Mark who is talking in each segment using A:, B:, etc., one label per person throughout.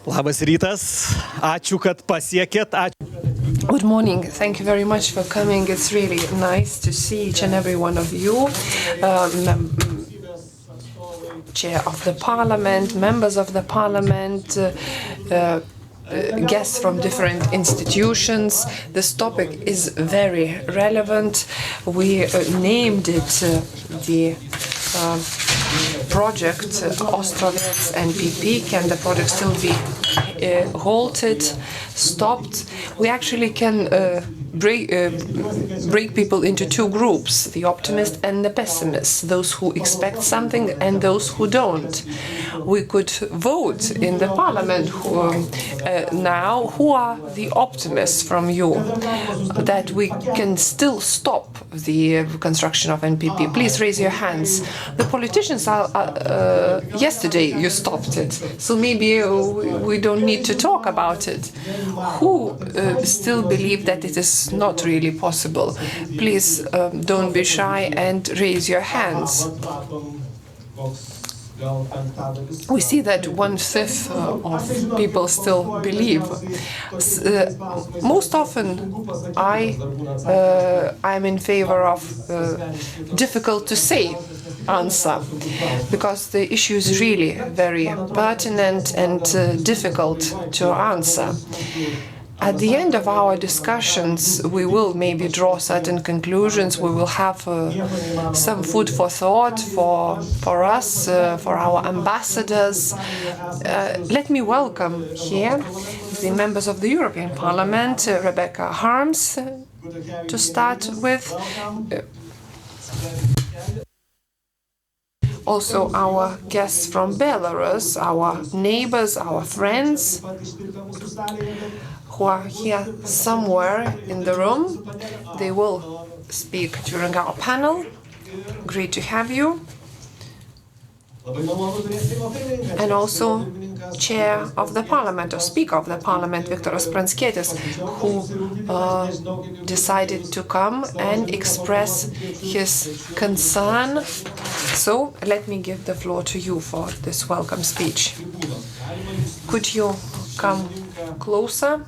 A: Labas rytas, ačiū, kad pasiekėt.
B: Good morning. Thank you very much for coming. It's really nice to see each and every one of you. Chair of the Parliament, members of the Parliament, guests from different institutions. This topic is very relevant. We named it the project Ostrovets NPP. Can the project still be halted, stopped? We actually can break people into two groups, the optimists and the pessimists, those who expect something and those who don't. We could vote in the parliament now who are the optimists from you, that we can still stop the construction of NPP. Please raise your hands. The politicians yesterday you stopped it, so maybe we don't need to talk about it. Who still believe that it is not really possible? Please don't be shy and raise your hands. We see that 1/5 of people still believe. Most often, I'm in favor of difficult to say answer, because the issue is really very pertinent and difficult to answer. At the end of our discussions, we will maybe draw certain conclusions. We will have some food for thought for us, for our ambassadors. Let me welcome here the members of the European Parliament, Rebecca Harms, to start with. Also our guests from Belarus, our neighbors, our friends, who are here somewhere in the room. They will speak during our panel. Great to have you. And also Chair of the Parliament, or Speaker of the Parliament, Viktoras Pranckietis, who decided to come and express his concern. So let me give the floor to you for this welcome speech. Could you come closer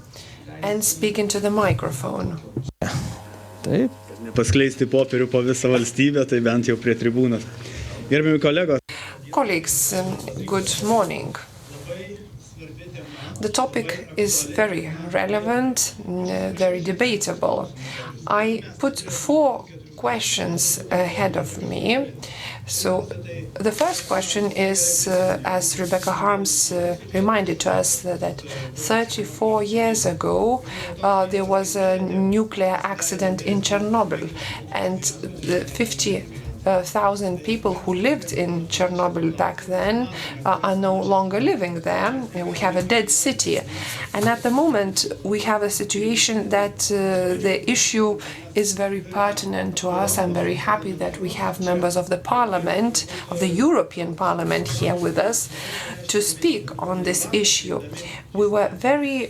B: and speak into the microphone?
C: Taip. Paskleisti popierių po visą valstybę, tai bent jau prie tribūnos. Gerbiami kolegos.
B: Colleagues, good morning. The topic is very relevant, very debatable. I put 4 questions ahead of me. So the first question is, as Rebecca Harms reminded to us, that 34 years ago there was a nuclear accident in Chernobyl, and the 50,000 people who lived in Chernobyl back then are no longer living there. We have a dead city. And at the moment, we have a situation that the issue is very pertinent to us. I'm very happy that we have members of the Parliament, of the European Parliament, here with us to speak on this issue. We were very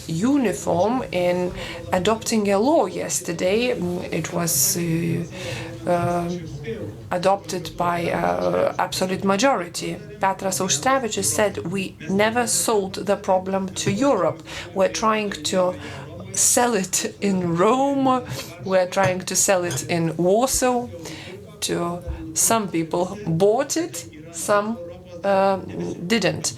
B: uniform in adopting a law yesterday. It was adopted by absolute majority. Petras Ostrovets said, we never sold the problem to Europe. We're trying to sell it in Rome, we're trying to sell it in Warsaw. Some people bought it, some didn't.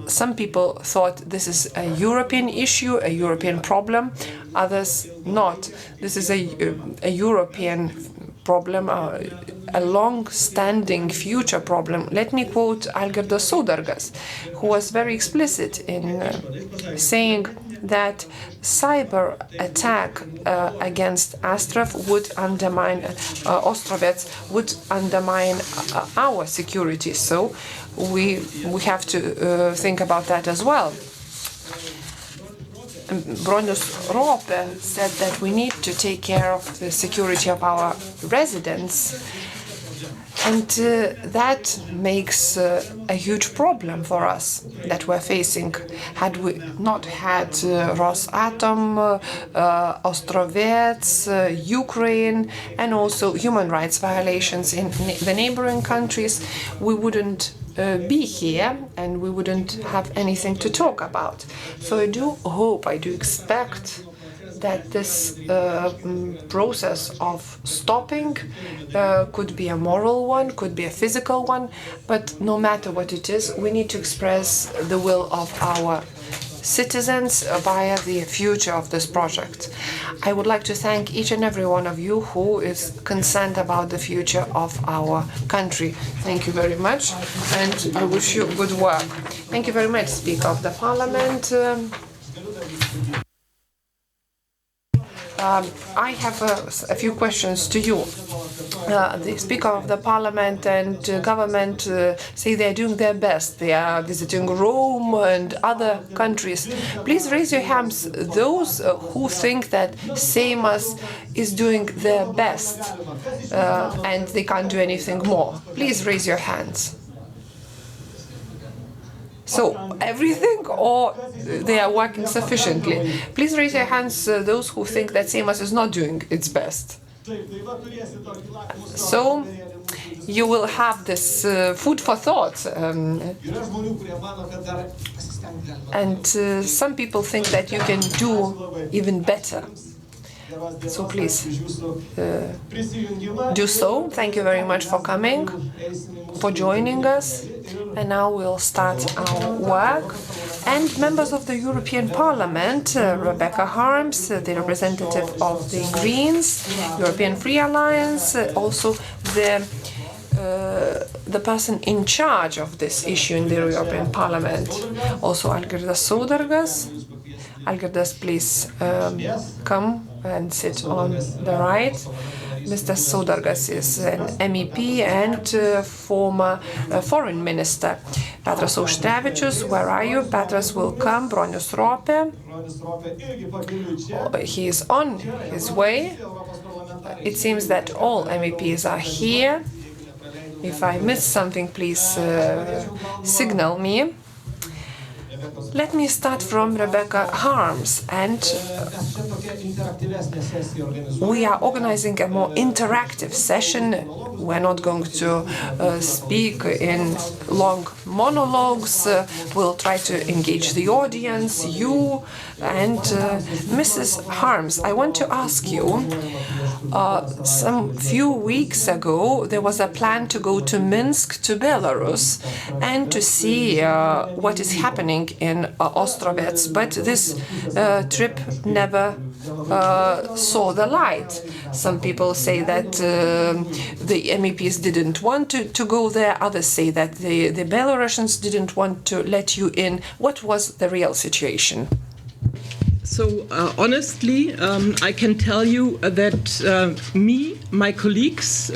B: Some people thought this is a European issue, a European problem, others not. This is a European problem, a long-standing future problem. Let me quote Algirdas Saudargas, who was very explicit in saying that cyber attack against Ostrovets would undermine our security. So we have to think about that as well. Bronius Rope said that we need to take care of the security of our residents, and that makes a huge problem for us that we're facing. Had we not had Rosatom, Ostrovets, Ukraine, and also human rights violations in the neighboring countries, we wouldn't be here and we wouldn't have anything to talk about. So I do hope, I do expect that this process of stopping could be a moral one, could be a physical one, but no matter what it is, we need to express the will of our citizens via the future of this project. I would like to thank each and every one of you who is concerned about the future of our country. Thank you very much, and I wish you good work. Thank you very much, Speaker of the Parliament. I have a few questions to you. The Speaker of the Parliament and government say they're doing their best. They are visiting Rome and other countries. Please raise your hands, those who think that Seimas is doing their best and they can't do anything more. Please raise your hands. So, everything, or they are working sufficiently? Please raise your hands, those who think that Seimas is not doing its best. So, you will have this food for thought. And some people think that you can do even better. So please do so. Thank you very much for coming, for joining us. And now we'll start our work. And members of the European Parliament, Rebecca Harms, the representative of the Greens, European Free Alliance, also the person in charge of this issue in the European Parliament, also Algirdas Saudargas. Algirdas, please come and sit on the right. Mr. Saudargas is an MEP and former foreign minister. Petras Ostrovets, where are you? Petras will come. Bronius Ropė. He is on his way. It seems that all MEPs are here. If I miss something, please signal me. Let me start from Rebecca Harms, and we are organizing a more interactive session. We're not going to speak in long monologues. We'll try to engage the audience, you, and Mrs. Harms. I want to ask you, some few weeks ago, there was a plan to go to Minsk, to Belarus, and to see what is happening in Ostrovets, but this trip never saw the light. Some people say that the MEPs didn't want to go there, others say that the Belarusians didn't want to let you in. What was the real situation?
D: So honestly, I can tell you that my colleagues,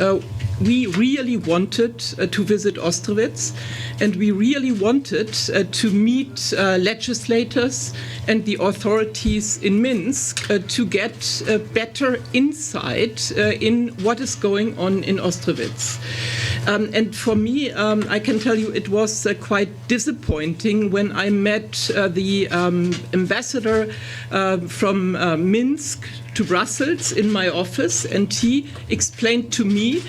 D: we really wanted to visit Ostrovets, and we really wanted to meet legislators and the authorities in Minsk to get a better insight in what is going on in Ostrovets. And for me, I can tell you it was quite disappointing when I met the ambassador from Minsk to Brussels in my office, and he explained to me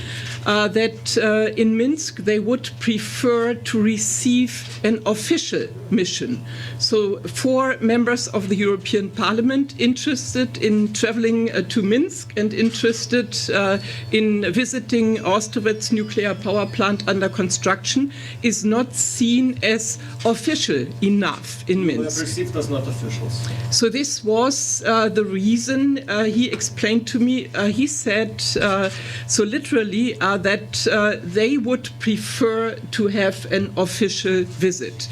D: that in Minsk they would prefer to receive an official mission. So 4 members of the European Parliament interested in traveling to Minsk and interested in visiting Ostrovets nuclear power plant under construction is not seen as official enough in Minsk.
A: Perceived as not officials.
D: So this was the reason he explained to me. He said, so literally, that they would prefer to have an official visit.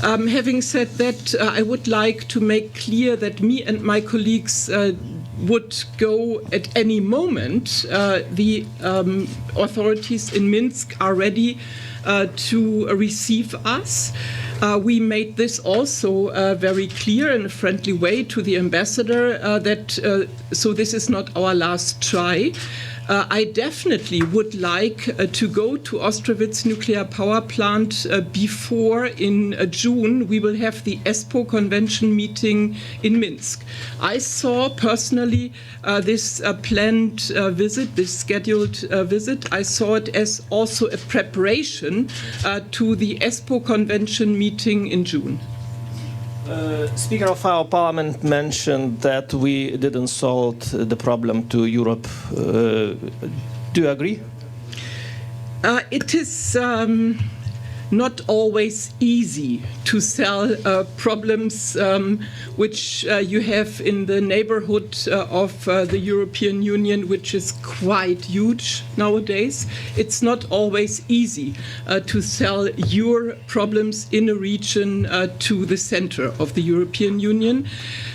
D: Having said that, I would like to make clear that me and my colleagues would go at any moment. The authorities in Minsk are ready to receive us. We made this also very clear in a friendly way to the ambassador that so this is not our last try. I definitely would like to go to Ostrovets nuclear power plant before in June we will have the ESPO convention meeting in Minsk. I saw personally this planned visit, this scheduled visit. I saw it as also a preparation to the ESPO convention meeting in June.
A: Speaker of our parliament mentioned that we didn't solve the problem to Europe. Do you agree?
D: It is not always easy to sell problems which you have in the neighborhood of the European Union, which is quite huge nowadays. It's not always easy to sell your problems in a region to the center of the European Union.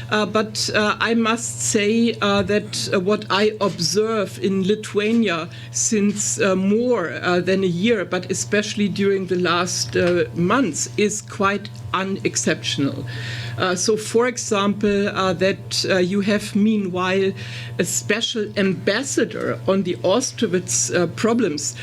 D: But I must say that what I observe in Lithuania since more than a year, but especially during the last months, is quite unexceptional. So, for example, that you have meanwhile a special ambassador on the Ostrovets problems.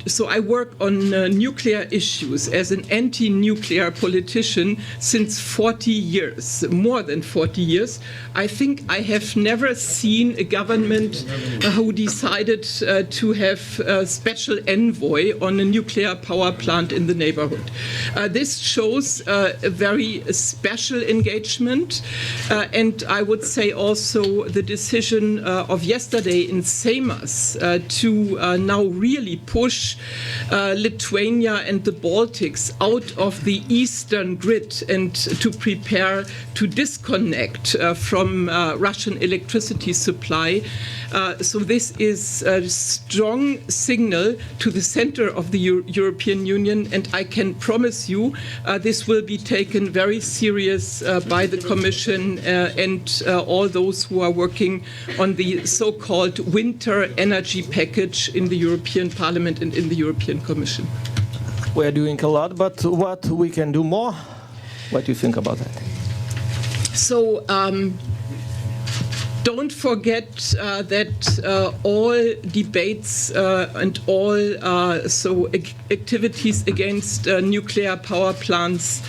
D: So I work on nuclear issues as an anti-nuclear politician since 40 years, more than 40 years. I think I have never seen a government who decided to have a special envoy on a nuclear power plant in the neighborhood. This shows a very special engagement, and I would say also the decision of yesterday in Seimas to now really push Lithuania and the Baltics out of the eastern grid and to prepare to disconnect from Russian electricity supply. So this is a strong signal to the center of the European Union, and I can promise you this will be taken very serious by the Commission and all those who are working on the so-called winter energy package in the European Parliament and in the European Commission.
A: We are doing a lot, but what we can do more? What do you think about that?
D: So don't forget that all debates and all activities against nuclear power plants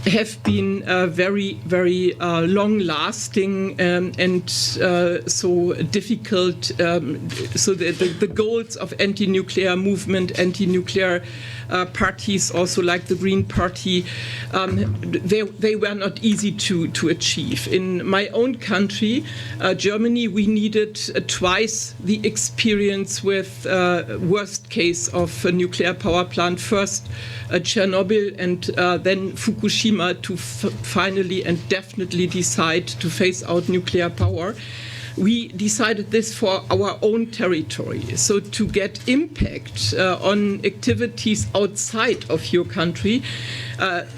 D: have been very, very long-lasting and so difficult. So the goals of anti-nuclear movement, anti-nuclear parties, also like the Green Party, they were not easy to achieve. In my own country, Germany, we needed twice the experience with worst case of a nuclear power plant. First Chernobyl and then Fukushima to finally and definitely decide to phase out nuclear power. We decided this for our own territory. So to get impact on activities outside of your country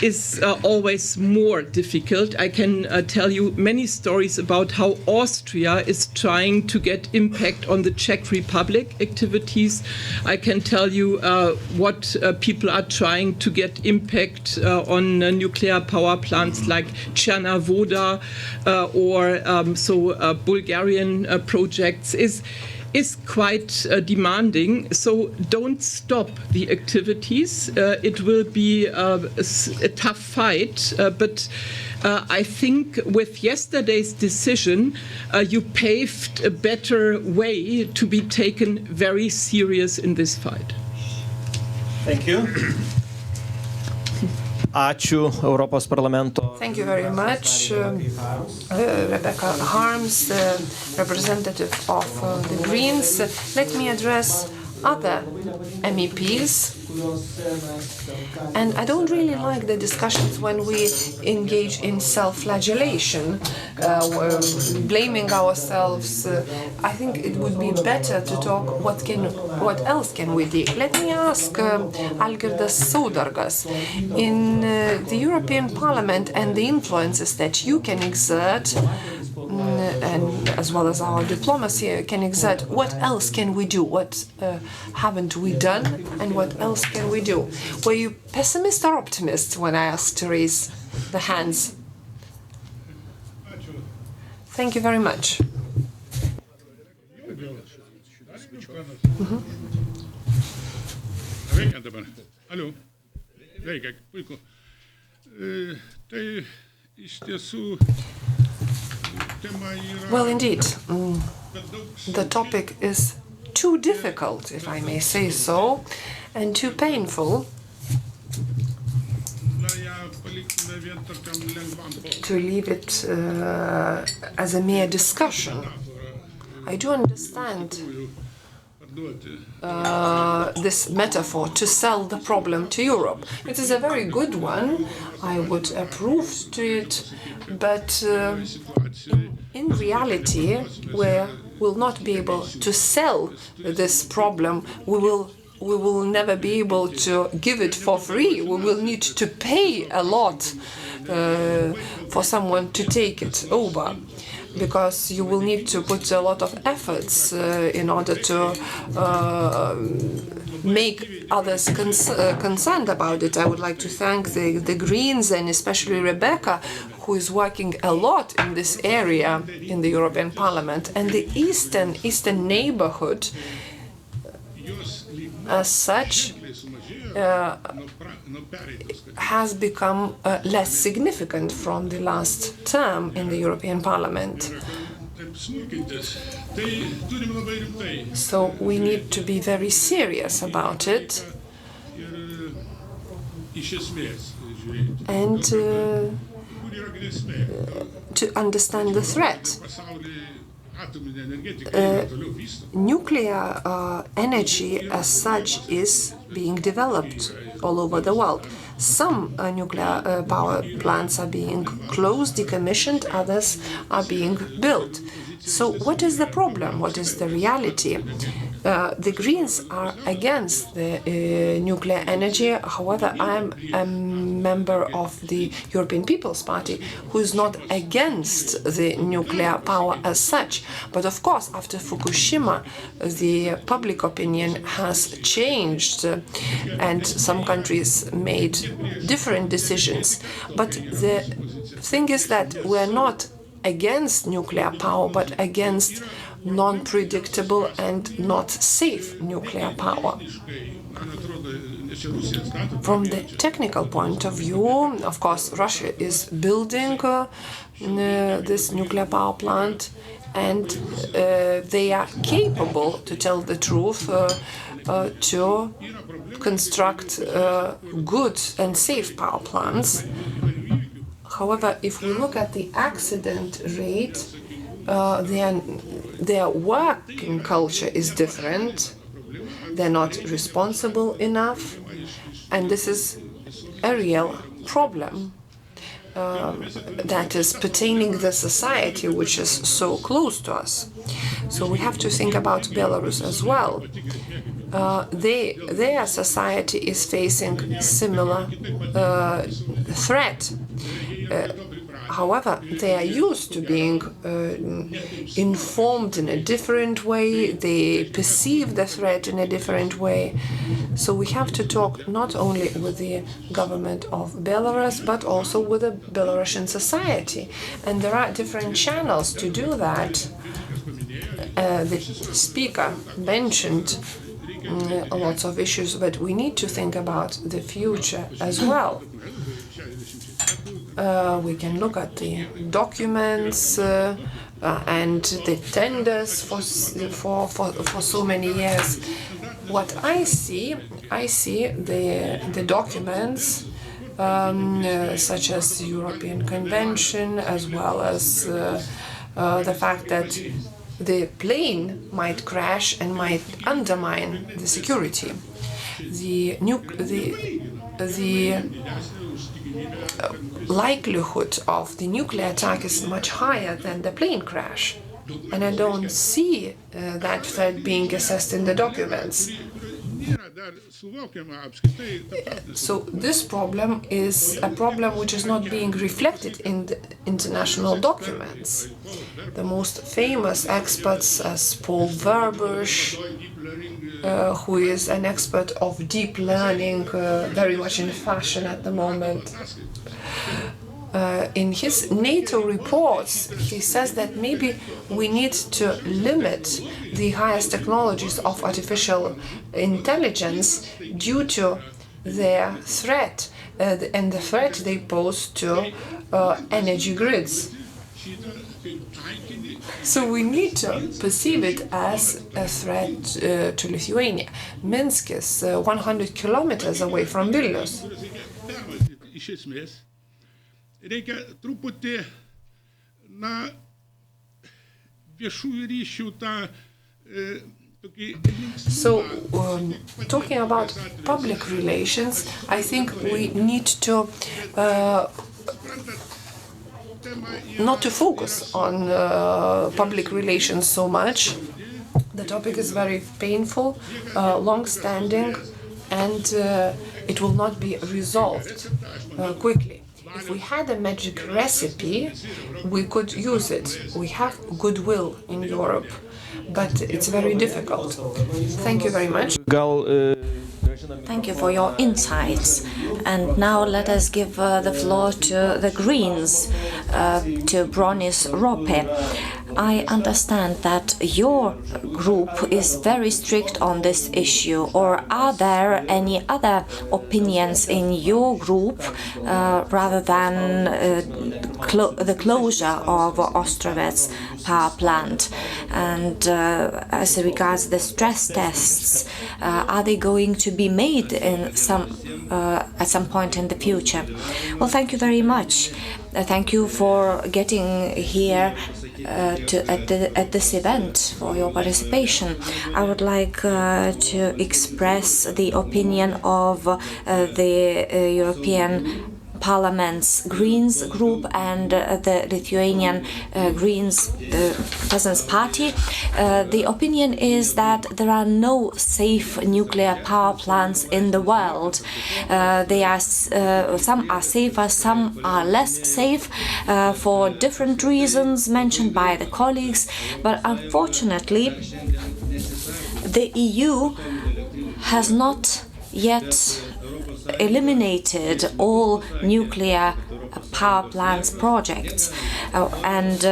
D: is always more difficult. I can tell you many stories about how Austria is trying to get impact on the Czech Republic activities. I can tell you what people are trying to get impact on nuclear power plants like Černá or Bulgarian projects is quite demanding. So don't stop the activities. It will be a tough fight, but I think with yesterday's decision, you paved a better way to be taken very serious in this fight.
A: Thank you. Ačiū Europos parlamento.
B: Thank you very much, Rebecca Harms, representative of the Greens. Let me address other MEPs. And I don't really like the discussions when we engage in self-flagellation, blaming ourselves. I think it would be better to talk what else can we do. Let me ask Algirdas Saudargas, in the European Parliament and the influences that you can exert, and as well as our diplomacy can exert, what else can we do? What haven't we done? And what else can we do? Were you pessimist or optimist when I asked to raise the hands? Thank you very much.
E: Veikia dabar. Alio. Veikia, puiku. Tai iš tiesų tema yra...
B: Well, indeed, the topic is too difficult, if I may say so, and too painful to leave it as a mere discussion. I do understand this metaphor, to sell the problem to Europe. It is a very good one. I would approve to it, but in reality, we will not be able to sell this problem. We will never be able to give it for free. We will need to pay a lot for someone to take it over, because you will need to put a lot of efforts in order to make others concerned about it. I would like to thank the Greens, and especially Rebecca, who is working a lot in this area in the European Parliament. And the Eastern neighborhood, as such, has become less significant from the last term in the European Parliament. So we need to be very serious about it and to understand the threat. Nuclear energy as such is being developed all over the world. Some nuclear power plants are being closed, decommissioned, others are being built. So what is the problem? What is the reality? The Greens are against the nuclear energy. However, I'm a member of the European People's Party who is not against the nuclear power as such. But of course, after Fukushima, the public opinion has changed and some countries made different decisions. But the thing is that we're not against nuclear power, but against non-predictable and not safe nuclear power. From the technical point of view, of course, Russia is building this nuclear power plant, and they are capable, to tell the truth, to construct good and safe power plants. However, if we look at the accident rate, their working culture is different. They're not responsible enough, and this is a real problem that is pertaining the society which is so close to us. So we have to think about Belarus as well. Their society is facing similar threat. However, they are used to being informed in a different way, they perceive the threat in a different way. So we have to talk not only with the government of Belarus, but also with the Belarusian society. And there are different channels to do that. The speaker mentioned lots of issues, but we need to think about the future as well. We can look at the documents and the tenders for so many years. What I see the documents such as the European Convention, as well as the fact that the plane might crash and might undermine the security. The likelihood of the nuclear attack is much higher than the plane crash, and I don't see that threat being assessed in the documents. So this problem is a problem which is not being reflected in the international documents. The most famous experts, as Paul Verbush, who is an expert of deep learning, very much in fashion at the moment, in his NATO reports, he says that maybe we need to limit the highest technologies of artificial intelligence due to their threat and the threat they pose to energy grids. So we need to perceive it as a threat to Lithuania. Minsk is 100 kilometers away from Vilnius.
E: Reikia truputį, na, viešųjų ryšių tą tokį...
B: So, talking about public relations, I think we need to not to focus on public relations so much. The topic is very painful, long-standing, and it will not be resolved quickly. If we had a magic recipe, we could use it. We have goodwill in Europe, but it's very difficult. Thank you very much.
F: Thank you for your insights. And now let us give the floor to the Greens, to Bronis Rope. I understand that your group is very strict on this issue, or are there any other opinions in your group rather than the closure of Ostrovets power plant? And as regards the stress tests, are they going to be made in at some point in the future? Well, thank you very much. Thank you for getting here at this event, for your participation. I would like to express the opinion of the European Parliament's Greens group and the Lithuanian Greens Peasants Party. The opinion is that there are no safe nuclear power plants in the world. They are some are safer, some are less safe for different reasons mentioned by the colleagues. But unfortunately, the EU has not yet eliminated all nuclear power plants projects, and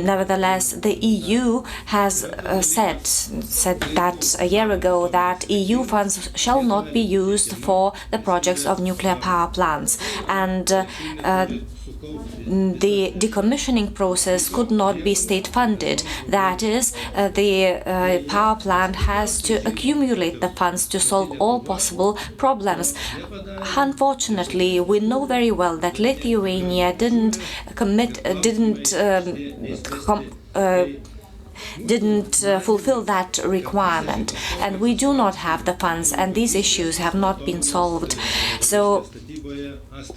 F: nevertheless the EU has said that a year ago that EU funds shall not be used for the projects of nuclear power plants, and the decommissioning process could not be state-funded. That is, the power plant has to accumulate the funds to solve all possible problems. Unfortunately, we know very well that Lithuania didn't fulfill that requirement, and we do not have the funds, and these issues have not been solved. So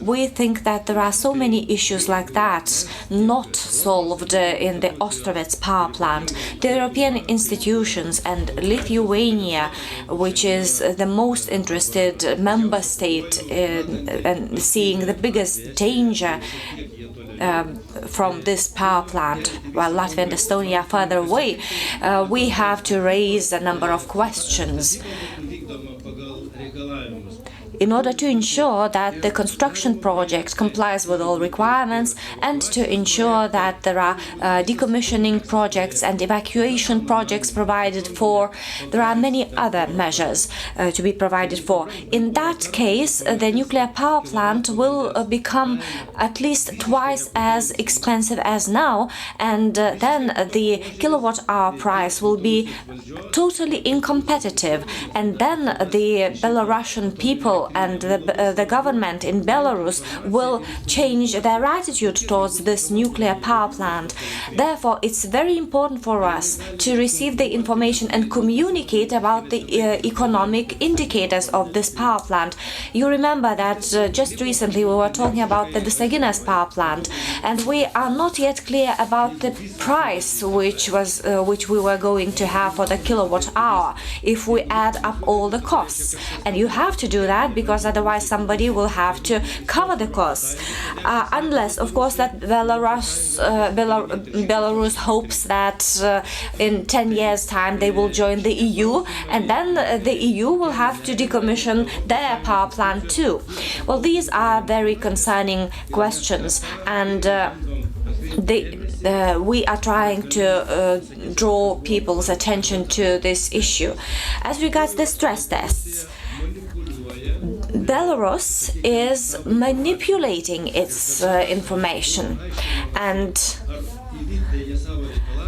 F: we think that there are so many issues like that not solved in the Ostrovets power plant. The European institutions and Lithuania, which is the most interested member state and seeing the biggest danger from this power plant, while Latvia and Estonia are further away, we have to raise a number of questions in order to ensure that the construction project complies with all requirements, and to ensure that there are decommissioning projects and evacuation projects provided for. There are many other measures to be provided for. In that case, the nuclear power plant will become at least twice as expensive as now, and then the kilowatt-hour price will be totally incompetitive, and then the Belarusian people and the government in Belarus will change their attitude towards this nuclear power plant. Therefore, it's very important for us to receive the information and communicate about the economic indicators of this power plant. You remember that just recently we were talking about the Visaginas power plant, and we are not yet clear about the price which we were going to have for the kilowatt hour if we add up all the costs. And you have to do that because otherwise somebody will have to cover the costs. Unless, of course, that Belarus hopes that in 10 years' time they will join the EU, and then the EU will have to decommission their power plant too. Well, these are very concerning questions, and we are trying to draw people's attention to this issue. As regards the stress tests, Belarus is manipulating its information, and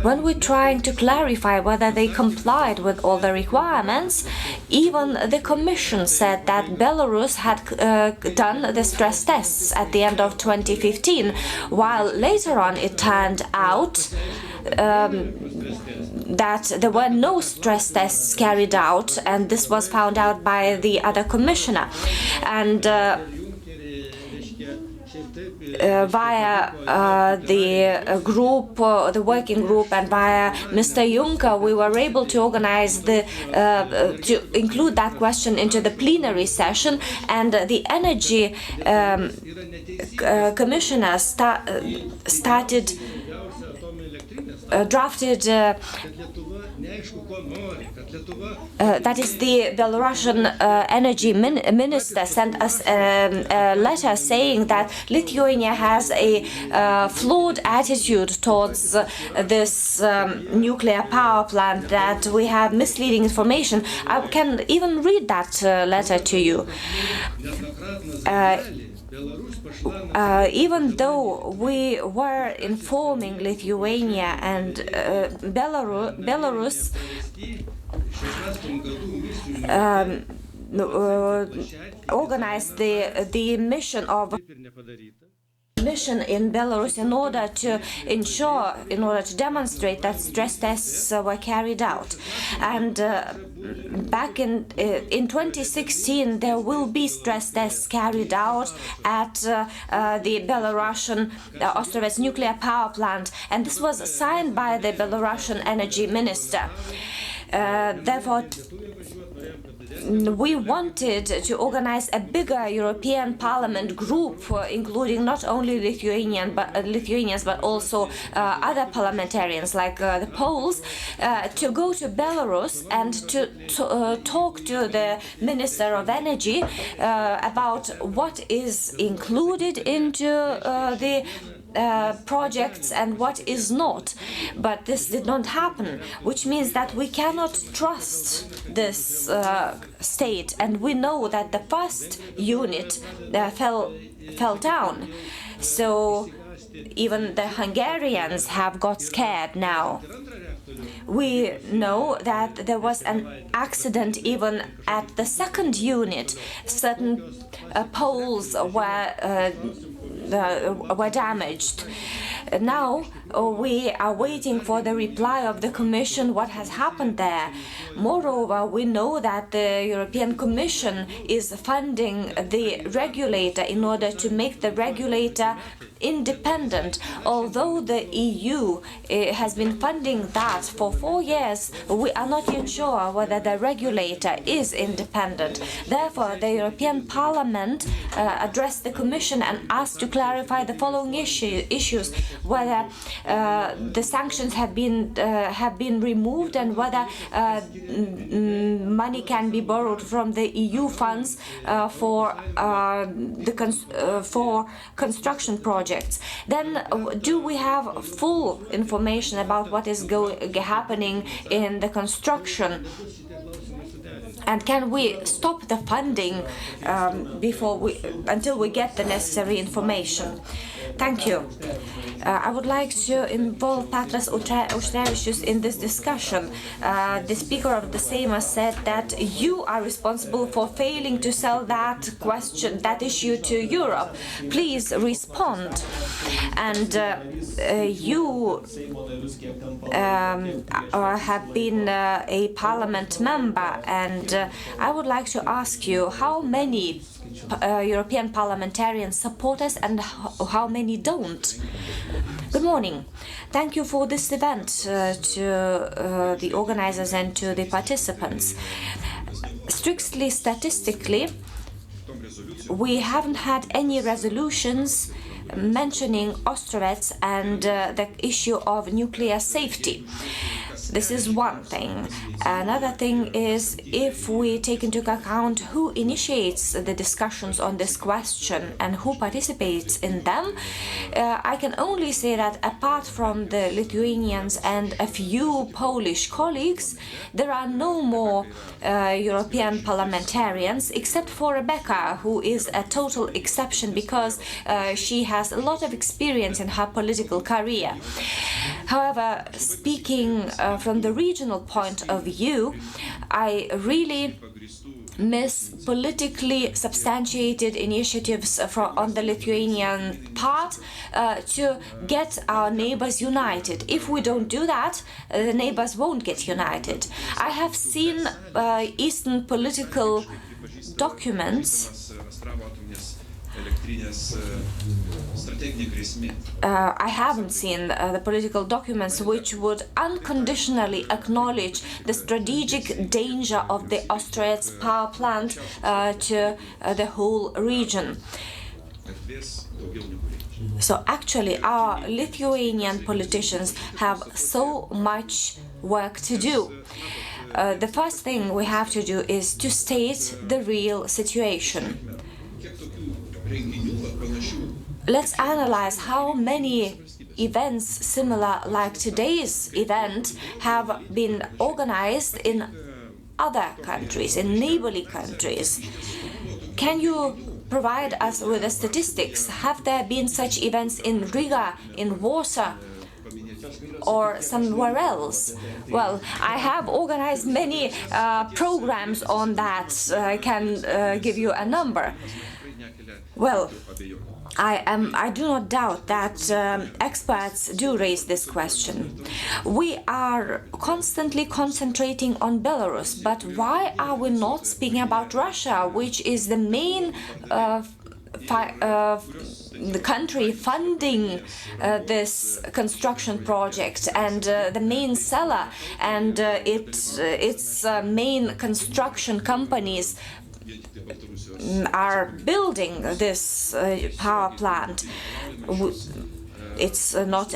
F: when we're trying to clarify whether they complied with all the requirements, even the Commission said that Belarus had done the stress tests at the end of 2015, while later on it turned out that there were no stress tests carried out, and this was found out by the other commissioner. And via the group, the working group, and via Mr. Juncker, we were able to organize to include that question into the plenary session, and the energy commissioner drafted that is, the Belarusian energy minister sent us a letter saying that Lithuania has a flawed attitude towards this nuclear power plant, that we have misleading information. I can even read that letter to you. Even though we were informing Lithuania and Belarus organized the mission in Belarus in order to demonstrate that stress tests were carried out. And back in 2016, there will be stress tests carried out at the Belarusian Ostrovets nuclear power plant, and this was signed by the Belarusian energy minister. Therefore, we wanted to organize a bigger European Parliament group, including not only Lithuanians but also other parliamentarians like the Poles, to go to Belarus and to talk to the Minister of Energy about what is included into the projects and what is not. But this did not happen, which means that we cannot trust this state, and we know that the first unit fell down. So even the Hungarians have got scared now. We know that there was an accident even at the second unit. Certain poles were damaged. Now we are waiting for the reply of the Commission what has happened there. Moreover, we know that the European Commission is funding the regulator in order to make the regulator independent. Although the EU has been funding that for 4 years, we are not yet sure whether the regulator is independent. Therefore, the European Parliament addressed the Commission and asked to clarify the following issues: whether the sanctions have been removed, and whether money can be borrowed from the EU funds for construction projects. Then, do we have full information about what is happening in the construction? And can we stop the funding until we get the necessary information? Thank you. I would like to involve Petras Auštrevičius in this discussion. The Speaker of the Seimas said that you are responsible for failing to sell that issue to Europe. Please respond. And you have been a parliament member, and I would like to ask you how many European parliamentarians support us and how many don't. Good morning. Thank you for this event, to the organizers and to the participants. Strictly statistically, we haven't had any resolutions mentioning Ostrovets and the issue of nuclear safety. This is one thing. Another thing is, if we take into account who initiates the discussions on this question and who participates in them, I can only say that apart from the Lithuanians and a few Polish colleagues, there are no more European parliamentarians, except for Rebecca, who is a total exception because she has a lot of experience in her political career. However, speaking from the regional point of view, I really miss politically substantiated initiatives on the Lithuanian part to get our neighbors united. If we don't do that, the neighbors won't get united. I have seen Eastern political documents. I haven't seen the political documents which would unconditionally acknowledge the strategic danger of the Ostrovets power plant to the whole region. So actually our Lithuanian politicians have so much work to do. The first thing we have to do is to state the real situation. Let's analyze how many events similar like today's event have been organized in other countries, in neighboring countries. Can you provide us with the statistics? Have there been such events in Riga, in Warsaw, or somewhere else? Well, I have organized many programs on that. I can give you a number. Well, I do not doubt that experts do raise this question. We are constantly concentrating on Belarus, but why are we not speaking about Russia, which is the main the country funding this construction project and the main seller and its main construction companies are building this power plant. It's not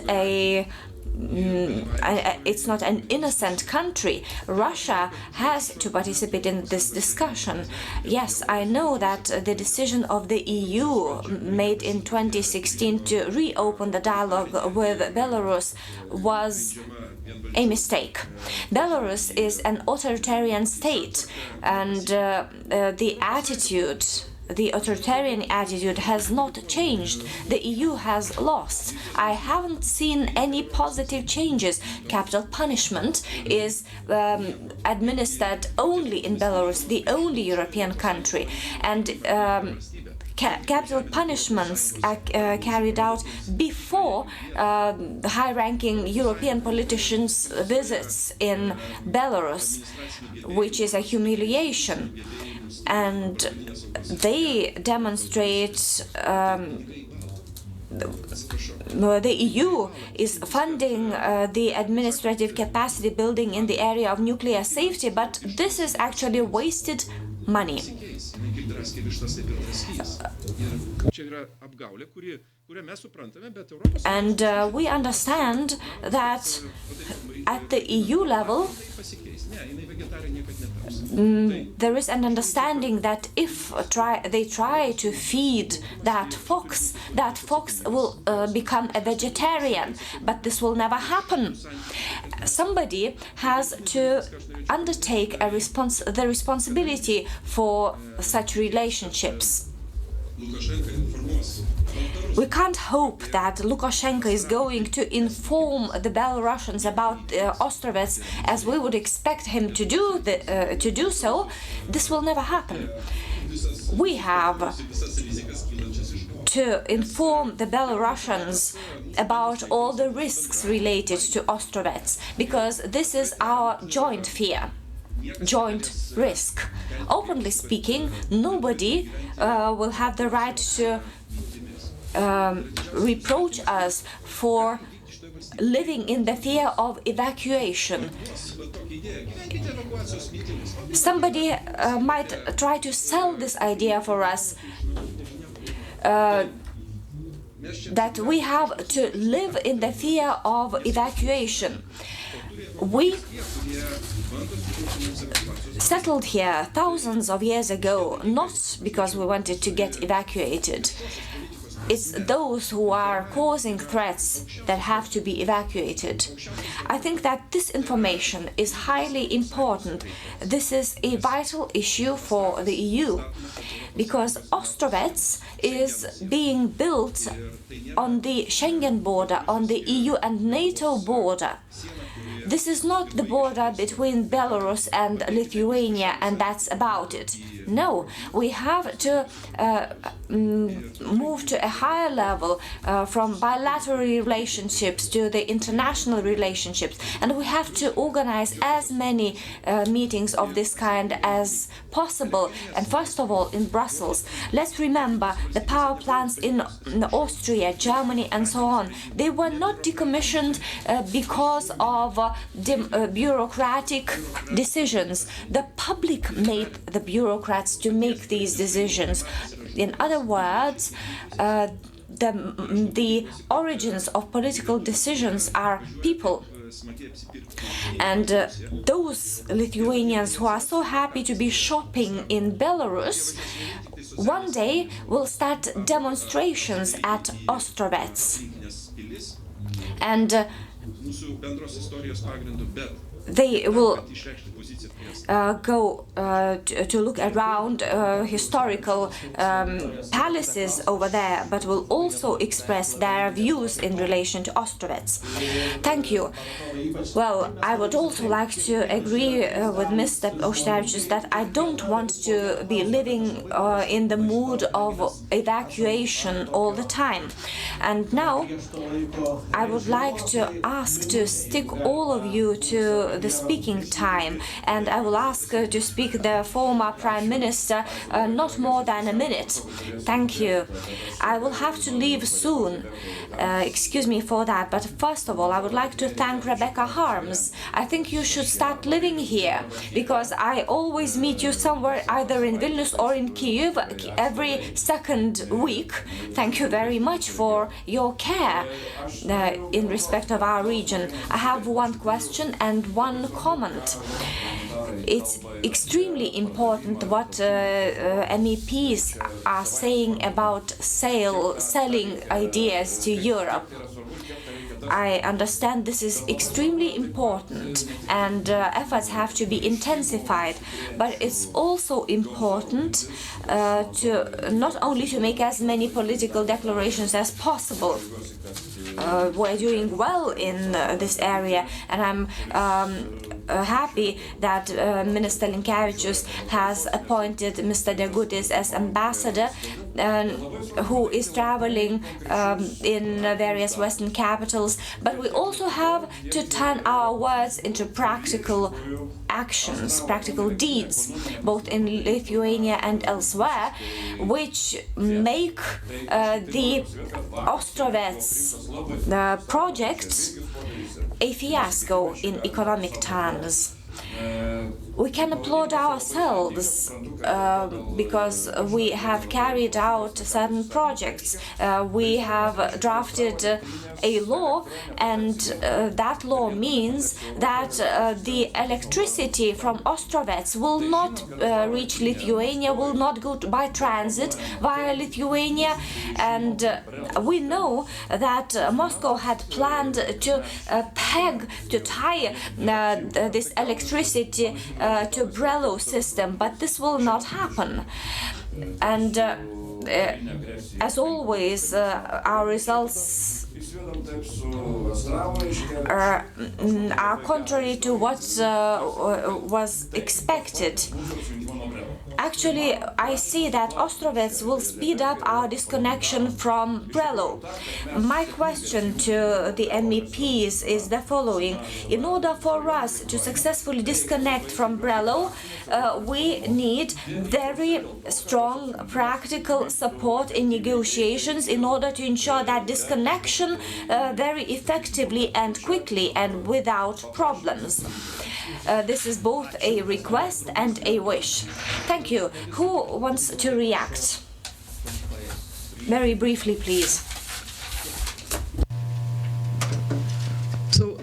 F: an innocent country. Russia has to participate in this discussion. Yes, I know that the decision of the EU made in 2016 to reopen the dialogue with Belarus was a mistake. Belarus is an authoritarian state, and the authoritarian attitude has not changed. The EU has lost. I haven't seen any positive changes. Capital punishment is administered only in Belarus, the only European country, and capital punishments are carried out before the high-ranking European politicians' visits in Belarus, which is a humiliation. And they demonstrate the EU is funding the administrative capacity building in the area of nuclear safety, but this is actually wasted money. And we understand that at the EU level there is an understanding that if they try to feed that fox will become a vegetarian, but this will never happen. Somebody has to undertake the responsibility for such relationships. We can't hope that Lukashenko is going to inform the Belarusians about Ostrovets as we would expect him to do so. This will never happen. We have to inform the Belarusians about all the risks related to Ostrovets, because this is our joint fear, joint risk. Openly speaking, nobody will have the right to reproach us for living in the fear of evacuation. Somebody might try to sell this idea for us, that we have to live in the fear of evacuation. We settled here thousands of years ago, not because we wanted to get evacuated. It's those who are causing threats that have to be evacuated. I think that this information is highly important. This is a vital issue for the EU, because Ostrovets is being built on the Schengen border, on the EU and NATO border. This is not the border between Belarus and Lithuania, and that's about it. No, we have to move to a higher level from bilateral relationships to the international relationships, and we have to organize as many meetings of this kind as possible, and first of all in Brussels. Let's remember the power plants in Austria, Germany and so on. They were not decommissioned because of bureaucratic decisions. The public made the bureaucrats to make these decisions. In other words, the origins of political decisions are people. And those Lithuanians who are so happy to be shopping in Belarus one day will start demonstrations at Ostrovets. And they will go to look around historical palaces over there, but will also express their views in relation to Ostrovets. Thank you. Well, I would also like to agree with Mr. Ostrovets that I don't want to be living in the mood of evacuation all the time. And now I would like to ask to stick all of you to the speaking time, and I will ask to speak the former Prime Minister not more than a minute. Thank you. I will have to leave soon. Excuse me for that, but first of all I would like to thank Rebecca Harms. I think you should start living here, because I always meet you somewhere either in Vilnius or in Kyiv every second week. Thank you very much for your care in respect of our region. I have one question and one comment. It's extremely important what MEPs are saying about selling ideas to Europe. I understand this is extremely important, and efforts have to be intensified, but it's also important to not only to make as many political declarations as possible. We're doing well in this area, and I'm happy that Minister Linkevičius has appointed Mr. Degutis as ambassador, who is traveling in various Western capitals. But we also have to turn our words into practical actions, practical deeds, both in Lithuania and elsewhere, which make the Ostrovets project a fiasco in economic terms. We can applaud ourselves because we have carried out certain projects. We have drafted a law, and that law means that the electricity from Ostrovets will not reach Lithuania, will not go by transit via Lithuania, and we know that Moscow had planned to tie this electricity to Brelo system, but this will not happen. And as always, our results are contrary to what was expected. Actually, I see that Ostrovets will speed up our disconnection from Brelo. My question to the MEPs is the following. In order for us to successfully disconnect from Brelo, we need very strong practical support in negotiations in order to ensure that disconnection very effectively and quickly and without problems. This is both a request and a wish. Thank you. Who wants to react? Very briefly, please.
D: So,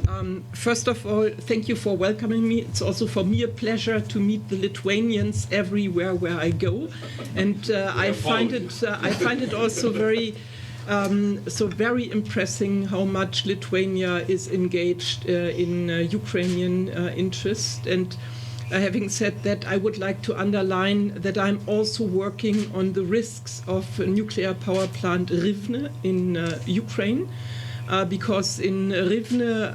D: first of all, thank you for welcoming me. It's also for me a pleasure to meet the Lithuanians everywhere where I go, and I find it also very impressive how much Lithuania is engaged in Ukrainian interest. And having said that, I would like to underline that I'm also working on the risks of nuclear power plant Rivne in Ukraine. Because in Rivne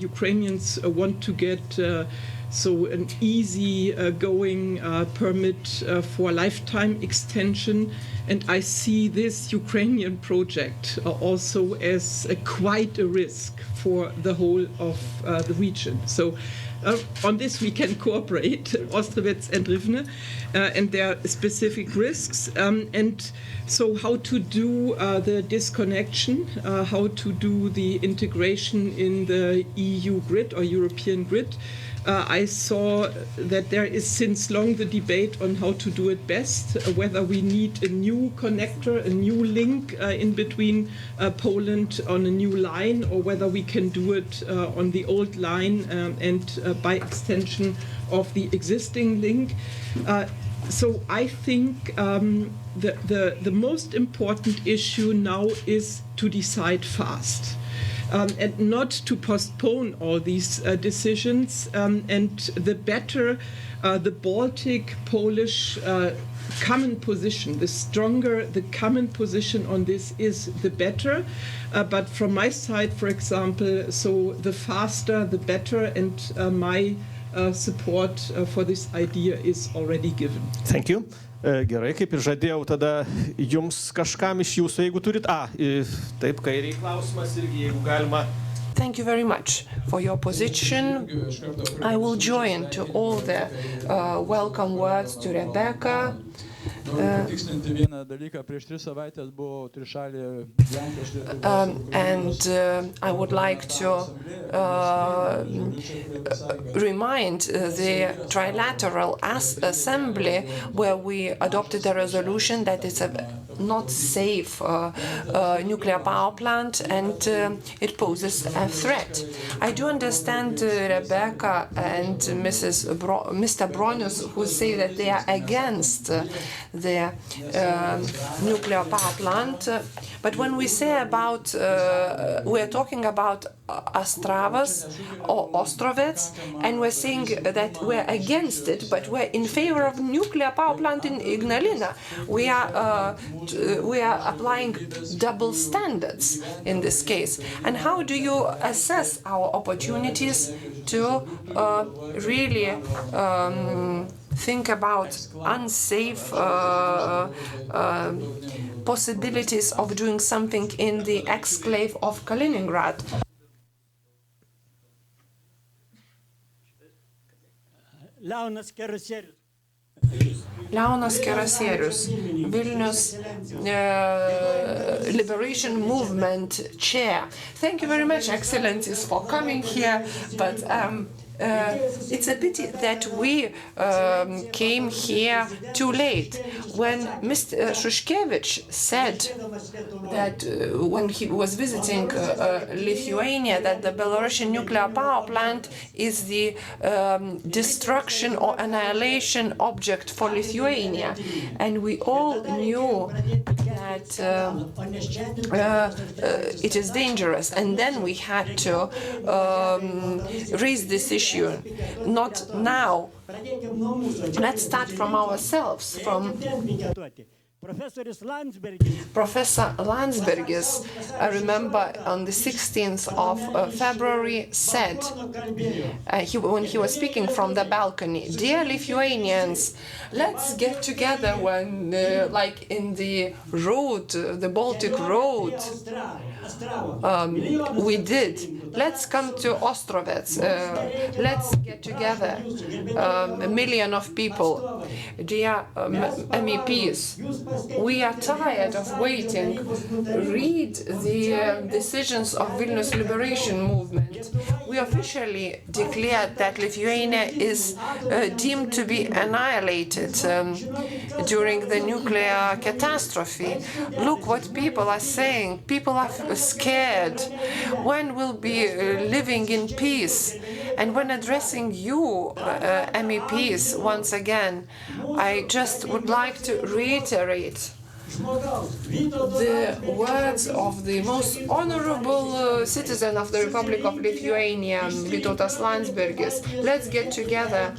D: Ukrainians want to get an easy going permit for lifetime extension, and I see this Ukrainian project also as quite a risk for the whole of the region. So on this we can cooperate, Ostrovets and Rivne, and their specific risks. And so how to do the disconnection, how to do the integration in the EU grid or European grid. I saw that there is since long the debate on how to do it best, whether we need a new connector, a new link in between Poland on a new line, or whether we can do it on the old line and by extension of the existing link. So I think the most important issue now is to decide fast. And not to postpone all these decisions, and the better the Baltic-Polish common position, the stronger the common position on this is, the better. But from my side, for example, so the faster, the better, and my support for this idea is already given.
A: Thank you. Gerai, kaip ir žadėjau, tada jums kažkam iš jūsų, jeigu turit, taip, kairiai klausimas irgi, jeigu galima.
B: Thank you very much for your position. I will join to all the welcome words to Rebecca. And I would like to remind the Trilateral Assembly, where we adopted a resolution that it's a not safe nuclear power plant, and it poses a threat. I do understand Rebecca and Mr. Bronius, who say that they are against the nuclear power plant, but when we say about, we're talking about Ostrovets or Ostrovets, and we're saying that we're against it, but we're in favor of nuclear power plant in Ignalina. We are applying double standards in this case. And how do you assess our opportunities to really think about unsafe possibilities of doing something in the exclave of Kaliningrad?
G: Leonas
B: Kerasierius, Vilnius Liberation Movement Chair. Thank you very much, Excellencies, for coming here, but it's a pity that we came here too late. When Mr. Shushkevich said that when he was visiting Lithuania, that the Belarusian nuclear power plant is the destruction or annihilation object for Lithuania, and we all knew that it is dangerous, and then we had to raise this issue. Not now. Let's start from ourselves. Professor Landsbergis, I remember on the 16th of February, said, when he was speaking from the balcony, "Dear Lithuanians, let's get together when, like in the road, the Baltic Road, we did. Let's come to Ostrovets. Let's get together, a million of people. Dear MEPs, we are tired of waiting. Read the decisions of Vilnius Liberation Movement. We officially declared that Lithuania is deemed to be annihilated during the nuclear catastrophe. Look what people are saying. People are scared. When will be living in peace?" And when addressing you, MEPs, once again, I just would like to reiterate the words of the most honorable citizen of the Republic of Lithuania, Vytautas Landsbergis. Let's get together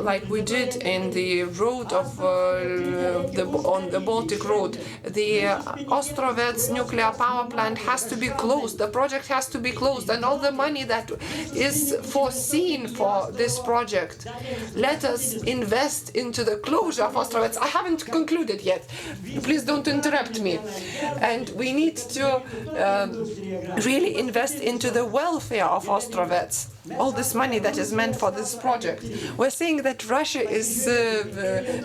B: like we did in the road of on the Baltic Road. The Ostrovets nuclear power plant has to be closed. The project has to be closed, and all the money that is foreseen for this project, let us invest into the closure of Ostrovets. I haven't concluded yet. Please don't interrupt me. And we need to really invest into the welfare of Ostrovets. All this money that is meant for this project. We're saying that Russia is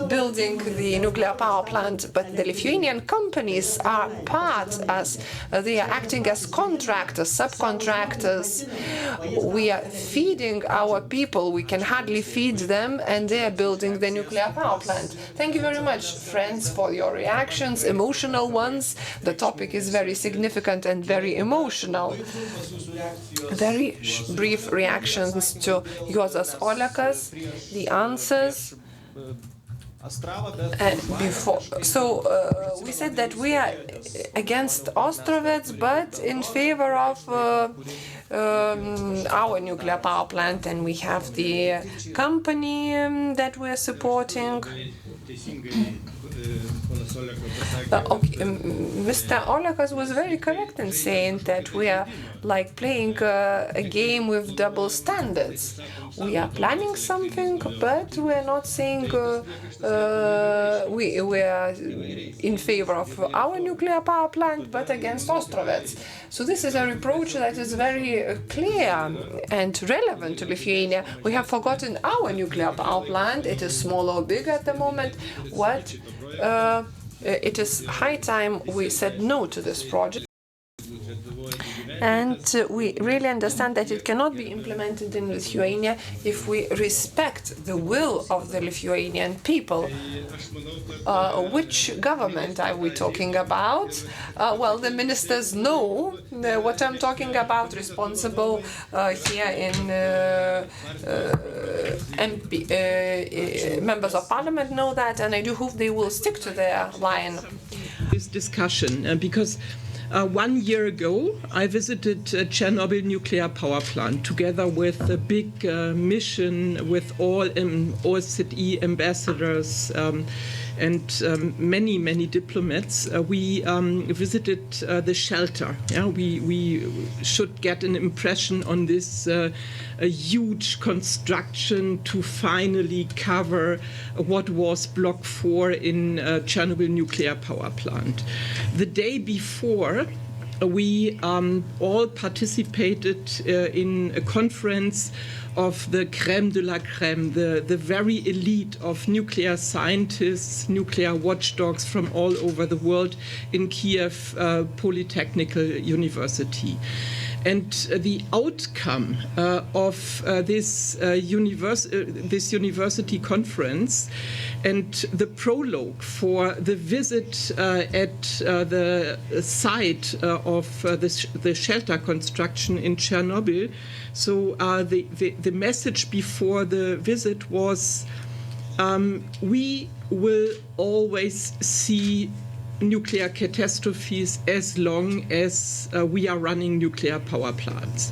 B: building the nuclear power plant, but the Lithuanian companies are part, as they are acting as contractors, subcontractors. We are feeding our people. We can hardly feed them, and they are building the nuclear power plant. Thank you very much, friends, for your reactions, emotional ones. The topic is very significant and very emotional. Very brief reactions to Juozas Olekas, the answers. We said that we are against Ostrovets, but in favor of our nuclear power plant, and we have the company that we are supporting. Mr. Olekas was very correct in saying that we are like playing a game with double standards. We are planning something, but we are not saying we are in favor of our nuclear power plant, but against Ostrovets. So this is a reproach that is very clear and relevant to Lithuania. We have forgotten our nuclear power plant. It is small or big at the moment. It is high time we said no to this project. And we really understand that it cannot be implemented in Lithuania if we respect the will of the Lithuanian people. Which government are we talking about? Well, the ministers know what I'm talking about, responsible here in members of parliament know that, and I do hope they will stick to their line.
D: This discussion, because 1 year ago, I visited Chernobyl nuclear power plant together with a big mission with all OSCE ambassadors and many diplomats. We visited the shelter. Yeah? We should get an impression on this a huge construction to finally cover what was Block 4 in Chernobyl nuclear power plant. The day before, we all participated in a conference of the crème de la crème, the very elite of nuclear scientists, nuclear watchdogs from all over the world in Kiev Polytechnical University. And the outcome of this university conference and the prologue for the visit at the site of the shelter construction in Chernobyl. So the message before the visit was, we will always see nuclear catastrophes as long as we are running nuclear power plants.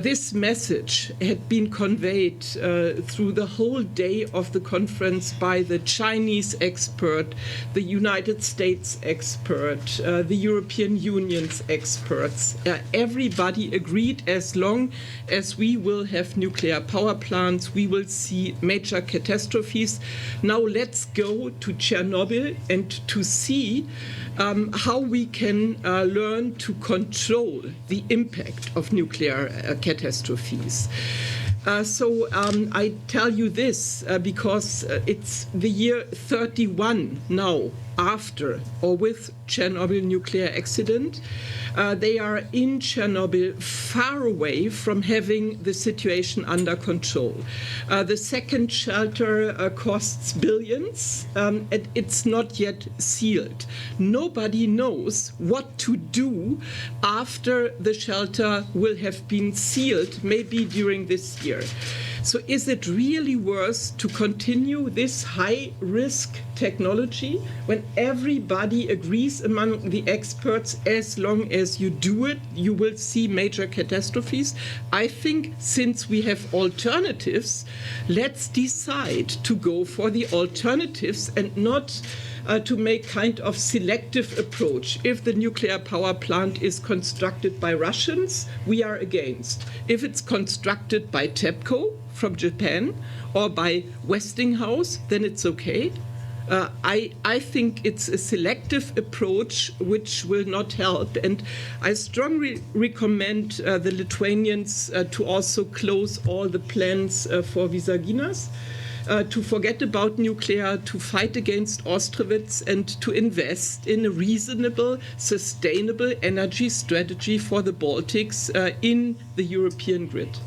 D: This message had been conveyed through the whole day of the conference by the Chinese expert, the United States expert, the European Union's experts. Everybody agreed as long as we will have nuclear power plants, we will see major catastrophes. Now let's go to Chernobyl and to see how we can learn to control the impact of nuclear catastrophes. So I tell you this because it's the year 31 now after or with Chernobyl nuclear accident. They are in Chernobyl far away from having the situation under control. The second shelter costs billions and it's not yet sealed. Nobody knows what to do after the shelter will have been sealed, maybe during this year. So is it really worth to continue this high-risk technology when everybody agrees among the experts as long as you do it, you will see major catastrophes? I think since we have alternatives, let's decide to go for the alternatives and not to make kind of selective approach. If the nuclear power plant is constructed by Russians, we are against. If it's constructed by TEPCO from Japan or by Westinghouse, then it's okay. I think it's a selective approach which will not help, and I strongly recommend the Lithuanians to also close all the plants for Visaginas, to forget about nuclear, to fight against Ostrovets, and to invest in a reasonable, sustainable energy strategy for the Baltics in the European grid.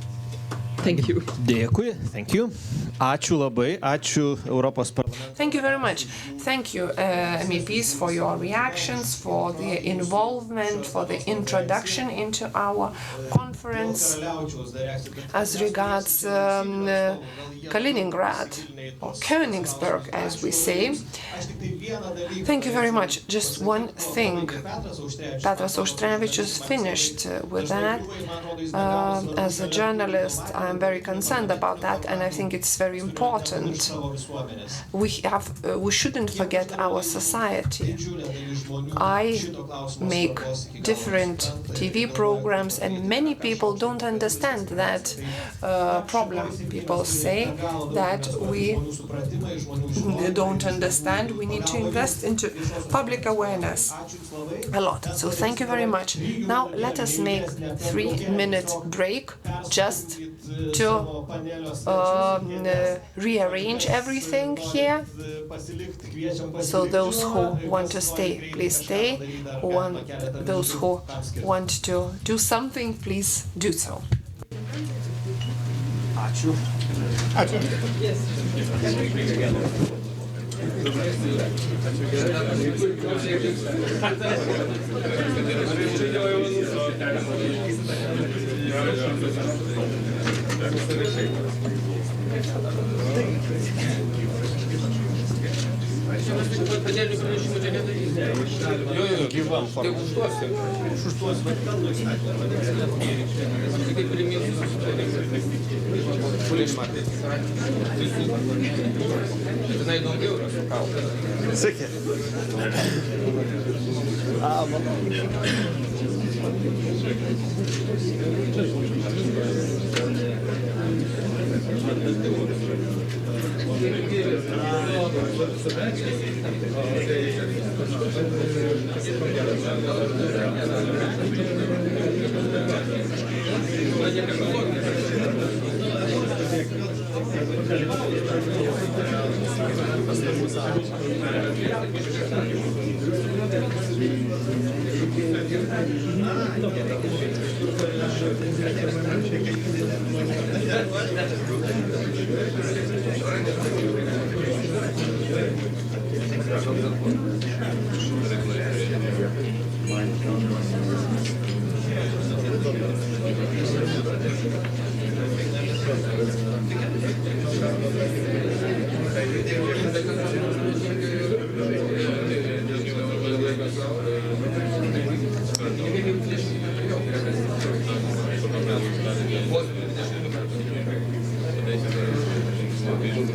D: Thank you.
A: Dėkui, thank you. Ačiū labai, ačiū Europos parlamentui.
B: Thank you very much. Thank you, MEPs, for your reactions, for the involvement, for the introduction into our conference as regards Kaliningrad, or Königsberg, as we say. Thank you very much. Just one thing. Petras Auštrevičius finished with that. As a journalist, I'm very concerned about that, and I think it's very important. We shouldn't forget our society. I make different TV programs, and many people don't understand that problem. People say that we don't understand. We need to invest into public awareness a lot. So thank you very much. Now let us make 3-minute break just to rearrange everything here. So those who want to stay, please stay. Those who want to do something, please do so.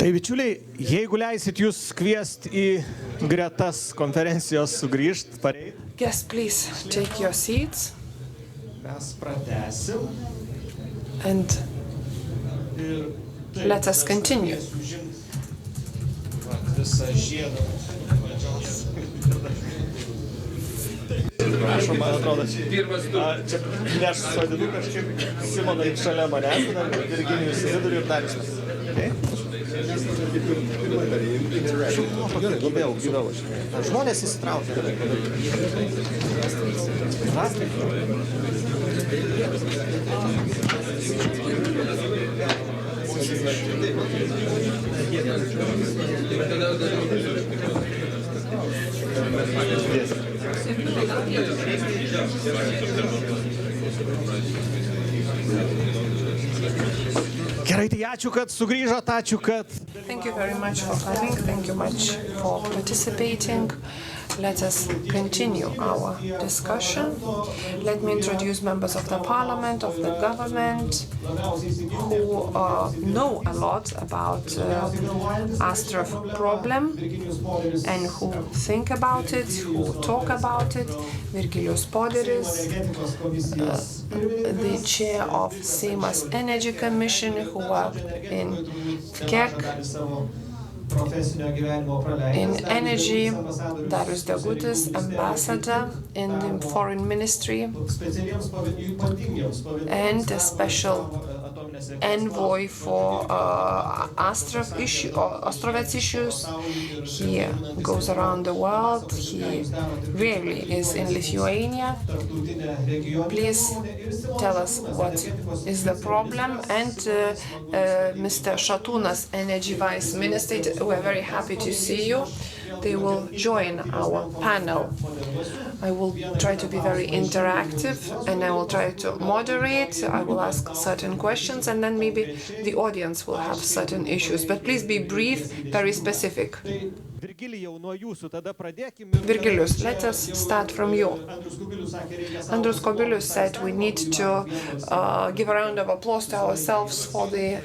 A: Tai bičiuliai, jeigu leisit jūs kviest į gretas konferencijos sugrįžt, pareit.
B: Yes, please take your seats.
A: Mes pratęsim.
B: And let us continue.
A: Prašom, man atrodo, čia aš sodinu kažkaip Simoną šalia manęs, Virginijus į vidurį ir Darius. Gyviau. Žmonės įsitraukia. Gerai, tai ačiū, kad sugrįžot, ačiū, kad...
B: Thank you very much for coming. Thank you much for participating. Let us continue our discussion. Let me introduce members of the parliament, of the government, who know a lot about Ostrov problem and who think about it, who talk about it. Virgilijus Poderis, the chair of Seimas Energy Commission, who worked in KEK, in energy, Darius Degutis, ambassador in the foreign ministry, and a special envoy for Ostrovets issues. He goes around the world. He rarely is in Lithuania. Please tell us what is the problem. And Mr. Šatūnas, Energy Vice Minister, we're very happy to see you. They will join our panel. I will try to be very interactive and I will try to moderate. I will ask certain questions and then maybe the audience will have certain issues. But please be brief, very specific. Virgilijus, let us start from you. Andrius Kubilius said we need to give a round of applause to ourselves for the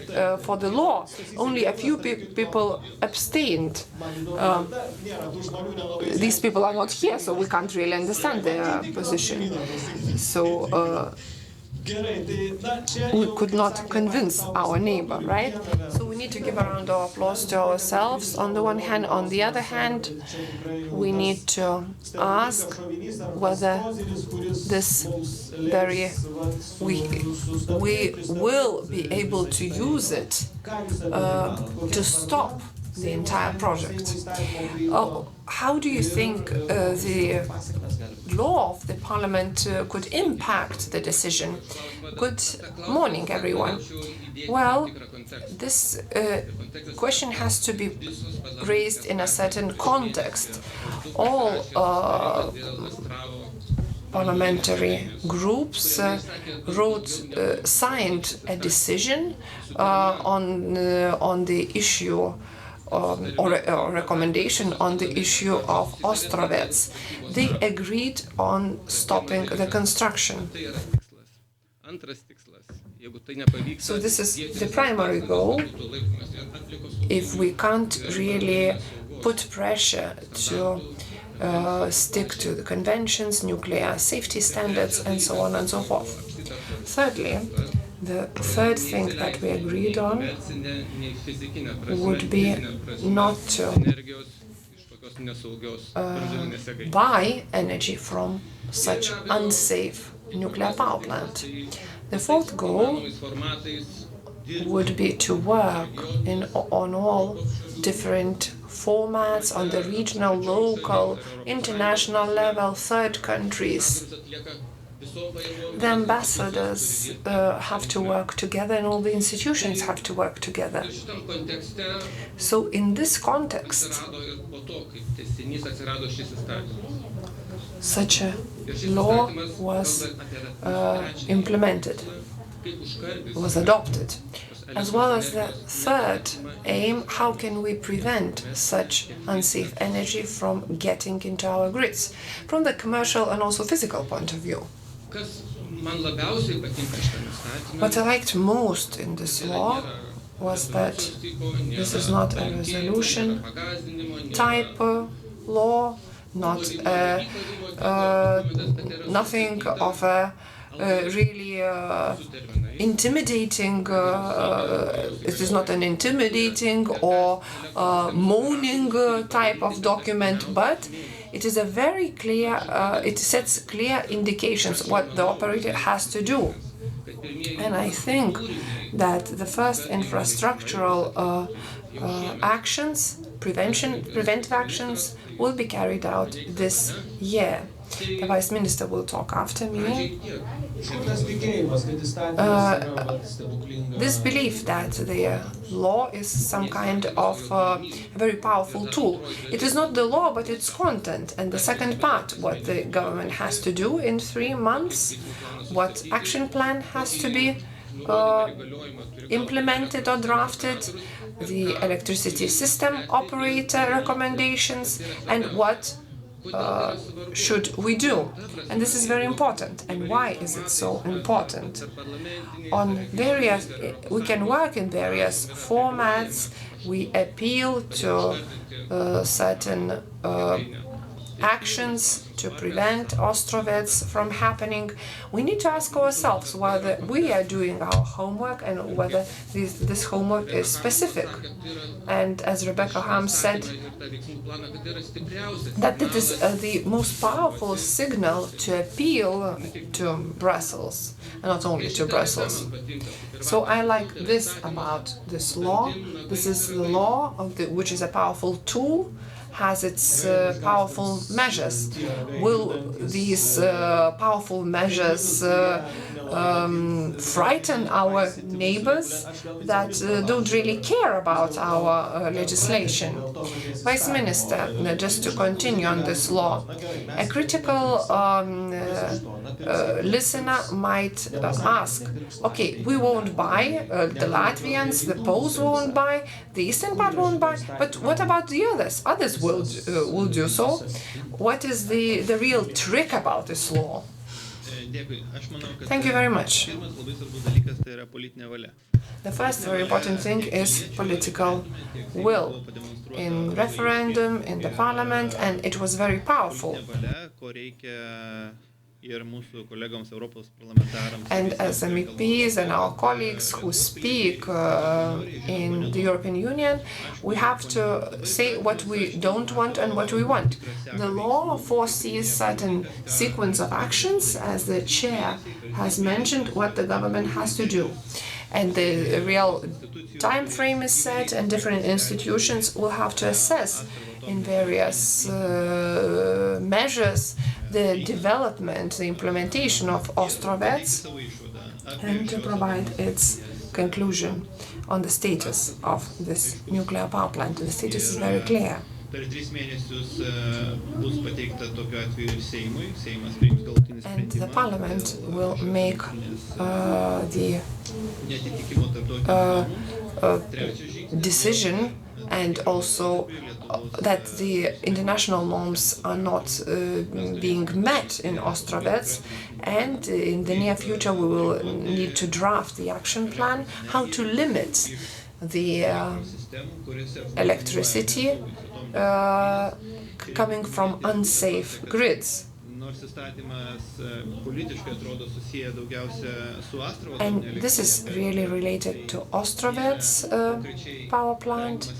B: law. Only a few people abstained. These people are not here, so we can't really understand their position. So we could not convince our neighbor, right? So we need to give a round of applause to ourselves on the one hand. On the other hand, we need to ask whether this we will be able to use it to stop the entire project. How do you think the law of the parliament could impact the decision? Good morning, everyone. Well, this question has to be raised in a certain context. All parliamentary groups signed a decision on the issue or a recommendation on the issue of Ostrovets. They agreed on stopping the construction. So this is the primary goal. If we can't really put pressure to stick to the conventions, nuclear safety standards, and so on and so forth. Thirdly, the third thing that we agreed on would be not to buy energy from such unsafe nuclear power plant. The fourth goal would be to work on all different formats on the regional, local, international level, third countries. The ambassadors have to work together and all the institutions have to work together. So in this context, such a law was implemented, was adopted. As well as the third aim, how can we prevent such unsafe energy from getting into our grids, from the commercial and also physical point of view? What I liked most in this law was that this is not a resolution type law, not nothing of a really intimidating, it is not an intimidating or moaning type of document, but it is a very clear, it sets clear indications what the operator has to do. And I think that the first infrastructural actions, preventive actions, will be carried out this year. The Vice Minister will talk after me. This belief that the law is some kind of a very powerful tool. It is not the law, but its content. And the second part, what the government has to do in 3 months, what action plan has to be implemented or drafted, the electricity system operator recommendations, and what should we do? And this is very important. And why is it so important? We can work in various formats. We appeal to certain actions to prevent Ostrovets from happening. We need to ask ourselves whether we are doing our homework and whether this homework is specific. And as Rebecca Harms said, that it is the most powerful signal to appeal to Brussels, and not only to Brussels. So I like this about this law. This is the law which is a powerful tool, has its powerful measures. Will these powerful measures frighten our neighbors that don't really care about our legislation? Vice Minister, just to continue on this law, a critical listener might ask, okay, we won't buy, the Latvians, the Poles won't buy, the eastern part won't buy, but what about the others? Others will do so. What is the real trick about this law? Thank you very much. The first very important thing is political will in referendum, in the parliament, and it was very powerful. And as MEPs and our colleagues who speak in the European Union, we have to say what we don't want and what we want. The law foresees certain sequence of actions, as the chair has mentioned, what the government has to do. And the real time frame is set, and different institutions will have to assess in various measures the development, the implementation of Ostrovets, and to provide its conclusion on the status of this nuclear power plant. The status is very clear. And the Parliament will make the decision, and also that the international norms are not being met in Ostrovets, and in the near future we will need to draft the action plan, how to limit the electricity coming from unsafe grids. And this is really related to Ostrovets power plant,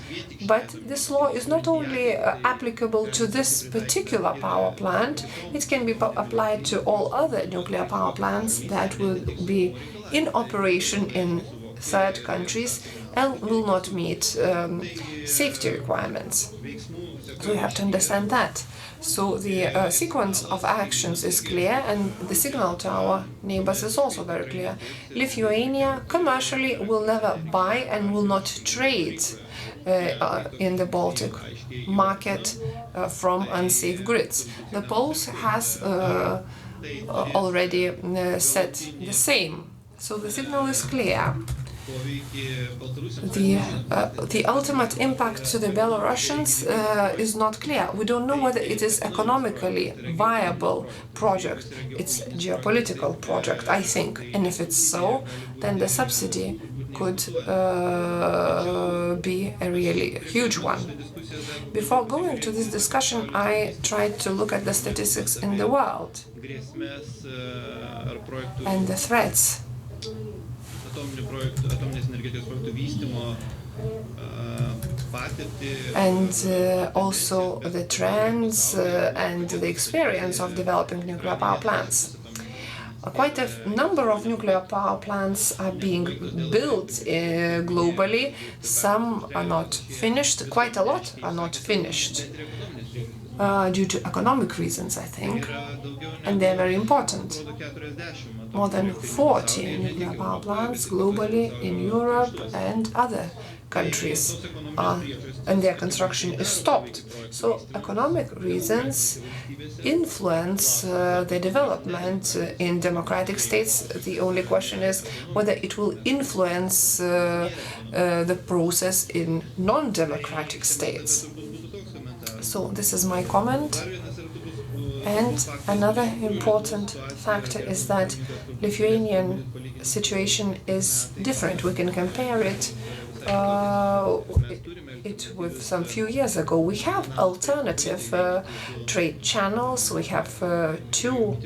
B: but this law is not only applicable to this particular power plant, it can be applied to all other nuclear power plants that will be in operation in third countries and will not meet safety requirements. So we have to understand that. So the sequence of actions is clear, and the signal to our neighbors is also very clear. Lithuania commercially will never buy and will not trade in the Baltic market from unsafe grids. The Poles has already said the same. So the signal is clear. The ultimate impact to the Belarusians is not clear. We don't know whether it is economically viable project. It's a geopolitical project, I think. And if it's so, then the subsidy could be a really huge one. Before going to this discussion, I tried to look at the statistics in the world and the threats and also the trends and the experience of developing nuclear power plants. Quite a number of nuclear power plants are being built globally. Some are not finished. Quite a lot are not finished due to economic reasons, I think, and they're very important. More than 40 nuclear power plants globally in Europe and other countries, and their construction is stopped. So economic reasons influence the development in democratic states. The only question is whether it will influence the process in non-democratic states. So this is my comment. And another important factor is that Lithuanian situation is different. We can compare it with some few years ago. We have alternative trade channels. We have two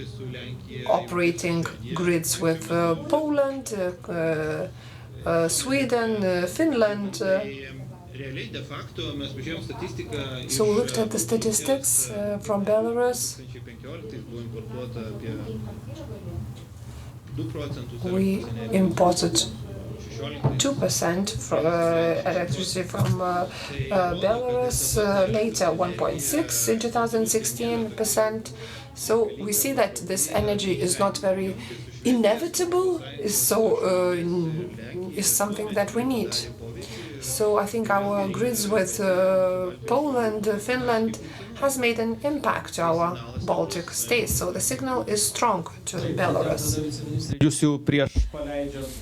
B: operating grids with Poland, Sweden, Finland. So we looked at the statistics from Belarus. We imported 2% from electricity from Belarus, later 1.6% in 2016%. So we see that this energy is not very inevitable, is something that we need. So I think our grids with Poland, Finland has made an impact to our Baltic states. So the signal is strong to Belarus.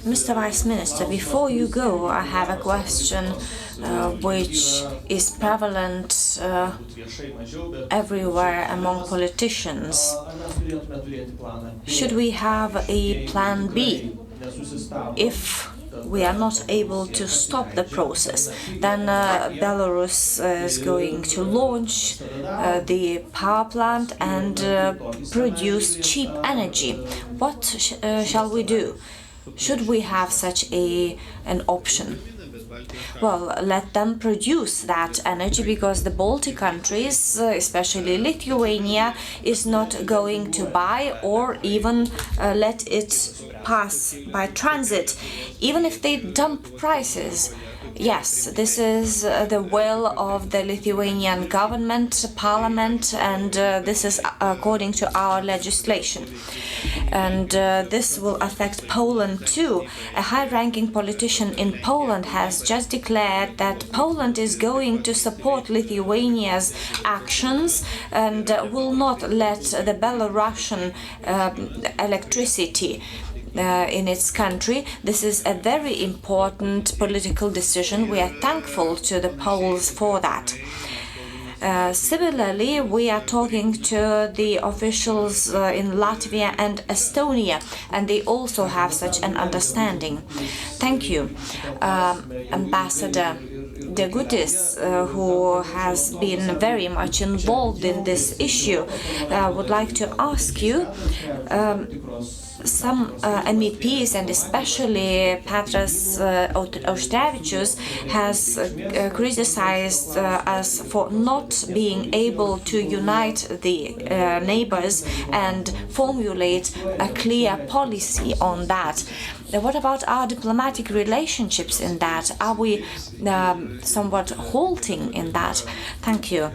F: Mr. Vice Minister, before you go, I have a question which is prevalent everywhere among politicians. Should we have a plan B if we are not able to stop the process? Then Belarus is going to launch the power plant and produce cheap energy. What shall we do? Should we have such an option? Well, let them produce that energy, because the Baltic countries, especially Lithuania, is not going to buy or even let it pass by transit, even if they dump prices. Yes, this is the will of the Lithuanian government, parliament, and this is according to our legislation. And this will affect Poland too. A high-ranking politician in Poland has just declared that Poland is going to support Lithuania's actions and will not let the Belarusian electricity in its country. This is a very important political decision. We are thankful to the Poles for that. Similarly, we are talking to the officials in Latvia and Estonia, and they also have such an understanding. Thank you. Ambassador Degutis, who has been very much involved in this issue, would like to ask you, some MEPs and especially Petras Ostrovets has criticized us for not being able to unite the neighbors and formulate a clear policy on that. What about our diplomatic relationships in that? Are we somewhat halting in that? Thank you.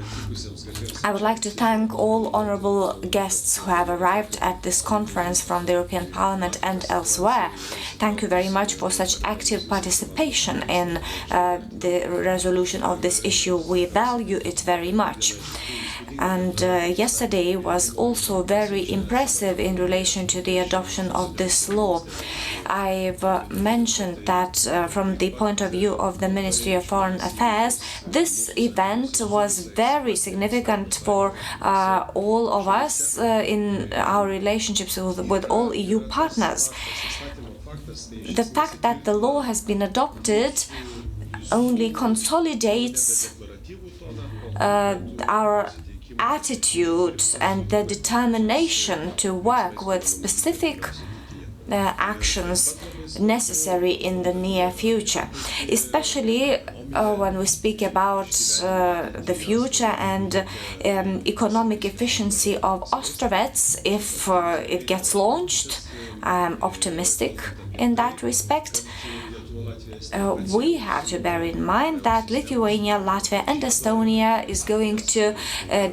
F: I would like to thank all honorable guests who have arrived at this conference from the European Parliament and elsewhere. Thank you very much for such active participation in the resolution of this issue. We value it very much. And yesterday was also very impressive in relation to the adoption of this law. I've mentioned that from the point of view of the Ministry of Foreign Affairs, this event was very significant for all of us in our relationships with all EU partners. the fact that the law has been adopted only consolidates our attitude and the determination to work with specific actions necessary in the near future, especially when we speak about the future and economic efficiency of Ostrovets if it gets launched. I'm optimistic in that respect. We have to bear in mind that Lithuania, Latvia and Estonia is going to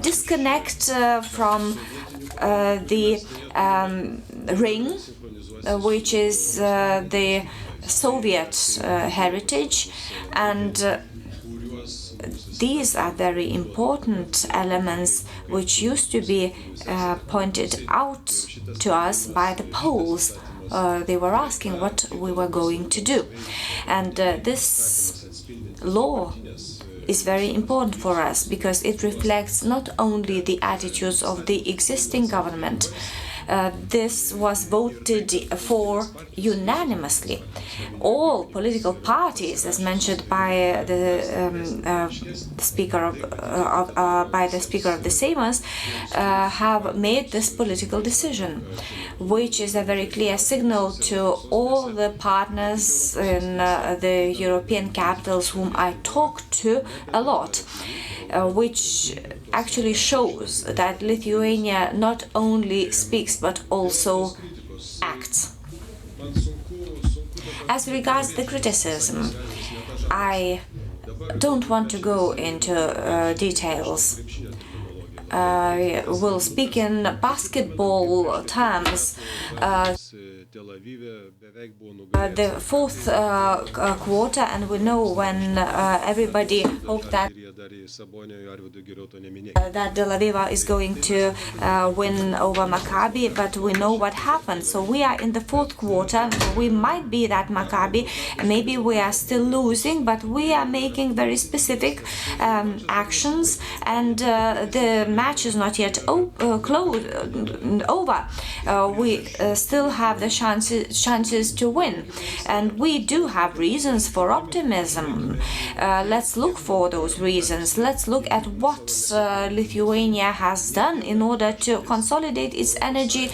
F: disconnect from the ring, which is the Soviet heritage, and these are very important elements which used to be pointed out to us by the Poles. They were asking what we were going to do. And this law is very important for us because it reflects not only the attitudes of the existing government. This was voted for unanimously. All political parties, as mentioned by the speaker of the seimas, have made this political decision, which is a very clear signal to all the partners in the European capitals whom I talk to a lot. Which actually shows that Lithuania not only speaks but also acts. As regards the criticism, I don't want to go into details. I will speak in basketball terms. The fourth quarter, and we know when everybody hoped that Tel Aviv is going to win over Maccabi, but we know what happened. So we are in the fourth quarter. We might be that Maccabi. Maybe we are still losing, but we are making very specific actions, and the match is not yet over. We still have the chances to win, and we do have reasons for optimism. Let's look for those reasons. Let's look at what Lithuania has done in order to consolidate its energy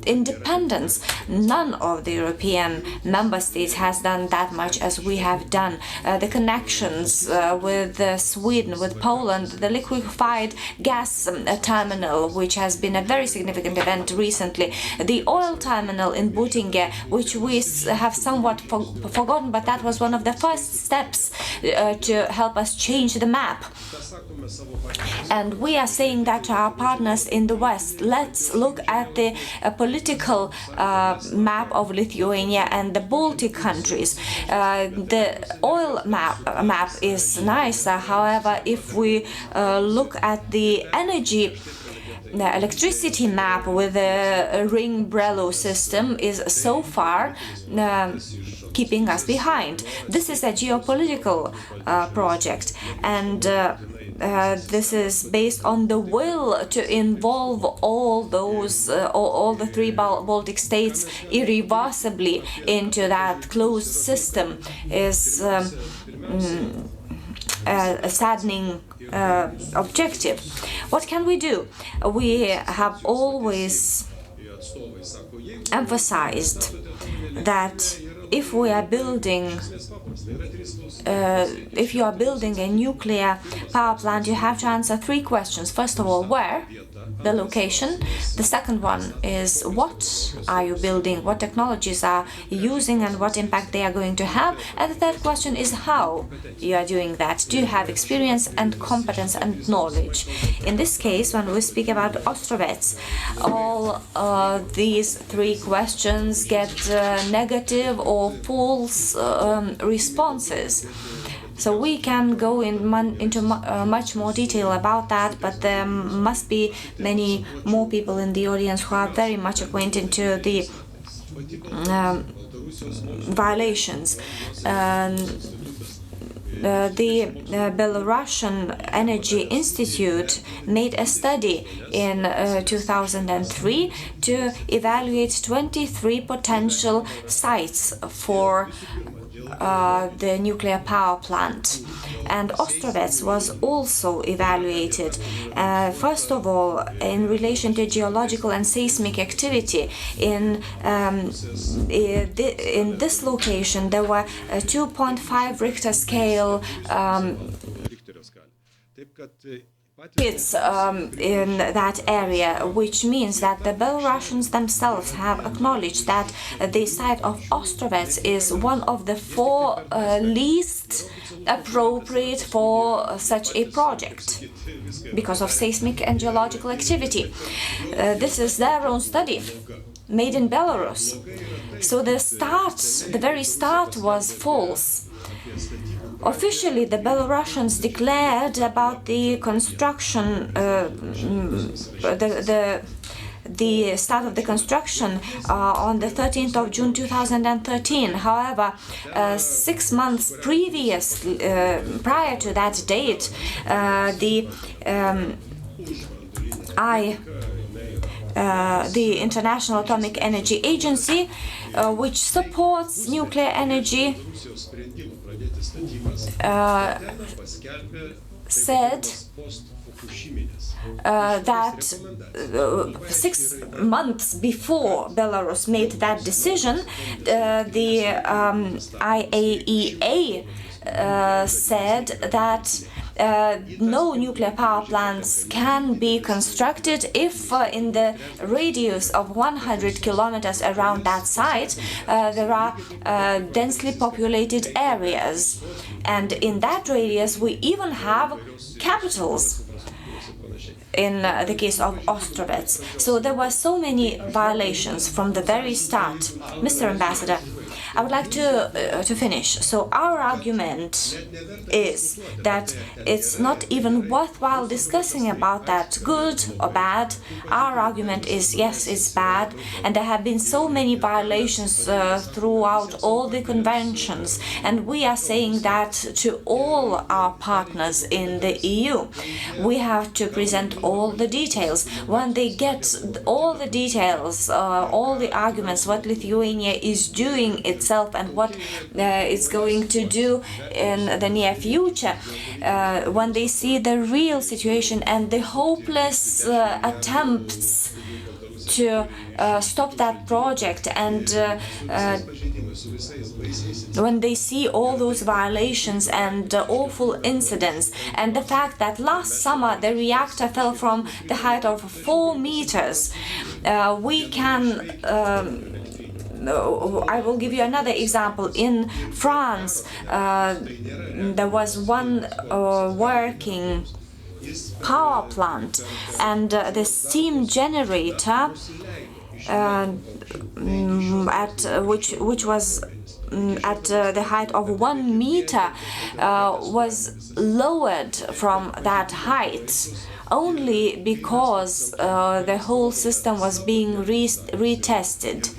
F: independence. None of the European member states has done that much as we have done. The connections with Sweden, with Poland, the liquefied gas terminal, which has been a very significant event recently, the oil terminal in Butinge, which we have somewhat forgotten, but that was one of the first steps to help us change the map. And we are saying that to our partners in the West. Let's look at the political map of Lithuania and the Baltic countries. The oil map is nice. However, if we look at the electricity map with the ring Brelo system is so far keeping us behind. This is a geopolitical project, and this is based on the will to involve all the three Baltic states irreversibly into that closed system. Is a saddening objective. What can we do? We have always emphasized that if you are building a nuclear power plant, you have to answer three questions. First of all, where? The location. The second one is what are you building, what technologies are you using, and what impact they are going to have. And the third question is how you are doing that. Do you have experience and competence and knowledge? In this case, when we speak about Ostrovets, all these three questions get negative or false responses. So we can go into much more detail about that, but there must be many more people in the audience who are very much acquainted to the violations. the Belarusian Energy Institute made a study in 2003 to evaluate 23 potential sites for the nuclear power plant. And Ostrovets was also evaluated. First of all, in relation to geological and seismic activity, in this location there were 2.5 Richter scale hits in that area, which means that the Belarusians themselves have acknowledged that the site of Ostrovets is one of the 4 least appropriate for such a project because of seismic and geological activity. This is their own study made in Belarus. So the very start was false. Officially, the Belarusians declared about the construction, the start of the construction on the 13th of June 2013. However, 6 months prior to that date, the International Atomic Energy Agency, which supports nuclear energy, said that 6 months before Belarus made that decision, the IAEA said that no nuclear power plants can be constructed if in the radius of 100 kilometers around that site there are densely populated areas, and in that radius we even have capitals. In the case of Ostrovets. So there were so many violations from the very start. Mr. Ambassador, I would like to finish. So our argument is that it's not even worthwhile discussing about that, good or bad. Our argument is yes, it's bad, and there have been so many violations throughout all the conventions, and we are saying that to all our partners in the EU. We have to present all the details. When they get all the details, all the arguments, what Lithuania is doing itself and what it's going to do in the near future, when they see the real situation and the hopeless attempts to stop that project, and when they see all those violations and awful incidents, and the fact that last summer the reactor fell from the height of 4 meters, we can I will give you another example. In France, there was one working power plant, and the steam generator, which was at the height of 1 meter, was lowered from that height only because the whole system was being retested.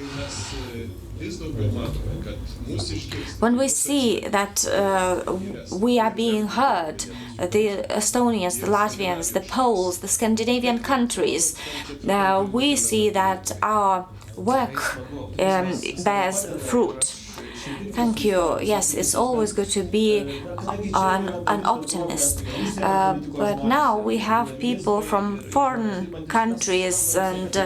F: When we see that we are being heard, the Estonians, the Latvians, the Poles, the Scandinavian countries, we see that our work bears fruit. Thank you. Yes, it's always good to be an optimist. But now we have people from foreign countries and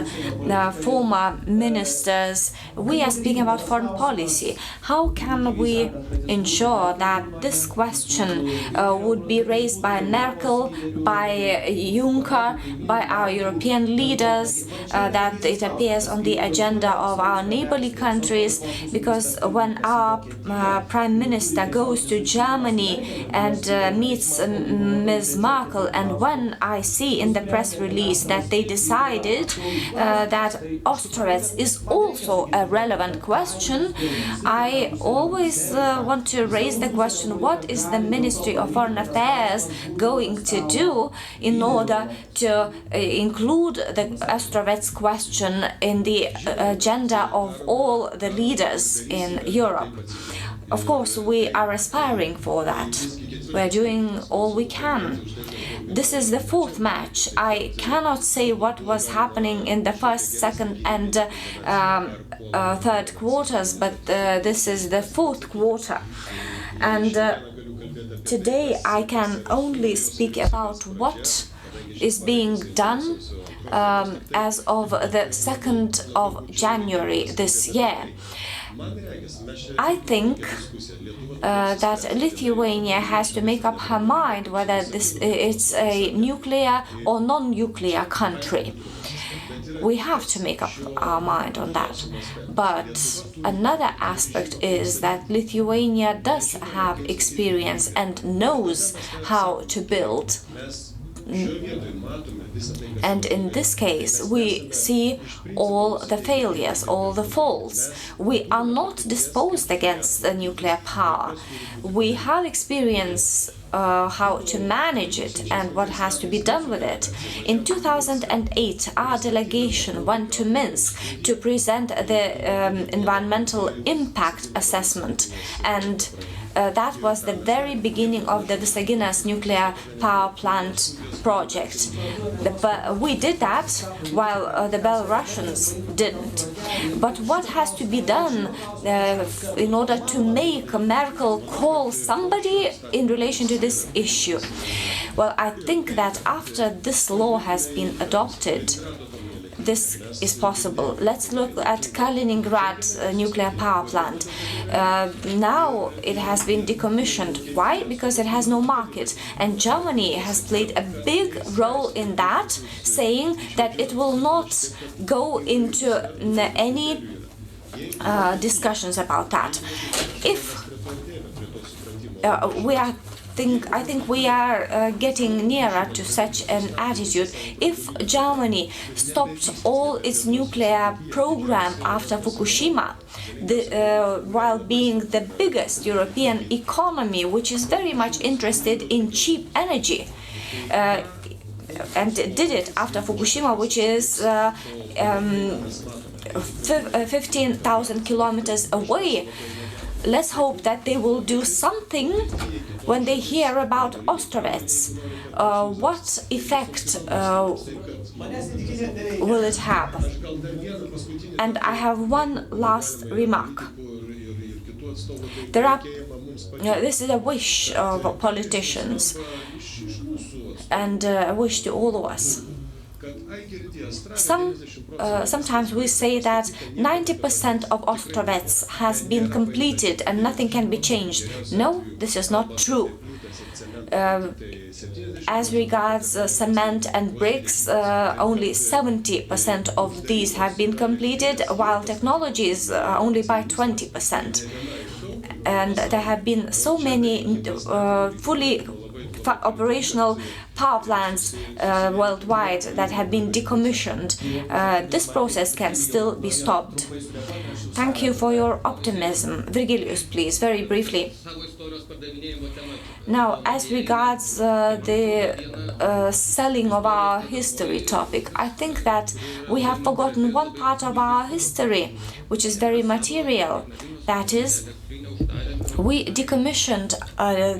F: former ministers. We are speaking about foreign policy. How can we ensure that this question would be raised by Merkel, by Juncker, by our European leaders, that it appears on the agenda of our neighborly countries? Because when our Prime Minister goes to Germany and meets Ms. Merkel, and when I see in the press release that they decided that Ostrovets is also a relevant question, I always want to raise the question, what is the Ministry of Foreign Affairs going to do in order to include the Ostrovets question in the agenda of all the leaders in Europe? Of course, we are aspiring for that. We're doing all we can. This is the fourth match. I cannot say what was happening in the first, second, and third quarters, but this is the fourth quarter. And today I can only speak about what is being done as of the 2nd of January this year. I think that Lithuania has to make up her mind whether it's a nuclear or non-nuclear country. We have to make up our mind on that. But another aspect is that Lithuania does have experience and knows how to build. And in this case, we see all the failures, all the faults. We are not disposed against the nuclear power. We have experience how to manage it and what has to be done with it. In 2008, our delegation went to Minsk to present the environmental impact assessment, and that was the very beginning of the Visaginas nuclear power plant project. We did that while the Belarusians didn't. But what has to be done in order to make Merkel call somebody in relation to this issue? Well, I think that after this law has been adopted, this is possible. Let's look at Kaliningrad nuclear power plant. Now it has been decommissioned. Why? Because it has no market. And Germany has played a big role in that, saying that it will not go into any discussions about that. If I think we are getting nearer to such an attitude. If Germany stopped all its nuclear program after Fukushima, while being the biggest European economy, which is very much interested in cheap energy, and did it after Fukushima, which is 15,000 kilometers away, let's hope that they will do something when they hear about Ostrovets. What effect will it have? And I have one last remark. This is a wish of politicians and a wish to all of us. Sometimes we say that 90% of Ostrovets has been completed and nothing can be changed. No, this is not true. As regards cement and bricks, only 70% of these have been completed, while technologies only by 20%. And there have been so many fully operational power plants worldwide that have been decommissioned. This process can still be stopped. Thank you for your optimism. Virgilius, please, very briefly. Now, as regards the selling of our history topic, I think that we have forgotten one part of our history, which is very material. That is, we decommissioned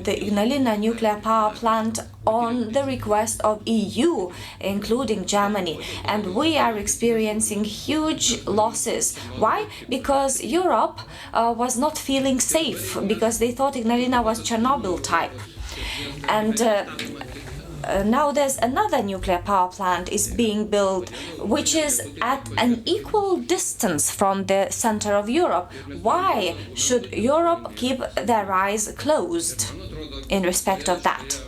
F: the Ignalina nuclear power plant on the request of EU, including Germany, and we are experiencing huge losses. Why? Because Europe was not feeling safe, because they thought Ignalina was Chernobyl type. And now there's another nuclear power plant is being built, which is at an equal distance from the center of Europe. Why should Europe keep their eyes closed in respect of that?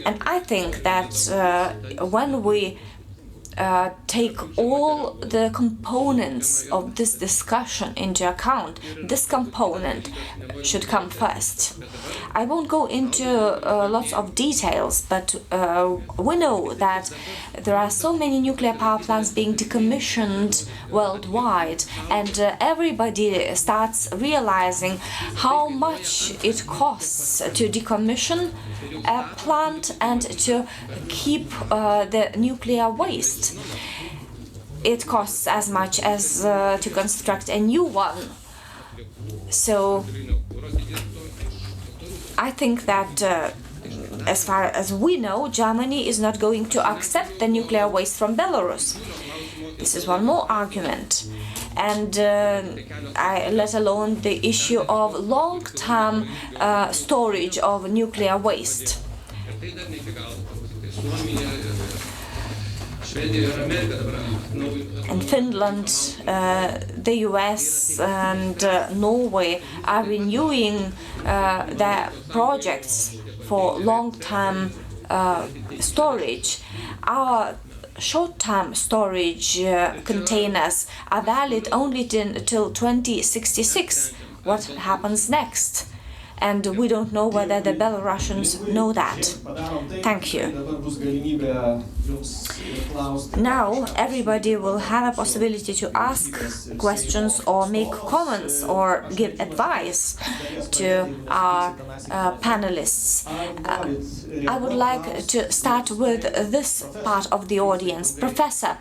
F: And I think that when we take all the components of this discussion into account, this component should come first. I won't go into lots of details, but we know that there are so many nuclear power plants being decommissioned worldwide, and everybody starts realizing how much it costs to decommission a plant and to keep the nuclear waste. It costs as much as to construct a new one. So I think that as far as we know, Germany is not going to accept the nuclear waste from Belarus. This is one more argument. And let alone the issue of long-term storage of nuclear waste. And Finland, the US and Norway are renewing their projects for long-term storage. Our short-term storage containers are valid only till 2066. What happens next? And we don't know whether the Belarusians know that. Thank you. Now everybody will have a possibility to ask questions or make comments or give advice to our panelists. I would like to start with this part of the audience. Professor,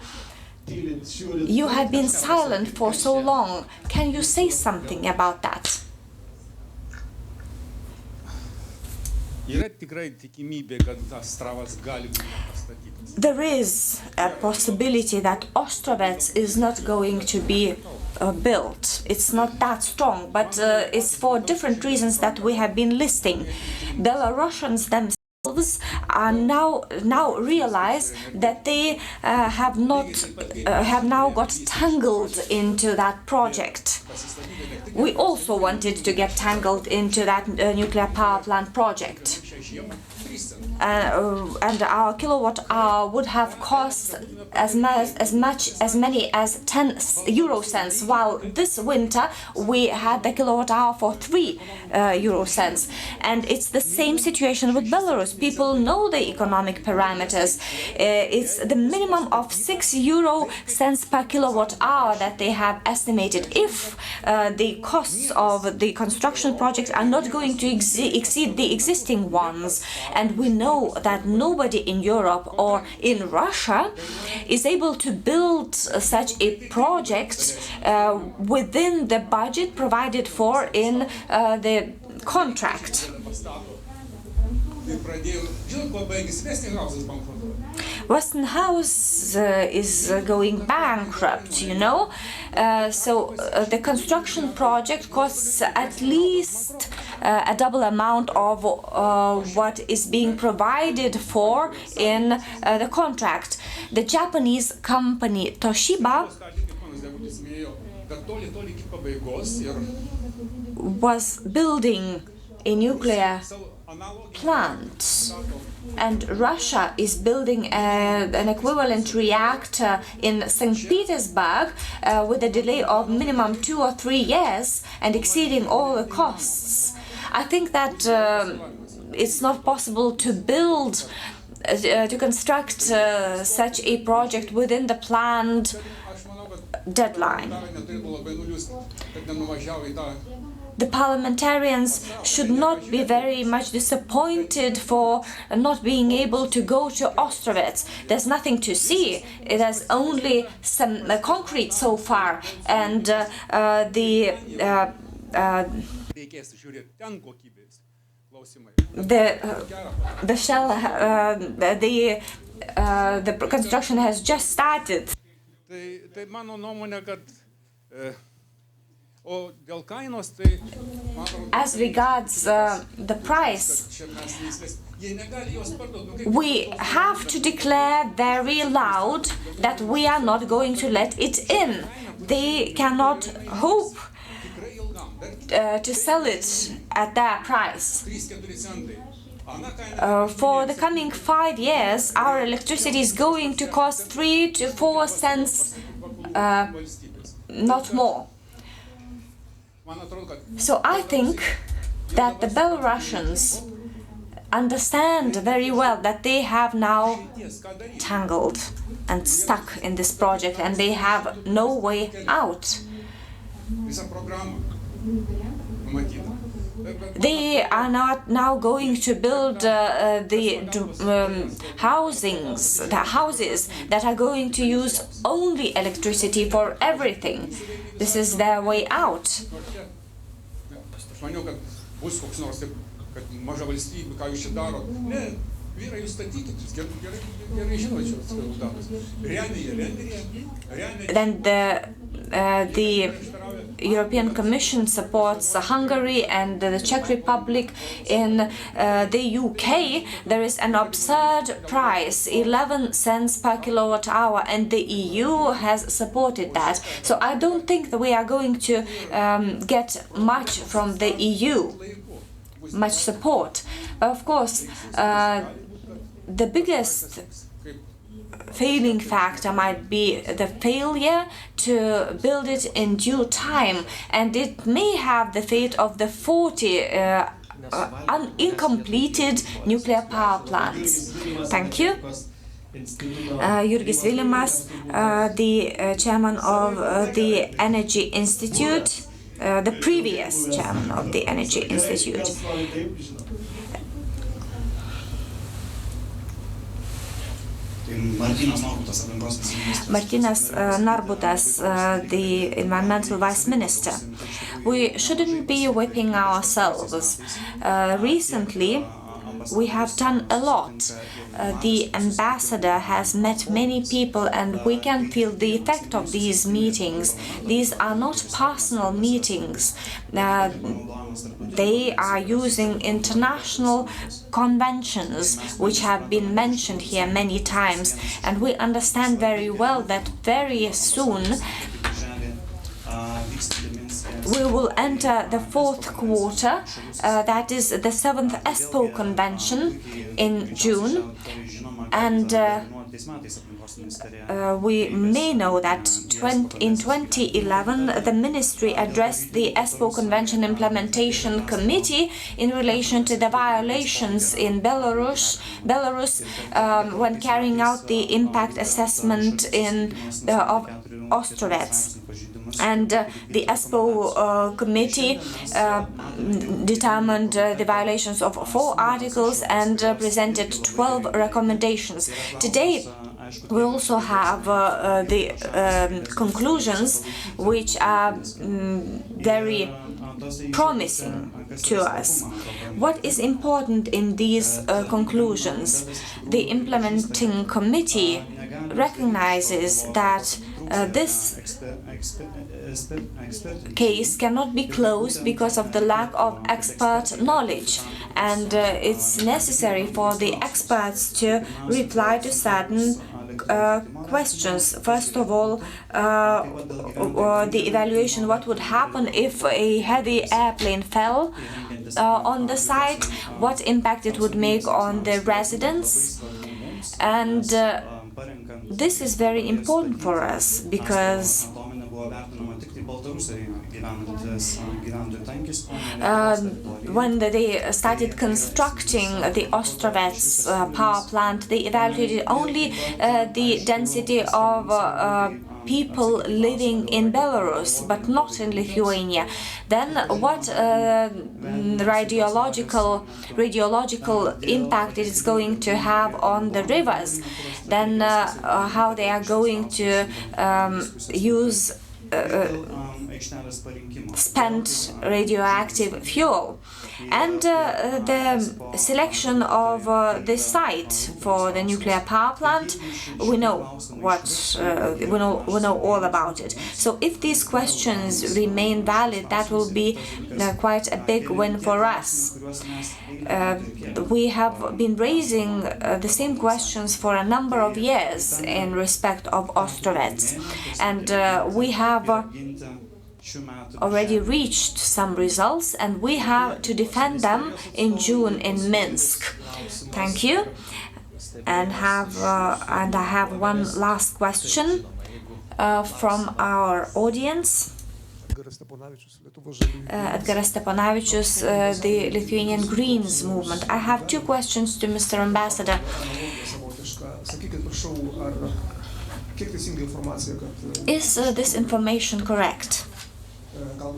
F: you have been silent for so long. Can you say something about that? There is a possibility that Ostrovets is not going to be built. It's not that strong, but it's for different reasons that we have been listing. Belarusians themselves are now realize that they have now got tangled into that project. We also wanted to get tangled into that nuclear power plant project. And our kilowatt hour would have cost as many as 10 euro cents, while this winter we had the kilowatt hour for 3 euro cents. And it's the same situation with Belarus. People know the economic parameters. It's the minimum of 6 euro cents per kilowatt hour that they have estimated if the costs of the construction projects are not going to exceed the existing ones. And we know that nobody in Europe or in Russia is able to build such a project within the budget provided for in the contract. Westinghouse is going bankrupt, you know. So the construction project costs at least a double amount of what is being provided for in the contract. The Japanese company Toshiba was building a nuclear plant, and Russia is building an equivalent reactor in St. Petersburg with a delay of minimum 2 or 3 years and exceeding all the costs. I think that it's not possible to build, to construct such a project within the planned deadline. The parliamentarians should not be very much disappointed for not being able to go to Ostrovets. There's nothing to see. It has only some concrete so far, and the shell, the construction has just started. As regards the price, we have to declare very loud that we are not going to let it in. They cannot hope to sell it at their price. For the coming 5 years, our electricity is going to cost 3 to 4 cents, not more. So I think that the Belarusians understand very well that they have now tangled and stuck in this project and they have no way out. They are not now going to build the houses that are going to use only electricity for everything. This is their way out.
H: kad maža valstybė, ką jūs čia daro. Ne, vyrai, jūs statykit, jūs gerai žinote šios rezultatus.
F: Then the European Commission supports Hungary and the Czech Republic. In the UK, there is an absurd price, 11 cents per kilowatt hour, and the EU has supported that. So I don't think that we are going to get much from the EU, much support. But of course, the biggest failing factor might be the failure to build it in due time, and it may have the fate of the 40 incompleted nuclear power plants. Thank you. Jurgis Vilimas, the chairman of the Energy Institute, the previous chairman of the Energy Institute. Martynas Narbutas, the environmental vice minister. We shouldn't be whipping ourselves. Recently, we have done a lot. The ambassador has met many people, and we can feel the effect of these meetings. These are not personal meetings. They are using international conventions, which have been mentioned here many times, and we understand very well that very soon we will enter the fourth quarter, that is the 7th ESPO convention in June, and we may know that in 2011 the ministry addressed the ESPO Convention Implementation Committee in relation to the violations in Belarus when carrying out the impact assessment of Ostrovets. And the ESPO committee determined the violations of 4 articles and presented 12 recommendations. Today, we also have the conclusions, which are very promising to us. What is important in these conclusions? The implementing committee recognizes that this case cannot be closed because of the lack of expert knowledge, and it's necessary for the experts to reply to certain questions. First of all, the evaluation what would happen if a heavy airplane fell on the site, what impact it would make on the residents, and this is very important for us because when they started constructing the Ostrovets power plant, they evaluated only the density of people living in Belarus, but not in Lithuania. Then what radiological impact it is going to have on the rivers, then how they are going to use spent radioactive fuel, and the selection of the site for the nuclear power plant. We know what we know all about it. So if these questions remain valid, that will be quite a big win for us. We have been raising the same questions for a number of years in respect of Ostrovets, and we have already reached some results, and we have to defend them in June in Minsk. Thank you. And I have one last question from our audience. Edgaras Steponavičius, the Lithuanian Greens movement. I have 2 questions to Mr. Ambassador. Is this information correct? Are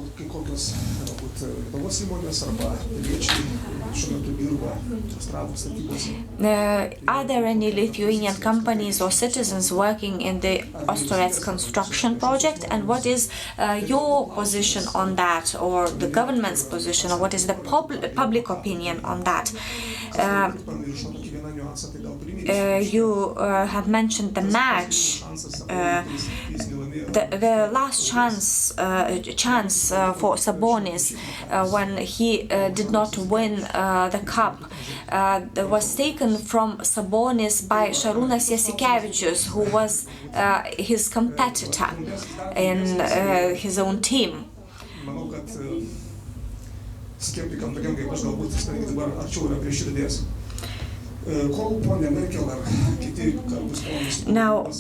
F: there any Lithuanian companies or citizens working in the Ostrovets construction project, and what is your position on that, or the government's position, or what is the public opinion on that? You have mentioned the match, the last chance for Sabonis when he did not win the cup was taken from Sabonis by Šarūnas Jasikevičius, who was his competitor in his own team. Now,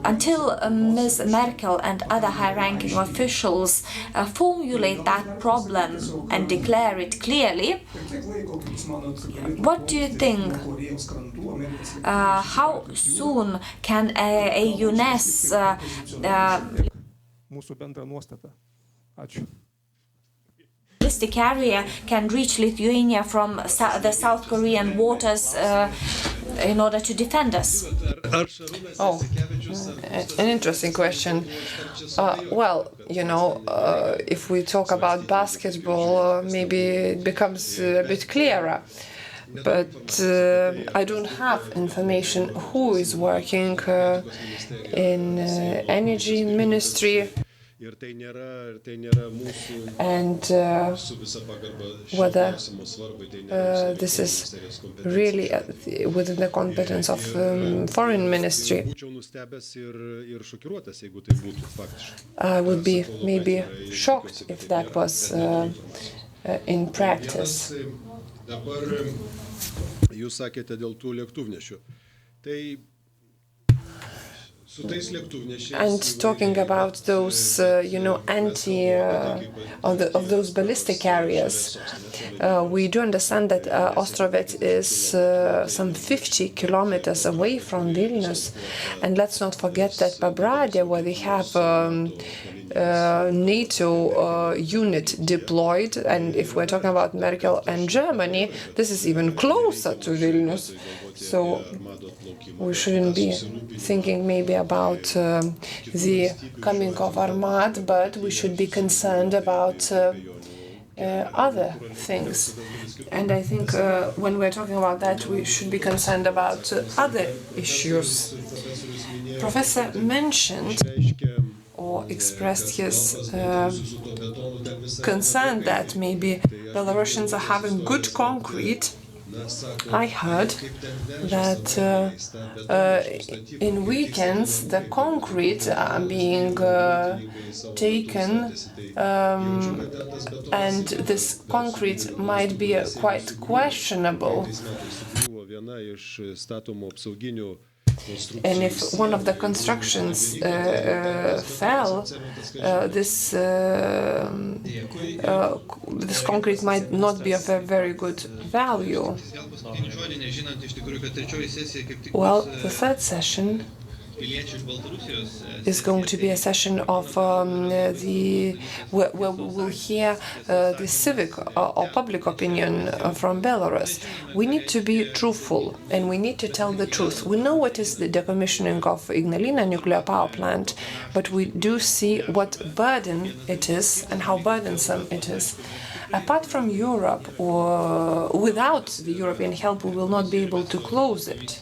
F: until Ms. Merkel and other high-ranking officials formulate that problem and declare it clearly, what do you think? How soon can a UNES ballistic area can reach Lithuania from the South Korean waters in order to defend us?
B: Oh, an interesting question. Well, if we talk about basketball, maybe it becomes a bit clearer. But I don't have information who is working in energy ministry. And whether this is really within the competence of foreign ministry. I would be maybe shocked if that was in practice. And talking about those, of those ballistic areas, we do understand that Ostrovets is some 50 kilometers away from Vilnius, and let's not forget that Pabradė, where they have NATO unit deployed, and if we're talking about Merkel and Germany, this is even closer to Vilnius. So we shouldn't be thinking maybe about the coming of Armad, but we should be concerned about other things. And I think when we're talking about that, we should be concerned about other issues. Professor mentioned or expressed his concern that maybe Belarusians are having good concrete. I heard that in weekends the concrete are being taken, and this concrete might be quite questionable. And if one of the constructions fell, this concrete might not be of a very good value. Well, the third session is going to be a session of where we will hear the civic or public opinion from Belarus. We need to be truthful and we need to tell the truth. We know what is the decommissioning of Ignalina nuclear power plant, but we do see what burden it is and how burdensome it is. Apart from Europe, or without the European help, we will not be able to close it.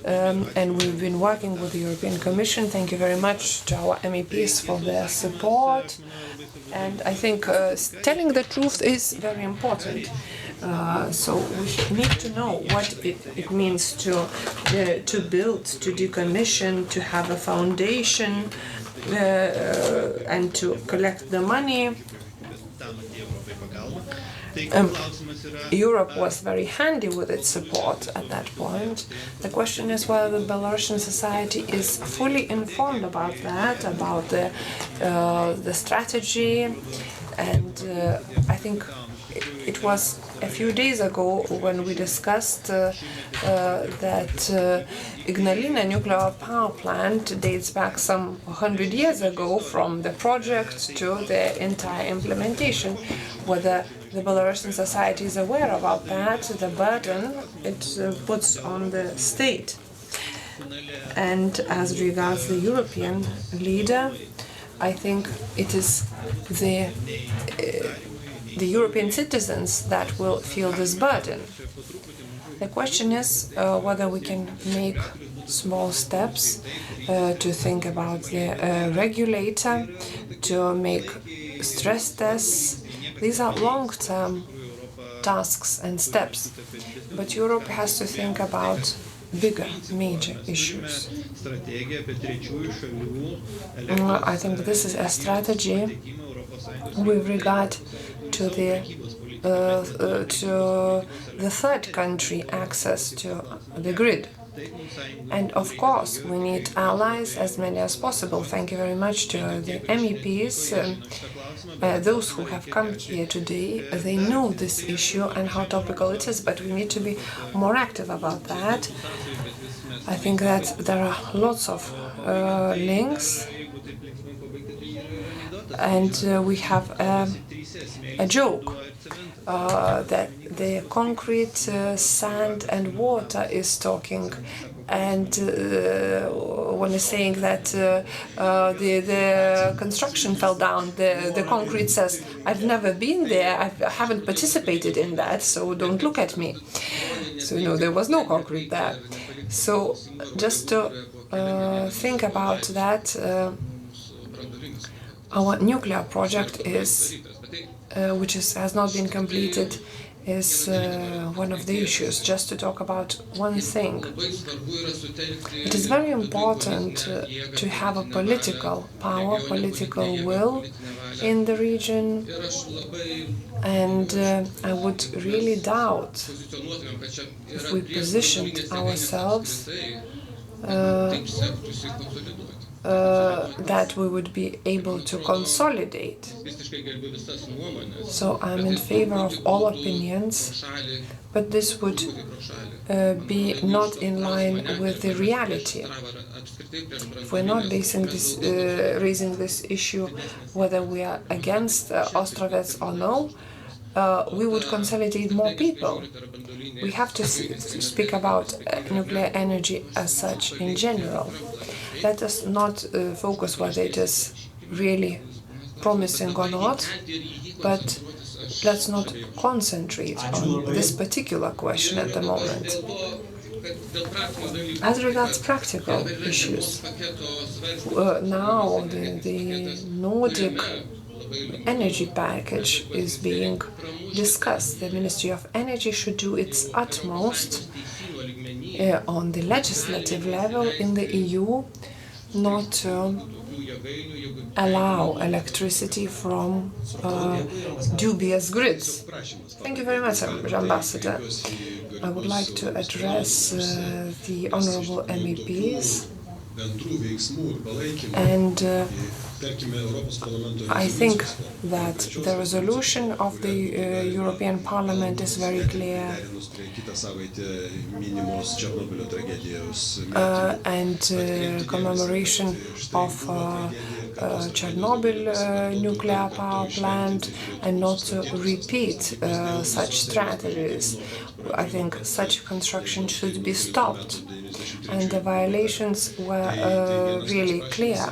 B: And we've been working with the European Commission. Thank you very much to our MEPs for their support. And I think telling the truth is very important. So we need to know what it means to build, to decommission, to have a foundation, and to collect the money. Europe was very handy with its support at that point. The question is whether the Belarusian society is fully informed about that, about the strategy, and I think it was a few days ago when we discussed that Ignalina nuclear power plant dates back some 100 years ago from the project to the entire implementation. Whether the Belarusian society is aware about that, the burden it puts on the state. And as regards the European leader, I think it is the European citizens that will feel this burden. The question is whether we can make small steps to think about the regulator, to make stress tests. These are long-term tasks and steps, but Europe has to think about bigger, major issues. I think this is a strategy with regard to the third country access to the grid. And of course, we need allies, as many as possible. Thank you very much to the MEPs. Those who have come here today, they know this issue and how topical it is, but we need to be more active about that. I think that there are lots of links, and we have a joke that the concrete, sand and water is talking, and when it's saying that the construction fell down, the concrete says, "I've never been there, I haven't participated in that, so don't look at me." So no, there was no concrete there. So just to think about that, our nuclear project is, which has not been completed, is one of the issues. Just to talk about one thing, it is very important to have a political power, political will in the region, and I would really doubt if we positioned ourselves that we would be able to consolidate. So I'm in favor of all opinions, but this would be not in line with the reality. If we're not raising this issue, whether we are against Ostrovets or no, we would consolidate more people. We have to speak about nuclear energy as such in general. Let us not focus whether it is really promising or not, but let's not concentrate on this particular question at the moment. As regards practical issues, now the Nordic energy package is being discussed. The Ministry of Energy should do its utmost on the legislative level in the EU not to allow electricity from dubious grids. Thank you very much, Ambassador. I would like to address the honorable MEPs, and I think that the resolution of the European Parliament is very clear, and commemoration of Chernobyl nuclear power plant, and not to repeat such strategies. I think such construction should be stopped, and the violations were really clear.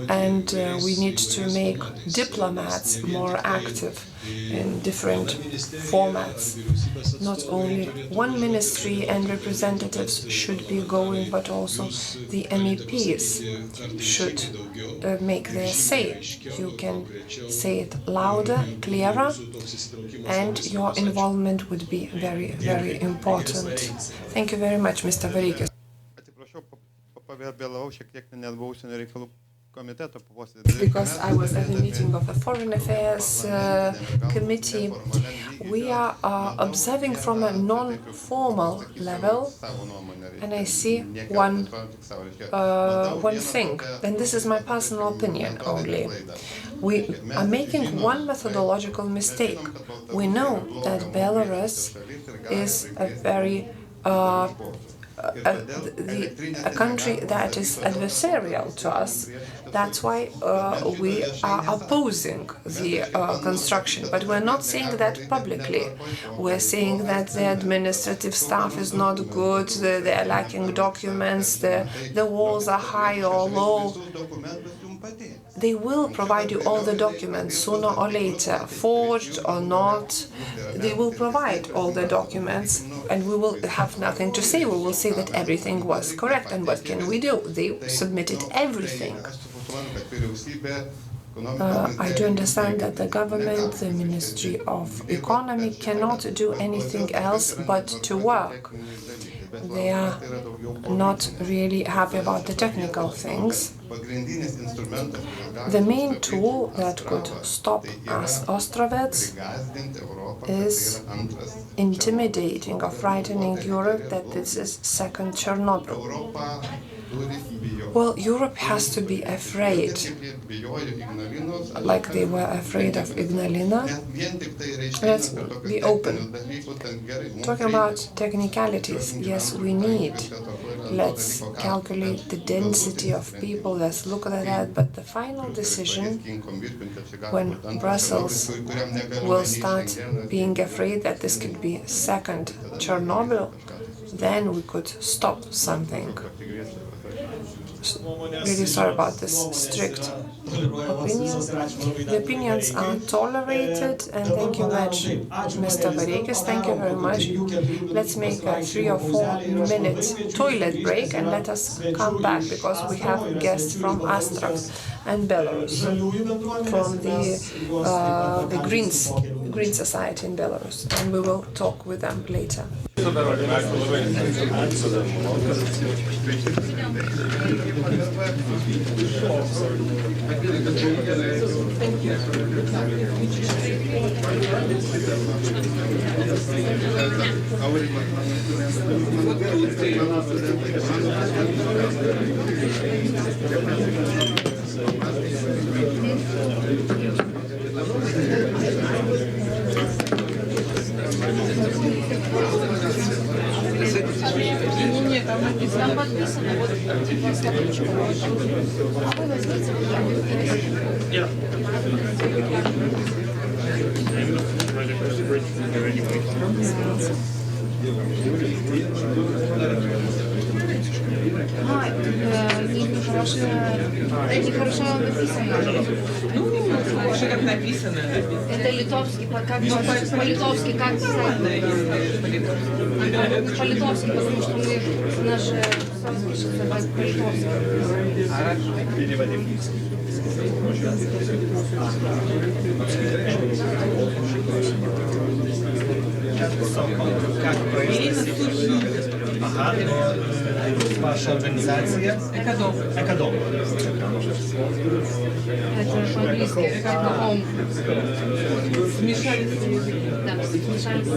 B: And we need to make diplomats more active in different formats. Not only one ministry and representatives should be going, but also the MEPs should make their say. You can say it louder, clearer, and your involvement would be very, very important. Thank you very much, Mr. Vareikis. because I was at the meeting of the Foreign Affairs Committee. We are observing from a non-formal level, and I see one thing, and this is my personal opinion only. We are making one methodological mistake. We know that Belarus is a very a country that is adversarial to us. That's why we are opposing the construction. But we're not saying that publicly. We're saying that the administrative staff is not good, they're lacking documents, the walls are high or low. They will provide you all the documents sooner or later, forged or not. They will provide all the documents, and we will have nothing to say. We will say that everything was correct, and what can we do? They submitted everything. I do understand that the government, the Ministry of Economy, cannot do anything else but to work. They are not really happy about the technical things. The main tool that could stop us Ostrovets is intimidating or frightening Europe that this is second Chernobyl. Well, Europe has to be afraid, like they were afraid of Ignalina. Let's be open. Talking about technicalities, yes, we need. Let's calculate the density of people, let's look at that, but the final decision, when Brussels will start being afraid that this could be second Chernobyl, then we could stop something. Really sorry about this strict opinion. The opinions are tolerated, and thank you much, Mr. Vareikis, thank you very much. Let's make a 3 or 4 minute toilet break and let us come back, because we have guests from Ostrovets and Belarus, from the Green Society in Belarus, and we will talk with them later.
I: Там подписано, вот а вы возьмите. Нехорошо написано.
D: Слушай, как написано.
I: Это литовский, по-литовски как писать? По-литовски, потому что мы наши пишется по-литовски. Переводим.
A: Как происходит? Ага, ваша организация? Экодом. Экодом.
I: Это по-английски. Экодом.
D: Смешались.
I: Да, смешались.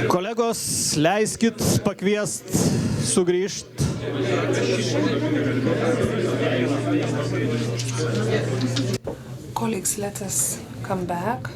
A: Kolegos, leiskit pakviest sugrįžt.
B: Colleagues, let us come back.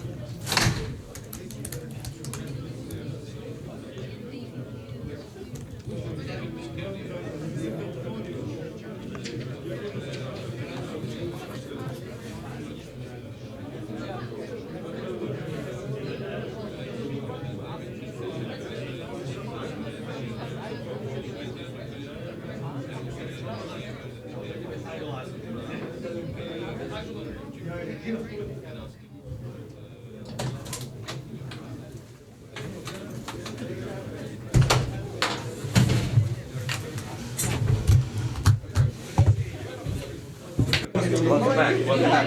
J: Welcome back.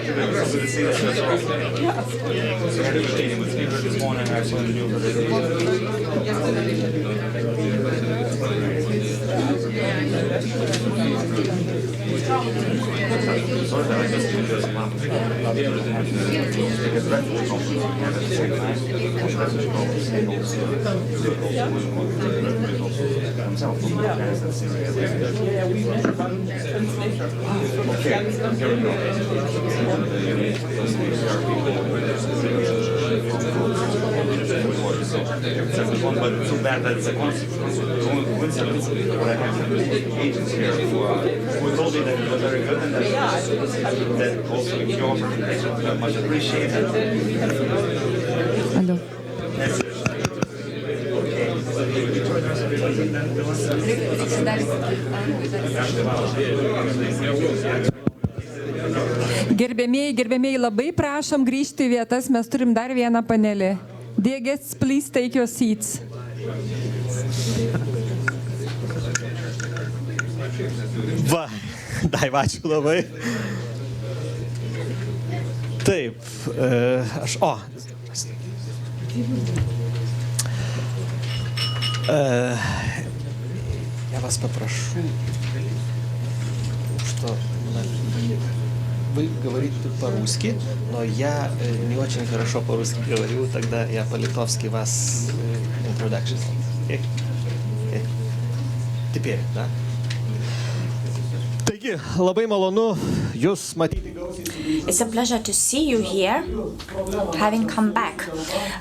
J: Good to see you. We had a meeting with Speaker this morning. I saw the news of but too bad that it's a coincidence. But I have agents here who told me that it was very good and that also if you offer information, much appreciated.
K: Hello. Gerbėmėjai, labai prašom grįžti į vietas, mes turim dar vieną panelį. Dear guests, please take your seats.
A: Va, Daiva, ačiū labai. Taip, я вас попрошу, что вы говорите тут по-русски, но я не очень хорошо по-русски говорю, тогда я по-литовски вас introduction. Теперь, да? Taigi, labai malonu jūs matyti.
F: It's a pleasure to see you here, having come back.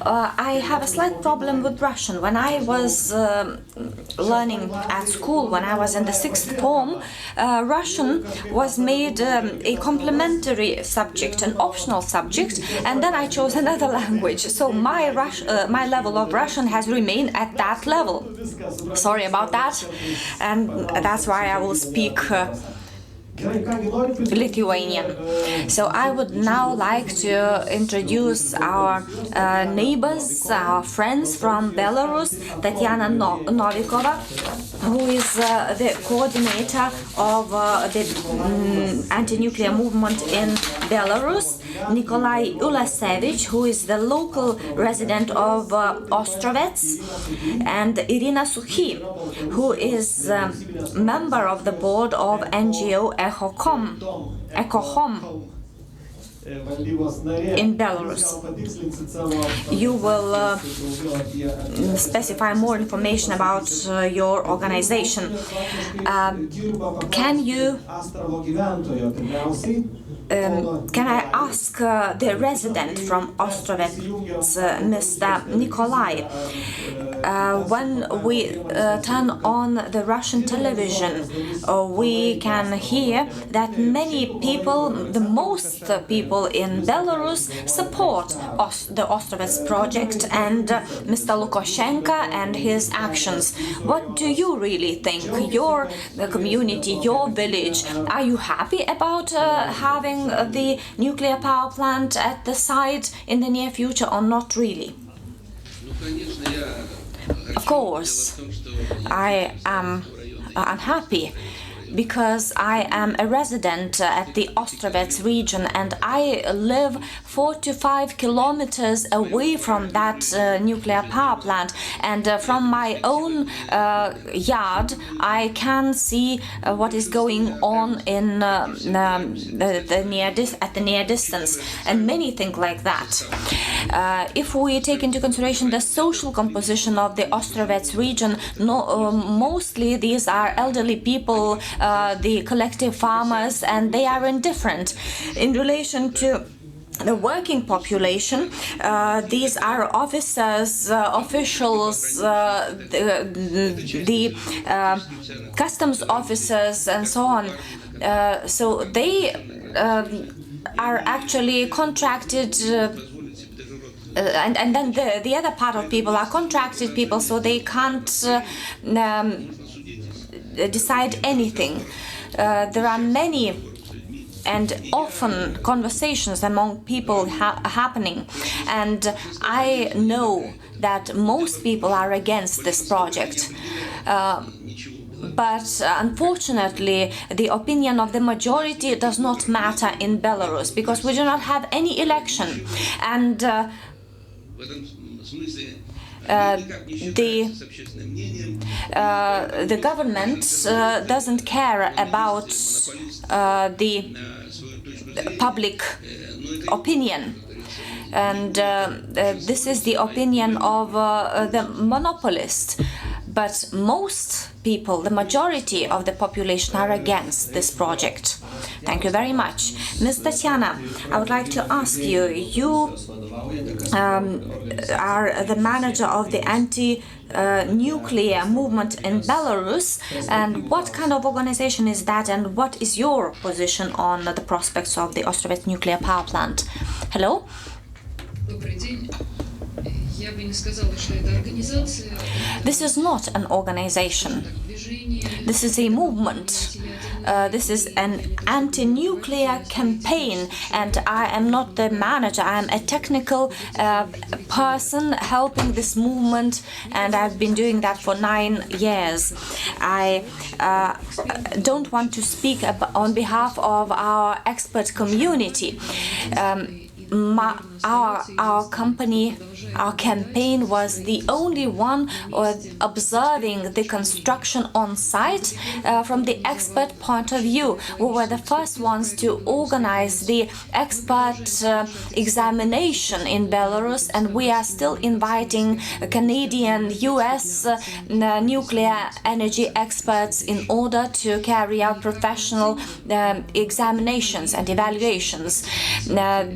F: I have a slight problem with Russian. When I was learning at school, when I was in the 6th form, Russian was made a complementary subject, an optional subject, and then I chose another language. So my level of Russian has remained at that level. Sorry about that, and that's why I will speak Lithuanian. So I would now like to introduce our neighbors, our friends from Belarus, Tatiana Novikova, who is the coordinator of the anti-nuclear movement in Belarus, Nikolai Ulasevich, who is the local resident of Ostrovets, and Irina Sukhi, who is member of the board of NGO EcoHome in Belarus. You will specify more information about your organization. Can I ask the resident from Ostrovets, Mr. Nikolai, when we turn on the Russian television, we can hear that many people, the most people in Belarus, support the Ostrovets project and Mr. Lukashenko and his actions. What do you really think? Your community, your village, are you happy about having the nuclear power plant at the site in the near future or not really? Of course, I am unhappy because I am a resident at the Ostrovets region and I live 4 to 5 kilometers away from that nuclear power plant, and from my own yard I can see what is going on in at the near distance, and many think like that. If we take into consideration the social composition of the Ostrovets region, mostly these are elderly people, the collective farmers, and they are indifferent. In relation to the working population, these are officers, officials, the customs officers, and so on. So they are actually contracted. And then the other part of people are contracted people, so they can't decide anything. There are many and often conversations among people happening, and I know that most people are against this project. But unfortunately, the opinion of the majority does not matter in Belarus because we do not have any election, and the government doesn't care about the public opinion, and this is the opinion of the monopolist. But most people, the majority of the population, are against this project. Thank you very much. Ms. Tatiana, I would like to ask you, you are the manager of the anti-nuclear movement in Belarus, and what kind of organization is that, and what is your position on the prospects of the Ostrovets nuclear power plant? Hello? This is not an organization. This is a movement. This is an anti-nuclear campaign, and I am not the manager. I am a technical person helping this movement, and I've been doing that for 9 years. I don't want to speak on behalf of our expert community. Our company, our campaign was the only one observing the construction on site from the expert point of view. We were the first ones to organize the expert examination in Belarus, and we are still inviting Canadian, US nuclear energy experts in order to carry out professional examinations and evaluations.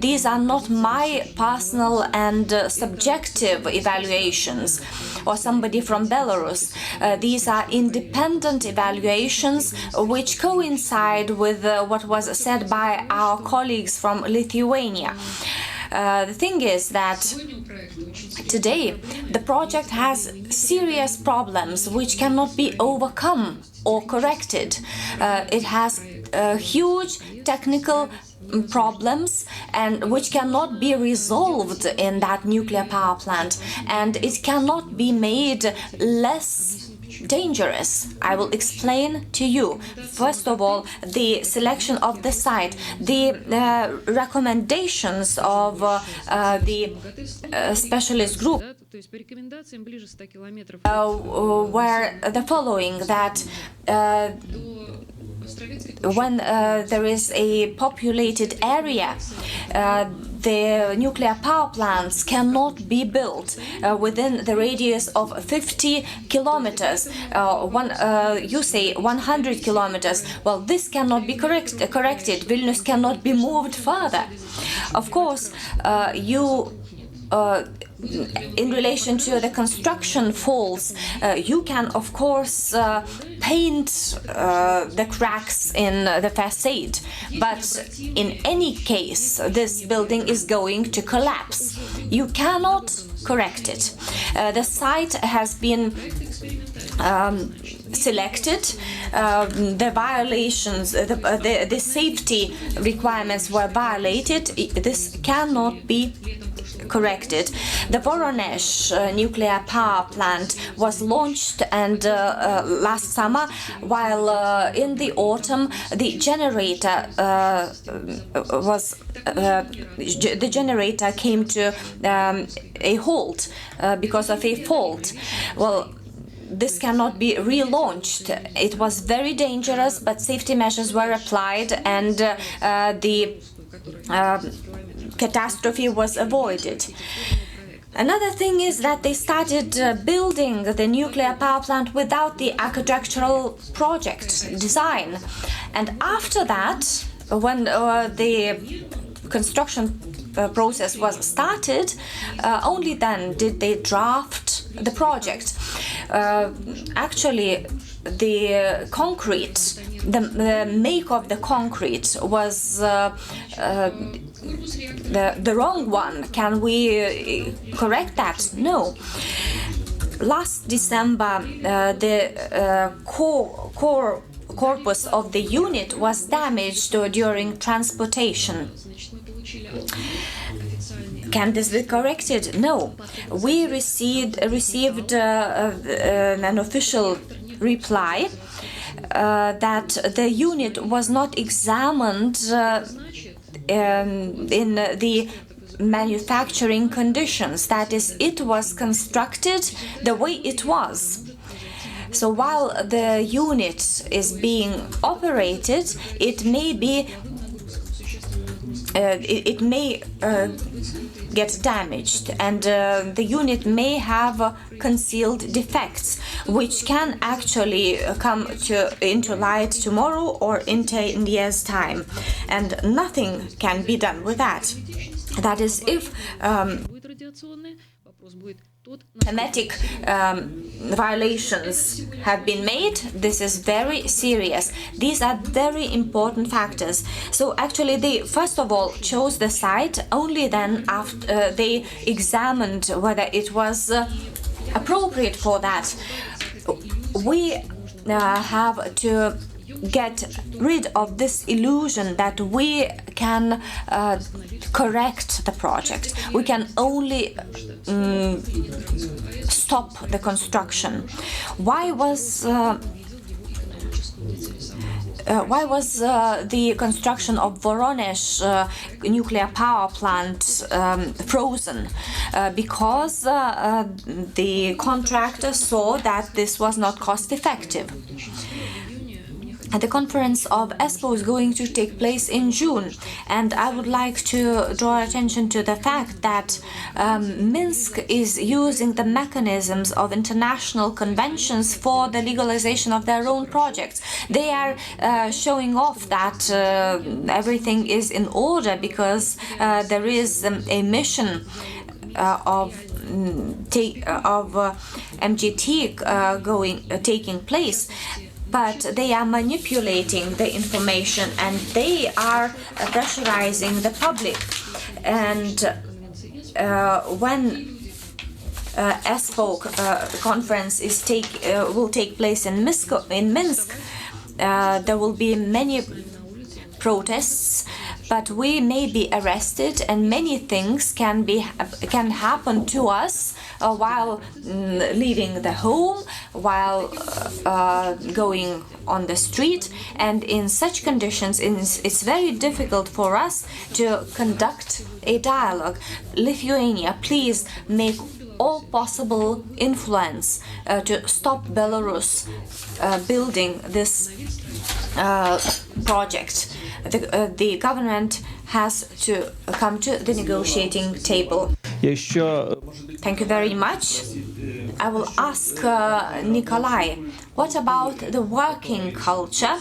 F: These are not my personal and subjective evaluations or somebody from Belarus. These are independent evaluations which coincide with what was said by our colleagues from Lithuania. The thing is that today the project has serious problems which cannot be overcome or corrected. It has huge technical problems and which cannot be resolved in that nuclear power plant, and it cannot be made less dangerous. I will explain to you. First of all, the selection of the site, the recommendations of the specialist group were the following, that when there is a populated area, the nuclear power plants cannot be built within the radius of 50 kilometers. You say 100 kilometers. Well, this cannot be corrected. Vilnius cannot be moved further. Of course, in relation to the construction faults, you can of course paint the cracks in the facade, but in any case this building is going to collapse. You cannot correct it. The site has been selected, the violations, the safety requirements were violated. This cannot be corrected. The Voronezh nuclear power plant was launched and last summer, while in the autumn the generator came to a halt because of a fault. Well, this cannot be relaunched. It was very dangerous, but safety measures were applied and the catastrophe was avoided. Another thing is that they started building the nuclear power plant without the architectural project design. And after that, when the construction process was started, only then did they draft the project. Actually, the concrete, the make of the concrete was the wrong one. Can we correct that? No. Last December, the corpus of the unit was damaged during transportation. Can this be corrected? No. We received an official reply that the unit was not examined in the manufacturing conditions. That is, it was constructed the way it was. So while the unit is being operated, it may be get damaged, and the unit may have concealed defects which can actually come into light tomorrow or in 10 years' time, and nothing can be done with that. That is, if thematic violations have been made, this is very serious. These are very important factors. So actually they first of all chose the site, only then after they examined whether it was appropriate for that. We have to get rid of this illusion that we can correct the project. We can only stop the construction. Why was the construction of Voronezh nuclear power plant frozen? Because the contractor saw that this was not cost effective. The conference of ESPO is going to take place in June, and I would like to draw attention to the fact that Minsk is using the mechanisms of international conventions for the legalization of their own projects. They are showing off that everything is in order because there is a mission of MGT taking place. But they are manipulating the information and they are pressurizing the public. And when ESPO conference will take place in Minsk, there will be many protests. but we may be arrested, and many things can happen to us while leaving the home, while going on the street, and in such conditions it's very difficult for us to conduct a dialogue. Lithuania, please make all possible influence to stop Belarus building this project. The government has to come to the negotiating table. Thank you very much. I will ask Nikolai, what about the working culture?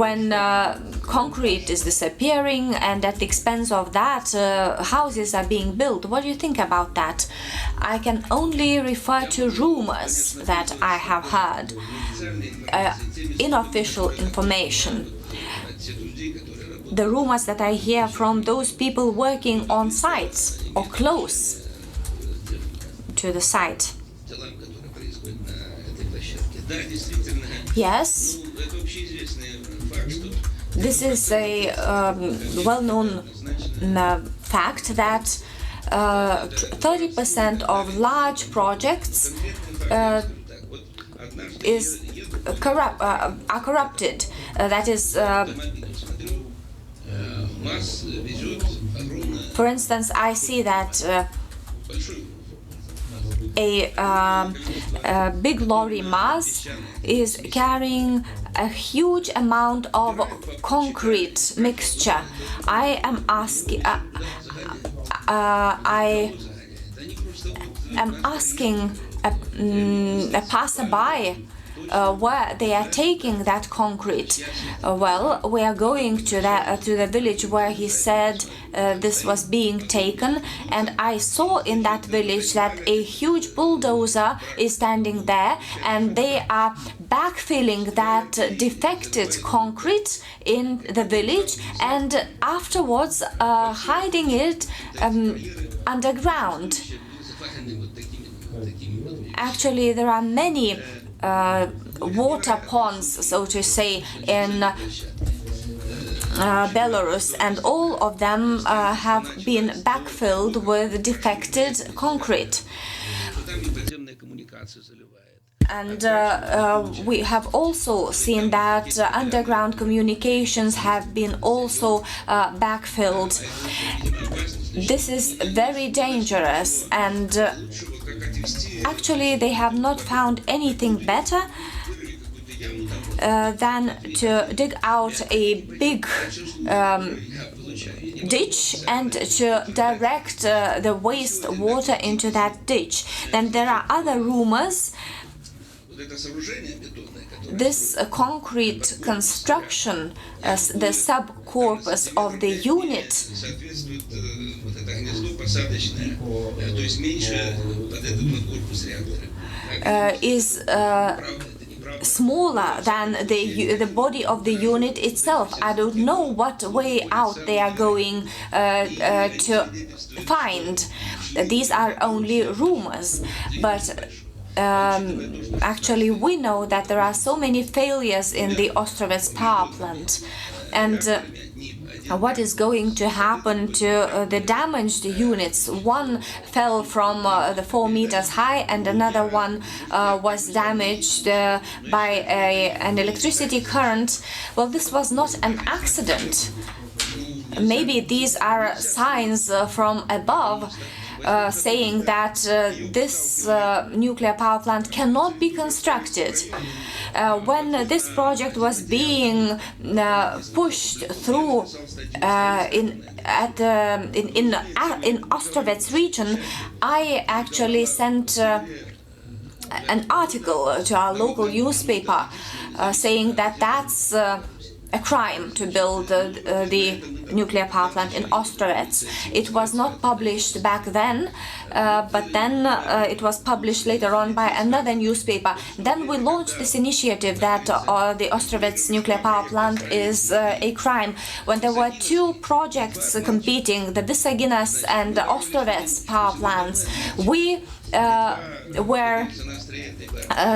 F: When concrete is disappearing and at the expense of that houses are being built, what do you think about that? I can only refer to rumors that I have heard, unofficial information. The rumors that I hear from those people working on sites or close to the site. Yes, this is a well-known fact that 30% of large projects are corrupted. That is, for instance, I see that a big lorry mass is carrying a huge amount of concrete mixture. I am asking a passerby where they are taking that concrete. Well, we are going to the village where he said this was being taken, and I saw in that village that a huge bulldozer is standing there, and they are backfilling that defected concrete in the village and afterwards hiding it underground. Actually, there are many water ponds, so to say, in Belarus, and all of them have been backfilled with defected concrete. And we have also seen that underground communications have been also backfilled. This is very dangerous, and actually they have not found anything better than to dig out a big ditch and to direct the waste water into that ditch. Then there are other rumors. This concrete construction, the subcorpus of the unit, is smaller than the body of the unit itself. I don't know what way out they are going to find. These are only rumors, but actually we know that there are so many failures in the Ostrovets power plant, and what is going to happen to the damaged units? One fell from the 4 meters high, and another one was damaged by an electricity current. Well, this was not an accident. Maybe these are signs from above saying that this nuclear power plant cannot be constructed. When this project was being pushed through in Ostrovets region, I actually sent an article to our local newspaper saying that that's a crime to build the nuclear power plant in Ostrovets. It was not published back then, but then it was published later on by another newspaper. Then we launched this initiative that the Ostrovets nuclear power plant is a crime. When there were 2 projects competing, the Visaginas and the Ostrovets power plants, we where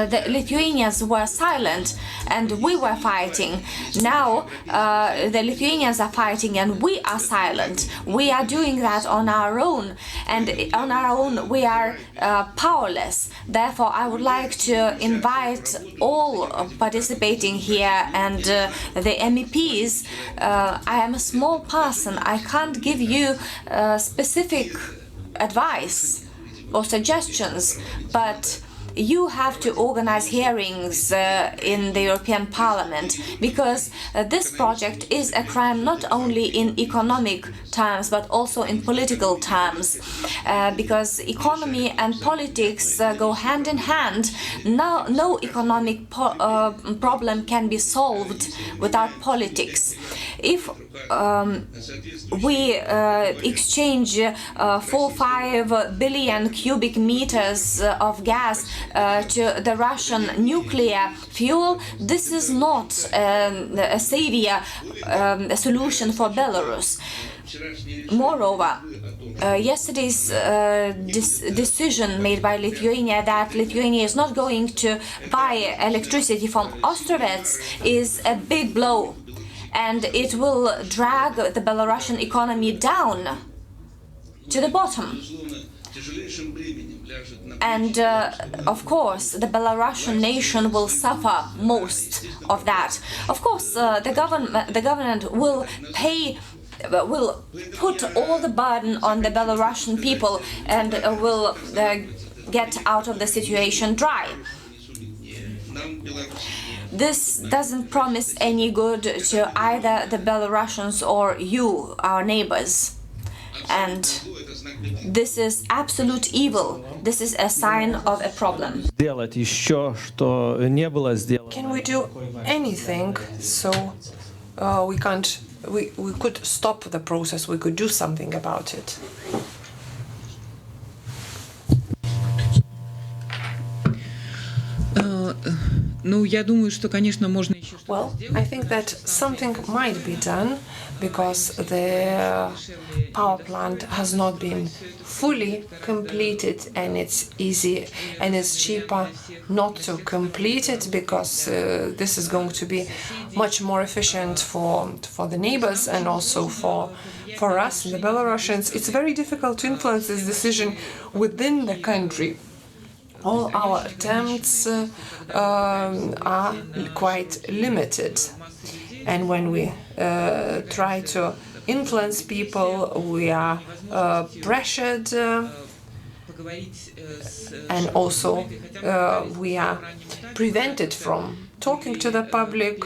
F: the Lithuanians were silent and we were fighting. Now the Lithuanians are fighting and we are silent. We are doing that on our own, and on our own we are powerless. Therefore, I would like to invite all participating here and the MEPs. I am a small person. I can't give you specific advice or suggestions, but you have to organize hearings in the European Parliament, because this project is a crime not only in economic terms but also in political terms, because economy and politics go hand in hand. No economic problem can be solved without politics. If we exchange 4-5 billion cubic meters of gas to the Russian nuclear fuel, this is not a savior solution for Belarus. Moreover, yesterday's decision made by Lithuania that Lithuania is not going to buy electricity from Ostrovets is a big blow, and it will drag the Belarusian economy down to the bottom. And of course, the Belarusian nation will suffer most of that. Of course, the government will put all the burden on the Belarusian people and will get out of the situation dry. This doesn't promise any good to either the Belarusians or you, our neighbors. And this is absolute evil. This is a sign of a problem.
B: Can we do anything so we could stop the process, we could do something about it? Well, I think that something might be done, because the power plant has not been fully completed, and it's easy and it's cheaper not to complete it, because this is going to be much more efficient for the neighbors and also for us, the Belarusians. It's very difficult to influence this decision within the country. All our attempts are quite limited, and when we try to influence people, we are pressured, and also we are prevented from talking to the public.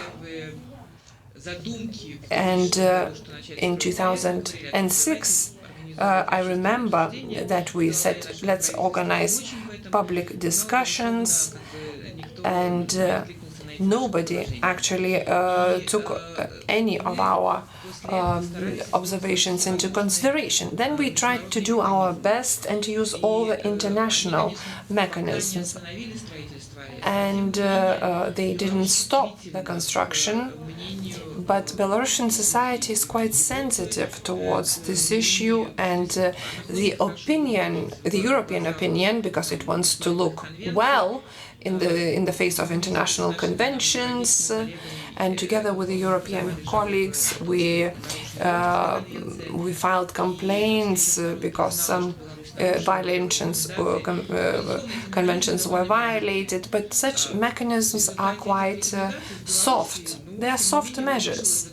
B: And in 2006, I remember that we said, let's organize public discussions, and nobody actually took any of our observations into consideration. Then we tried to do our best and to use all the international mechanisms, and they didn't stop the construction. But Belarusian society is quite sensitive towards this issue, and the European opinion, because it wants to look well in the face of international conventions, and together with the European colleagues, we filed complaints because some conventions were violated. But such mechanisms are quite soft. They are soft measures.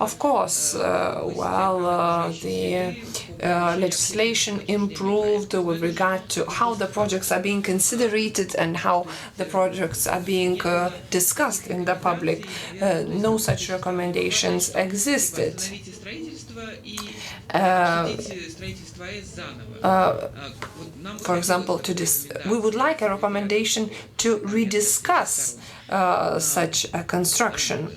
B: Of course, the legislation improved with regard to how the projects are being considered and how the projects are being discussed in the public. No such recommendations existed. For example, we would like a recommendation to rediscuss such a construction,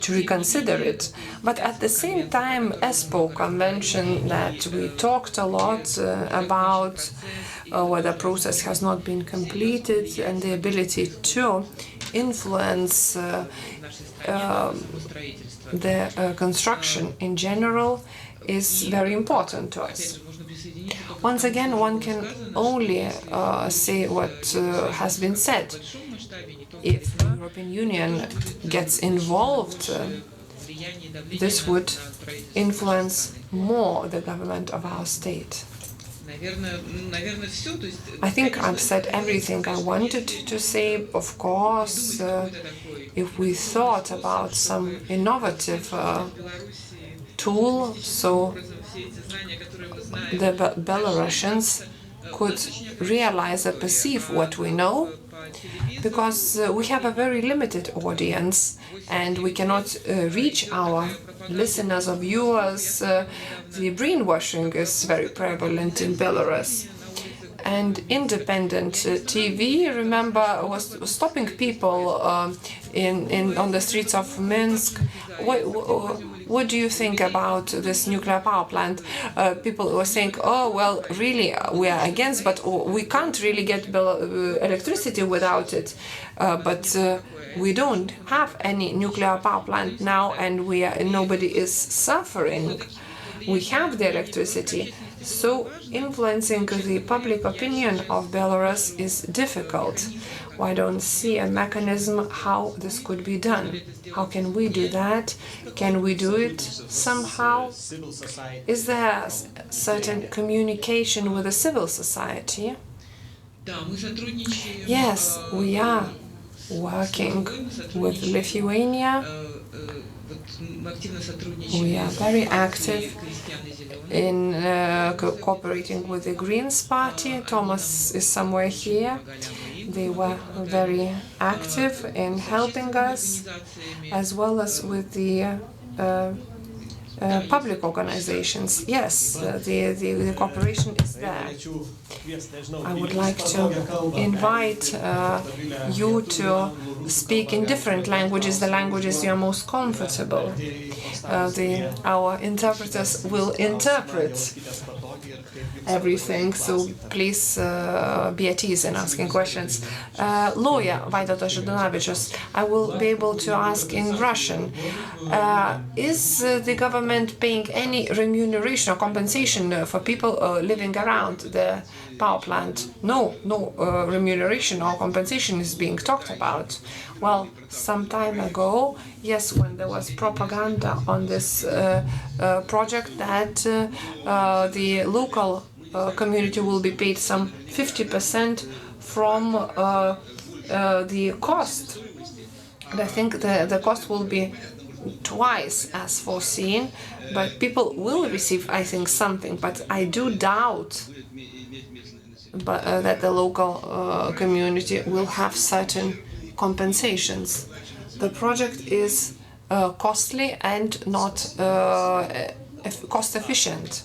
B: to reconsider it. But at the same time, ESPO Convention that we talked a lot about where the process has not been completed, and the ability to influence the construction in general is very important to us. Once again, one can only say what has been said. If the European Union gets involved, this would influence more the government of our state. I think I've said everything I wanted to say. Of course, if we thought about some innovative tool, so the Belarusians could realize and perceive what we know, because we have a very limited audience and we cannot reach our listeners or viewers. The brainwashing is very prevalent in Belarus. And independent TV, remember, was stopping people on the streets of Minsk. What do you think about this nuclear power plant? People were saying, oh, well, really, we are against, but we can't really get electricity without it. But we don't have any nuclear power plant now, and nobody is suffering. We have the electricity. So influencing the public opinion of Belarus is difficult. I don't see a mechanism how this could be done. How can we do that? Can we do it somehow? Is there certain communication with the civil society? Yes, we are working with Lithuania. We are very active in cooperating with the Greens Party. Thomas is somewhere here. They were very active in helping us, as well as with the public organizations. Yes, the cooperation is there. I would like to invite you to speak in different languages, the languages you are most comfortable. Our interpreters will interpret everything, so please be at ease in asking questions. Lawyer Vaidotas Žudonavičius, I will be able to ask in Russian. Is the government paying any remuneration or compensation for people living around the power plant? No remuneration or compensation is being talked about. Well, some time ago, yes, when there was propaganda on this project that the local community will be paid some 50% from the cost. And I think the cost will be twice as foreseen, but people will receive, I think, something. But I do doubt that the local community will have certain compensations. The project is costly and not cost efficient.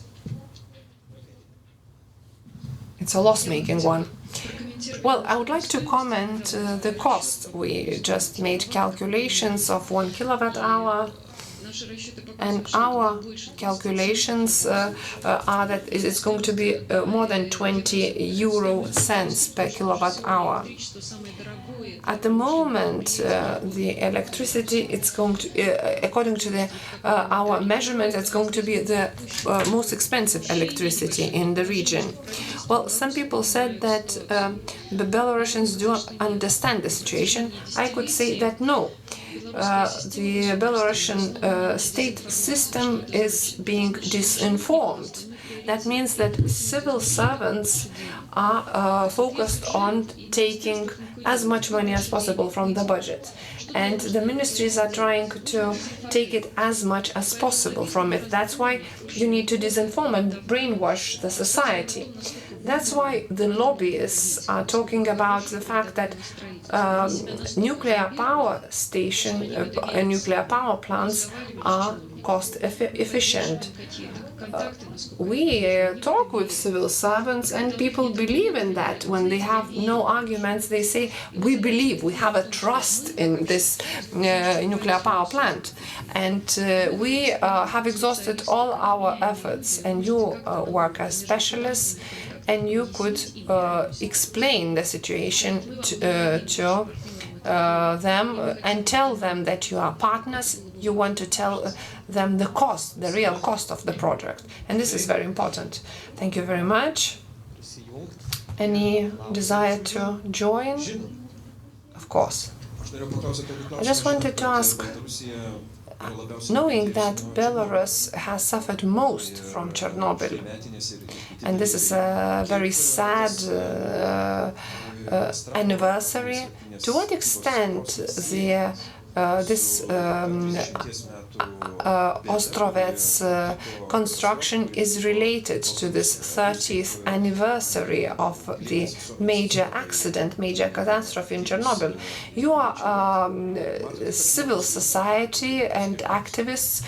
B: It's a loss-making one. Well, I would like to comment the cost. We just made calculations of 1 kilowatt hour, and our calculations are that it's going to be more than 20 euro cents per kilowatt hour. At the moment, the electricity, it's going to, according to our measurement, it's going to be the most expensive electricity in the region. Well, some people said that the Belarusians do understand the situation. I could say that no. The Belarusian state system is being disinformed. That means that civil servants are focused on taking as much money as possible from the budget. And the ministries are trying to take it as much as possible from it. That's why you need to disinform and brainwash the society. That's why the lobbyists are talking about the fact that nuclear power nuclear power plants are cost efficient. We talk with civil servants and people believe in that. When they have no arguments, they say, we believe, we have a trust in this nuclear power plant. And we have exhausted all our efforts, and you work as specialists, and you could explain the situation to them and tell them that you are partners. You want to tell them the cost, the real cost of the project. And this is very important. Thank you very much. Any desire to join? Of course. I just wanted to ask, knowing that Belarus has suffered most from Chernobyl, and this is a very sad anniversary, to what extent this Ostrovets construction is related to this 30th anniversary of the major accident, major catastrophe in Chernobyl. You are civil society and activists.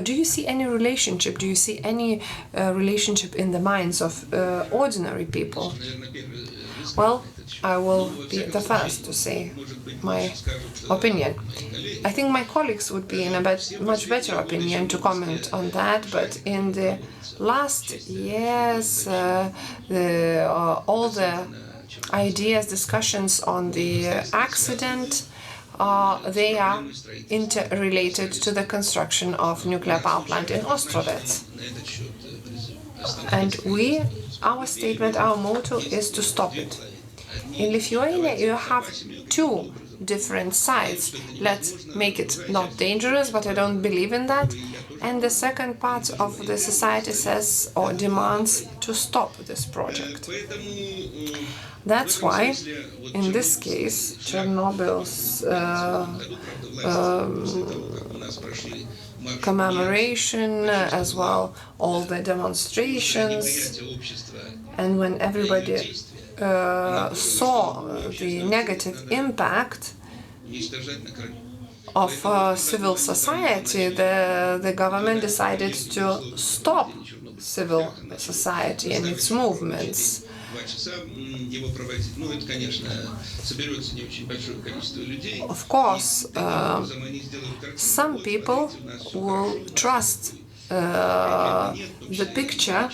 B: Do you see any relationship? Do you see any relationship in the minds of ordinary people? Well, I will be the first to say my opinion. I think my colleagues would be in a much better opinion to comment on that, but in the last years, all the ideas, discussions on the accident, they are interrelated to the construction of nuclear power plant in Ostrovets. And our statement, our motto is to stop it. In Lithuania, you have two different sides. Let's make it not dangerous, but I don't believe in that. And the second part of the society says or demands to stop this project. That's why, in this case, Chernobyl's commemoration, as well, all the demonstrations, and when everybody saw the negative impact of civil society, the government decided to stop civil society and its movements. Of course, some people will trust the picture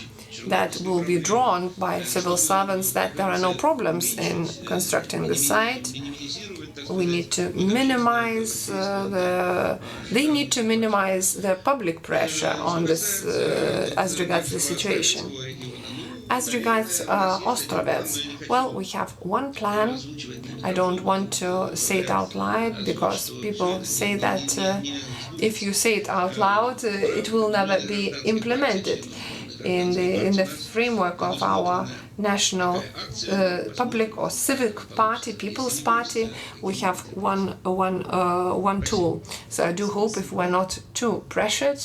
B: that will be drawn by civil servants that there are no problems in constructing the site. We need to minimize they need to minimize the public pressure on this as regards the situation. As regards Ostrovets, well, we have one plan. I don't want to say it out loud because people say that if you say it out loud, it will never be implemented. In the framework of our national public or civic party, People's Party, we have one tool. So I do hope if we're not too pressured,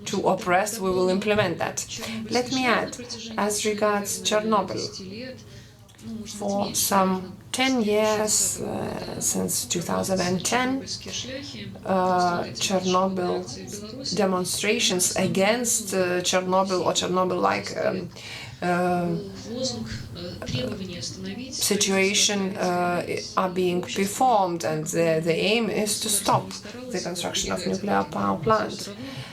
B: too oppressed, we will implement that. Let me add, as regards Chernobyl, for some 10 years, since 2010, Chernobyl demonstrations against Chernobyl or Chernobyl-like situation are being performed, and the aim is to stop the construction of nuclear power plant.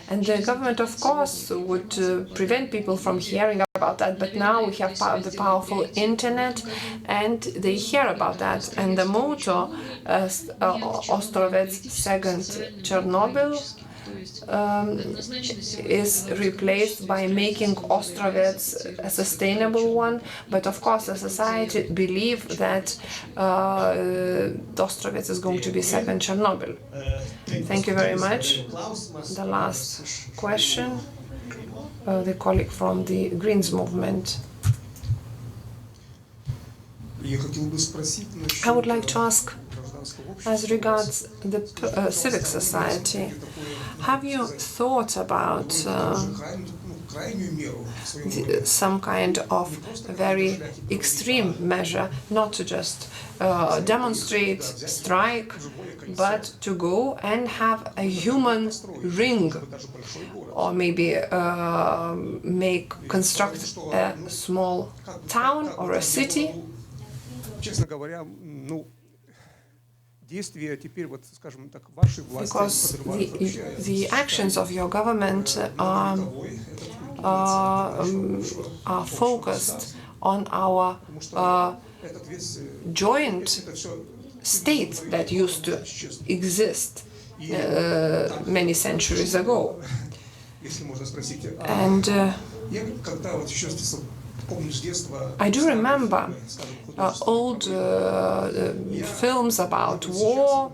B: And the government, of course, would prevent people from hearing about that, but now we have the powerful internet and they hear about that. And the motto, Ostrovets second Chernobyl, is replaced by making Ostrovets a sustainable one. But of course, the society believe that Ostrovets is going to be second Chernobyl. Thank you very much. The last question, the colleague from the Greens movement. I would like to ask, as regards the civic society, have you thought about some kind of very extreme measure, not to just demonstrate, strike, but to go and have a human ring, or maybe construct a small town or a city? Because the actions of your government are focused on our joint state that used to exist many centuries ago. And I do remember old films about war,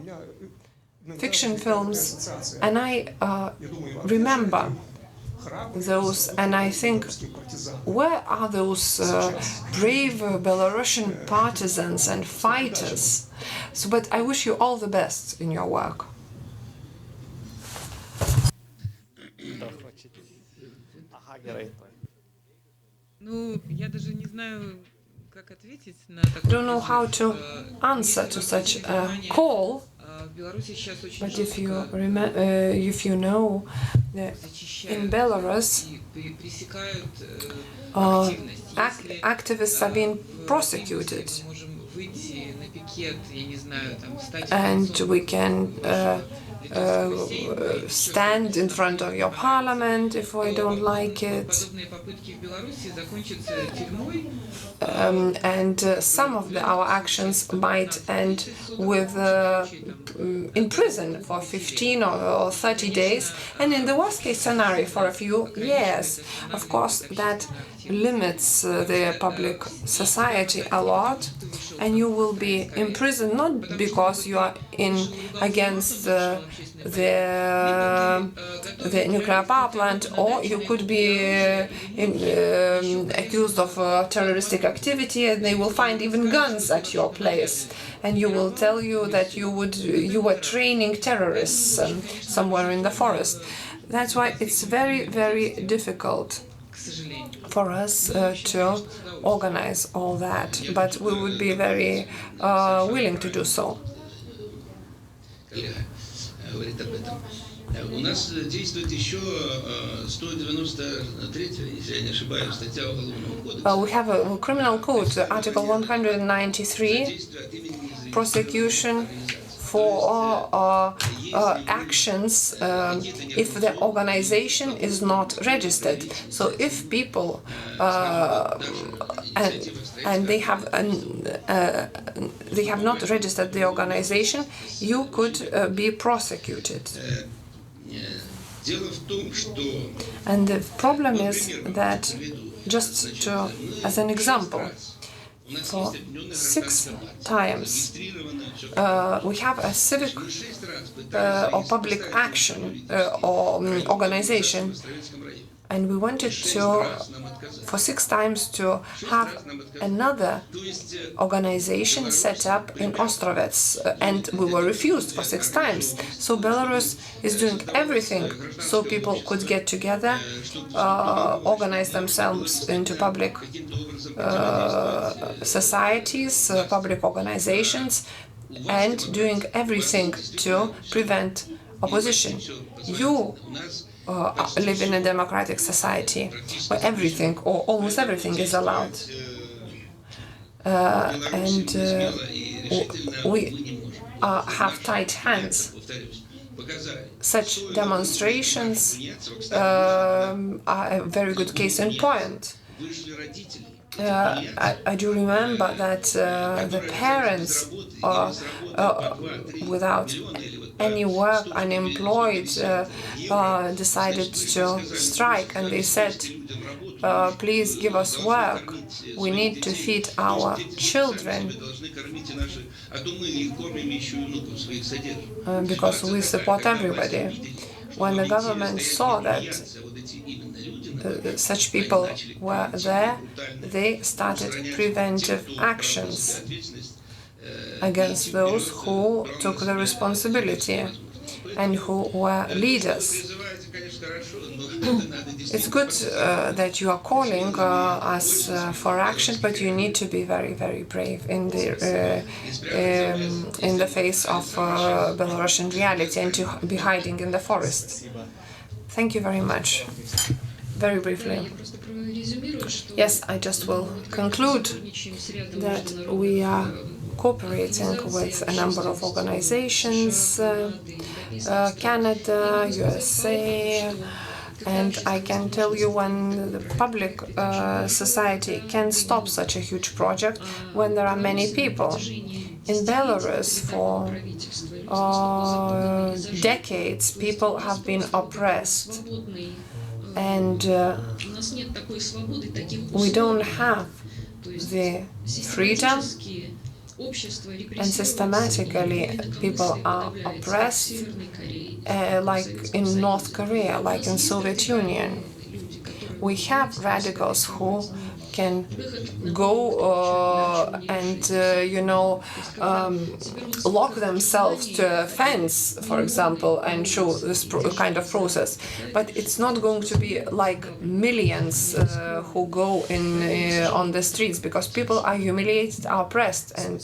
B: fiction films, and I remember those, and I think, where are those brave Belarusian partisans and fighters? So, but I wish you all the best in your work. I don't know how to answer to such a call, but if you know that in Belarus, activists are being prosecuted, and we can stand in front of your parliament if we don't like it. And some of our actions might end with in prison for 15 or 30 days, and in the worst case scenario for a few years. Of course, that limits the public society a lot, and you will be imprisoned not because you are against the nuclear power plant, or you could be accused of terroristic activity, and they will find even guns at your place, and you will tell you that you were training terrorists somewhere in the forest. That's why it's very, very difficult for us to organize all that, but we would be very willing to do so.
L: У нас действует еще 193, если я не ошибаюсь, статья Уголовного кодекса.
B: We have a criminal code, Article 193, prosecution for actions if the organization is not registered. So if people and they have not registered the organization, you could be prosecuted. And the problem is that, just as an example, for 6 times we have a civic or public action or organization, and we wanted for 6 times to have another organization set up in Ostrovets, and we were refused for 6 times. So Belarus is doing everything so people could get together, organize themselves into public societies, public organizations, and doing everything to prevent opposition. You live in a democratic society where everything, or almost everything, is allowed. And we have tight hands. Such demonstrations are a very good case in point. I do remember that the parents without any work, unemployed, decided to strike, and they said, please give us work, we need to feed our children, because we support everybody. When the government saw that such people were there, they started preventive actions against those who took the responsibility and who were leaders. It's good that you are calling us for action, but you need to be very, very brave in the face of Belarusian reality, and to be hiding in the forest. Thank you very much. Very briefly. Yes, I just will conclude that we are cooperating with a number of organizations, Canada, USA, and I can tell you, when the public society can stop such a huge project, when there are many people. In Belarus, for decades, people have been oppressed. And we don't have the freedom, and systematically people are oppressed, like in North Korea, like in Soviet Union. We have radicals who can go and lock themselves to a fence, for example, and show this kind of process. But it's not going to be like millions who go on the streets, because people are humiliated, are oppressed, and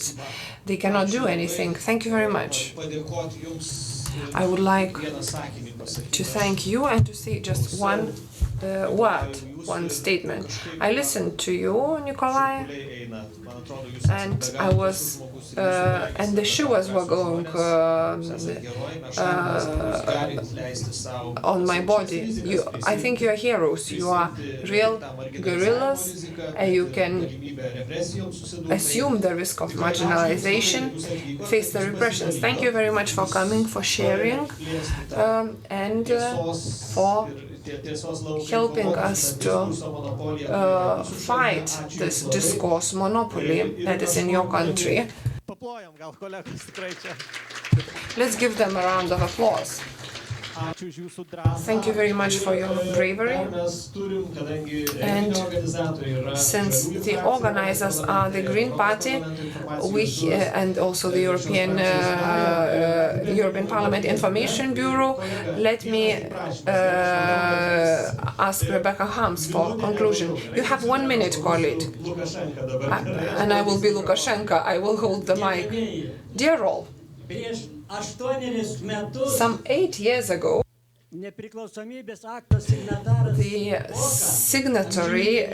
B: they cannot do anything. Thank you very much. I would like to thank you and to say just one word, one statement. I listened to you, Nikolai, and I was, and the shivers were going on my body. I think you are heroes. You are real guerrillas, and you can assume the risk of marginalization, face the repressions. Thank you very much for coming, for sharing, and for helping us to fight this discourse monopoly that is in your country. Let's give them a round of applause. Thank you very much for your bravery. And since the organizers are the Green Party, and also the European Parliament Information Bureau, let me ask Rebecca Harms for conclusion. You have 1 minute, colleague. And I will be Lukashenko. I will hold the mic. Dear all, some 8 years ago, the signatory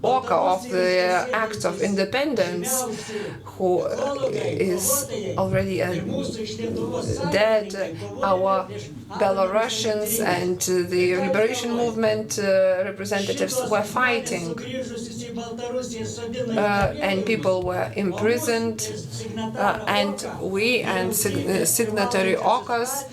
B: author of the Act of Independence, who is already dead, our Belarusians and the liberation movement representatives were fighting, and people were imprisoned, and we and signatory authors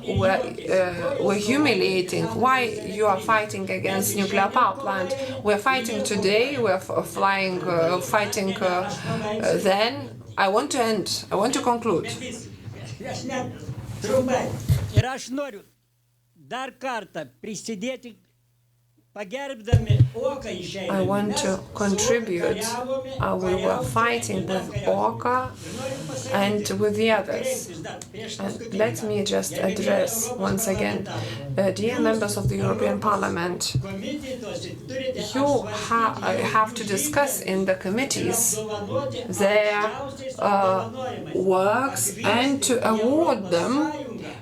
B: were humiliating. Why you are fighting against nuclear power plant? We're fighting today. We're fighting then. I want to end. I want to conclude. I want to contribute. We were fighting with Orca and with the others. And let me just address once again, dear members of the European Parliament, you have to discuss in the committees their works and to award them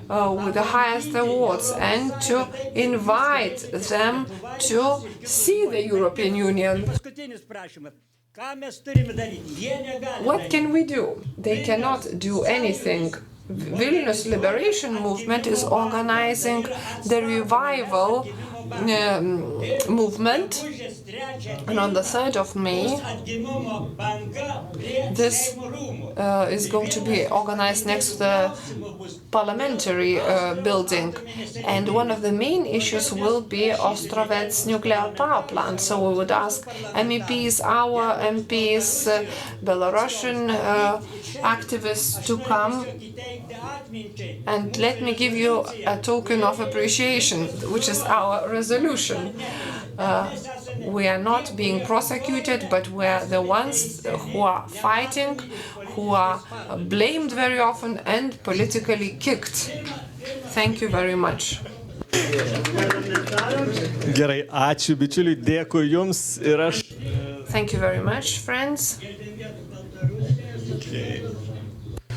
B: with the highest awards, and to invite them to see the European Union. What can we do? They cannot do anything. Vilnius Liberation Movement is organizing the revival movement, and on the 3rd of May this is going to be organized next to the parliamentary building, and one of the main issues will be Ostrovets nuclear power plant. So we would ask MEPs, our MPs, Belarusian activists to come, and let me give you a token of appreciation, which is our resolution. We are not being prosecuted, but we are the ones who are fighting, who are blamed very often and politically kicked. Thank you very much.
M: Gerai, ačiū bičiuliai, dėkui jums ir aš.
B: Thank you very much, friends.
M: Okay.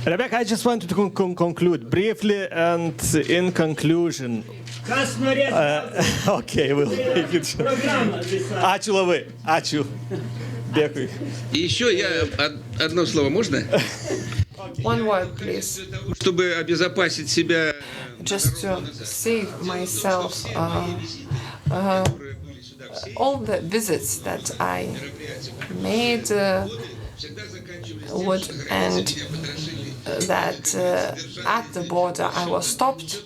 M: Rebecca, I just wanted to conclude briefly, and in conclusion. Okay, we'll make it. Ačiū labai, ačiū. Dėkui.
L: Еще я одно слово, можно?
B: One word, please.
L: Чтобы обезопасить себя.
B: Just to save myself, all the visits that I made would end that at the border I was stopped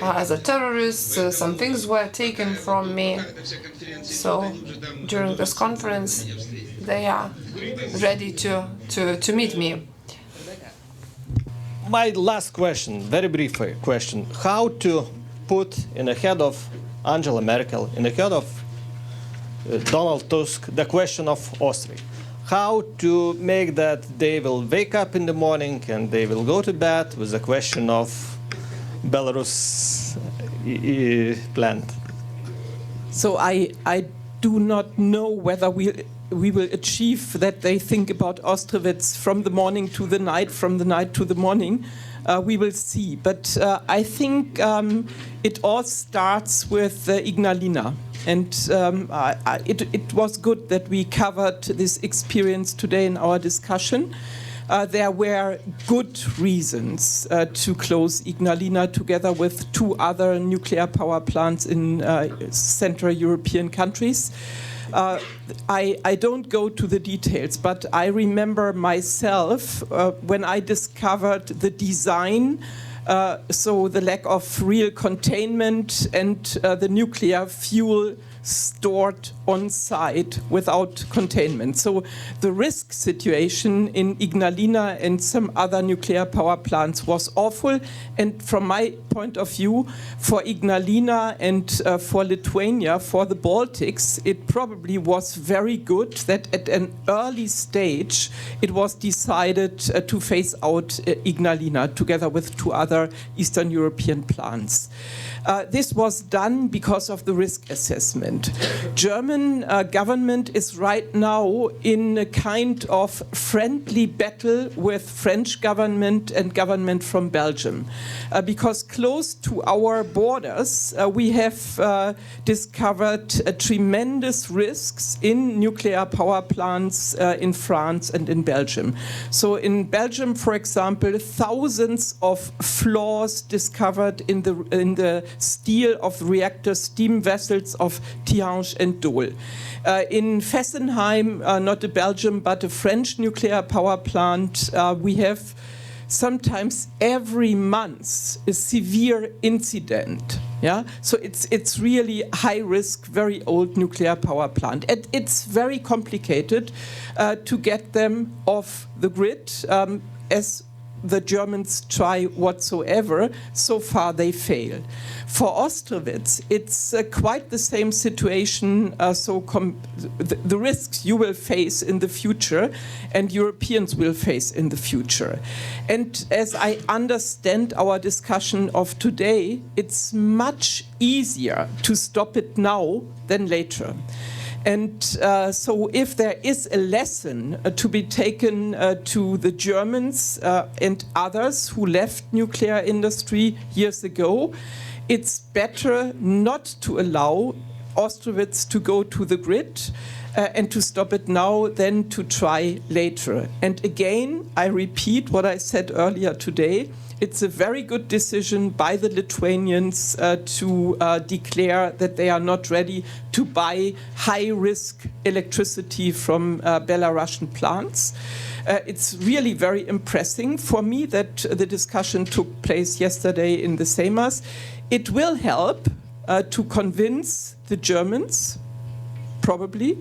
B: as a terrorist. Some things were taken from me. So during this conference, they are ready to meet me.
M: My last question, very brief question. How to put in the head of Angela Merkel, in the head of Donald Tusk, the question of Austria? How to make that they will wake up in the morning and they will go to bed with the question of Belarus plant?
D: So I do not know whether we will achieve that they think about Ostrovets from the morning to the night, from the night to the morning. We will see. But I think it all starts with Ignalina. And it was good that we covered this experience today in our discussion. There were good reasons to close Ignalina together with 2 other nuclear power plants in Central European countries. I don't go to the details, but I remember myself when I discovered the design, so the lack of real containment and the nuclear fuel stored on site without containment. So the risk situation in Ignalina and some other nuclear power plants was awful. And from my point of view, for Ignalina and for Lithuania, for the Baltics, it probably was very good that at an early stage it was decided to phase out Ignalina together with 2 other Eastern European plants. This was done because of the risk assessment. German government is right now in a kind of friendly battle with French government and government from Belgium. Because close to our borders, we have discovered tremendous risks in nuclear power plants in France and in Belgium. So in Belgium, for example, thousands of flaws discovered in the steel of reactor steam vessels of Tihange and Dole. In Fessenheim, not a Belgium but a French nuclear power plant, we have sometimes every month a severe incident. Yeah, so it's really high risk, very old nuclear power plant. And it's very complicated to get them off the grid, as the Germans try whatsoever. So far they fail. For Ostrovets, it's quite the same situation. The risks you will face in the future and Europeans will face in the future. And as I understand our discussion of today, it's much easier to stop it now than later. And so if there is a lesson to be taken to the Germans and others who left nuclear industry years ago, it's better not to allow Ostrovets to go to the grid and to stop it now than to try later. And again, I repeat what I said earlier today. It's a very good decision by the Lithuanians to declare that they are not ready to buy high-risk electricity from Belarusian plants. It's really very impressive for me that the discussion took place yesterday in the seimas. It will help to convince the Germans, probably,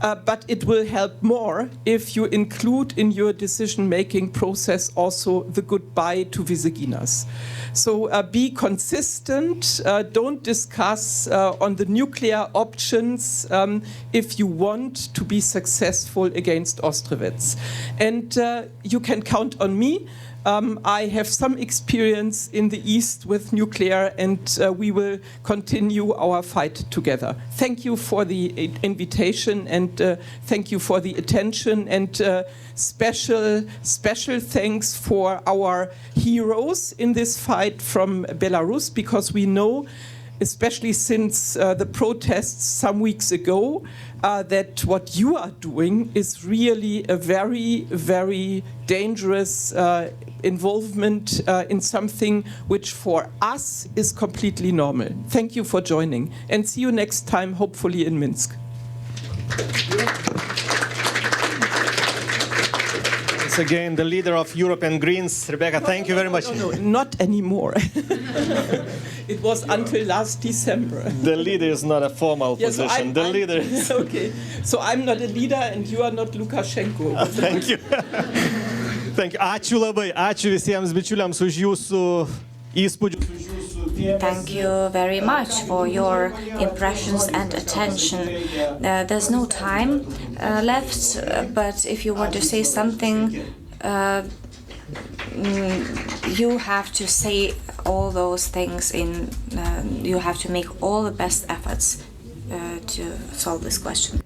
D: but it will help more if you include in your decision-making process also the goodbye to Viseginas. So be consistent, don't discuss on the nuclear options if you want to be successful against Ostrovets. And you can count on me. I have some experience in the East with nuclear, and we will continue our fight together. Thank you for the invitation, and thank you for the attention, and special thanks for our heroes in this fight from Belarus, because we know, especially since the protests some weeks ago, that what you are doing is really a very, very dangerous involvement in something which for us is completely normal. Thank you for joining, and see you next time, hopefully in Minsk.
M: again the leader of European Greens. Rebecca, thank you very much.
D: No, not anymore. It was until last December.
M: The leader is not a formal position. The leader.
D: Okay, so I'm not a leader and you are not Lukashenko.
M: Thank you. Thank you. Ačiū labai. Ačiū visiems bičiuliams už jūsų įspūdžius.
F: Thank you very much for your impressions and attention. There's no time left, but if you want to say something, you have to say all those things you have to make all the best efforts to solve this question.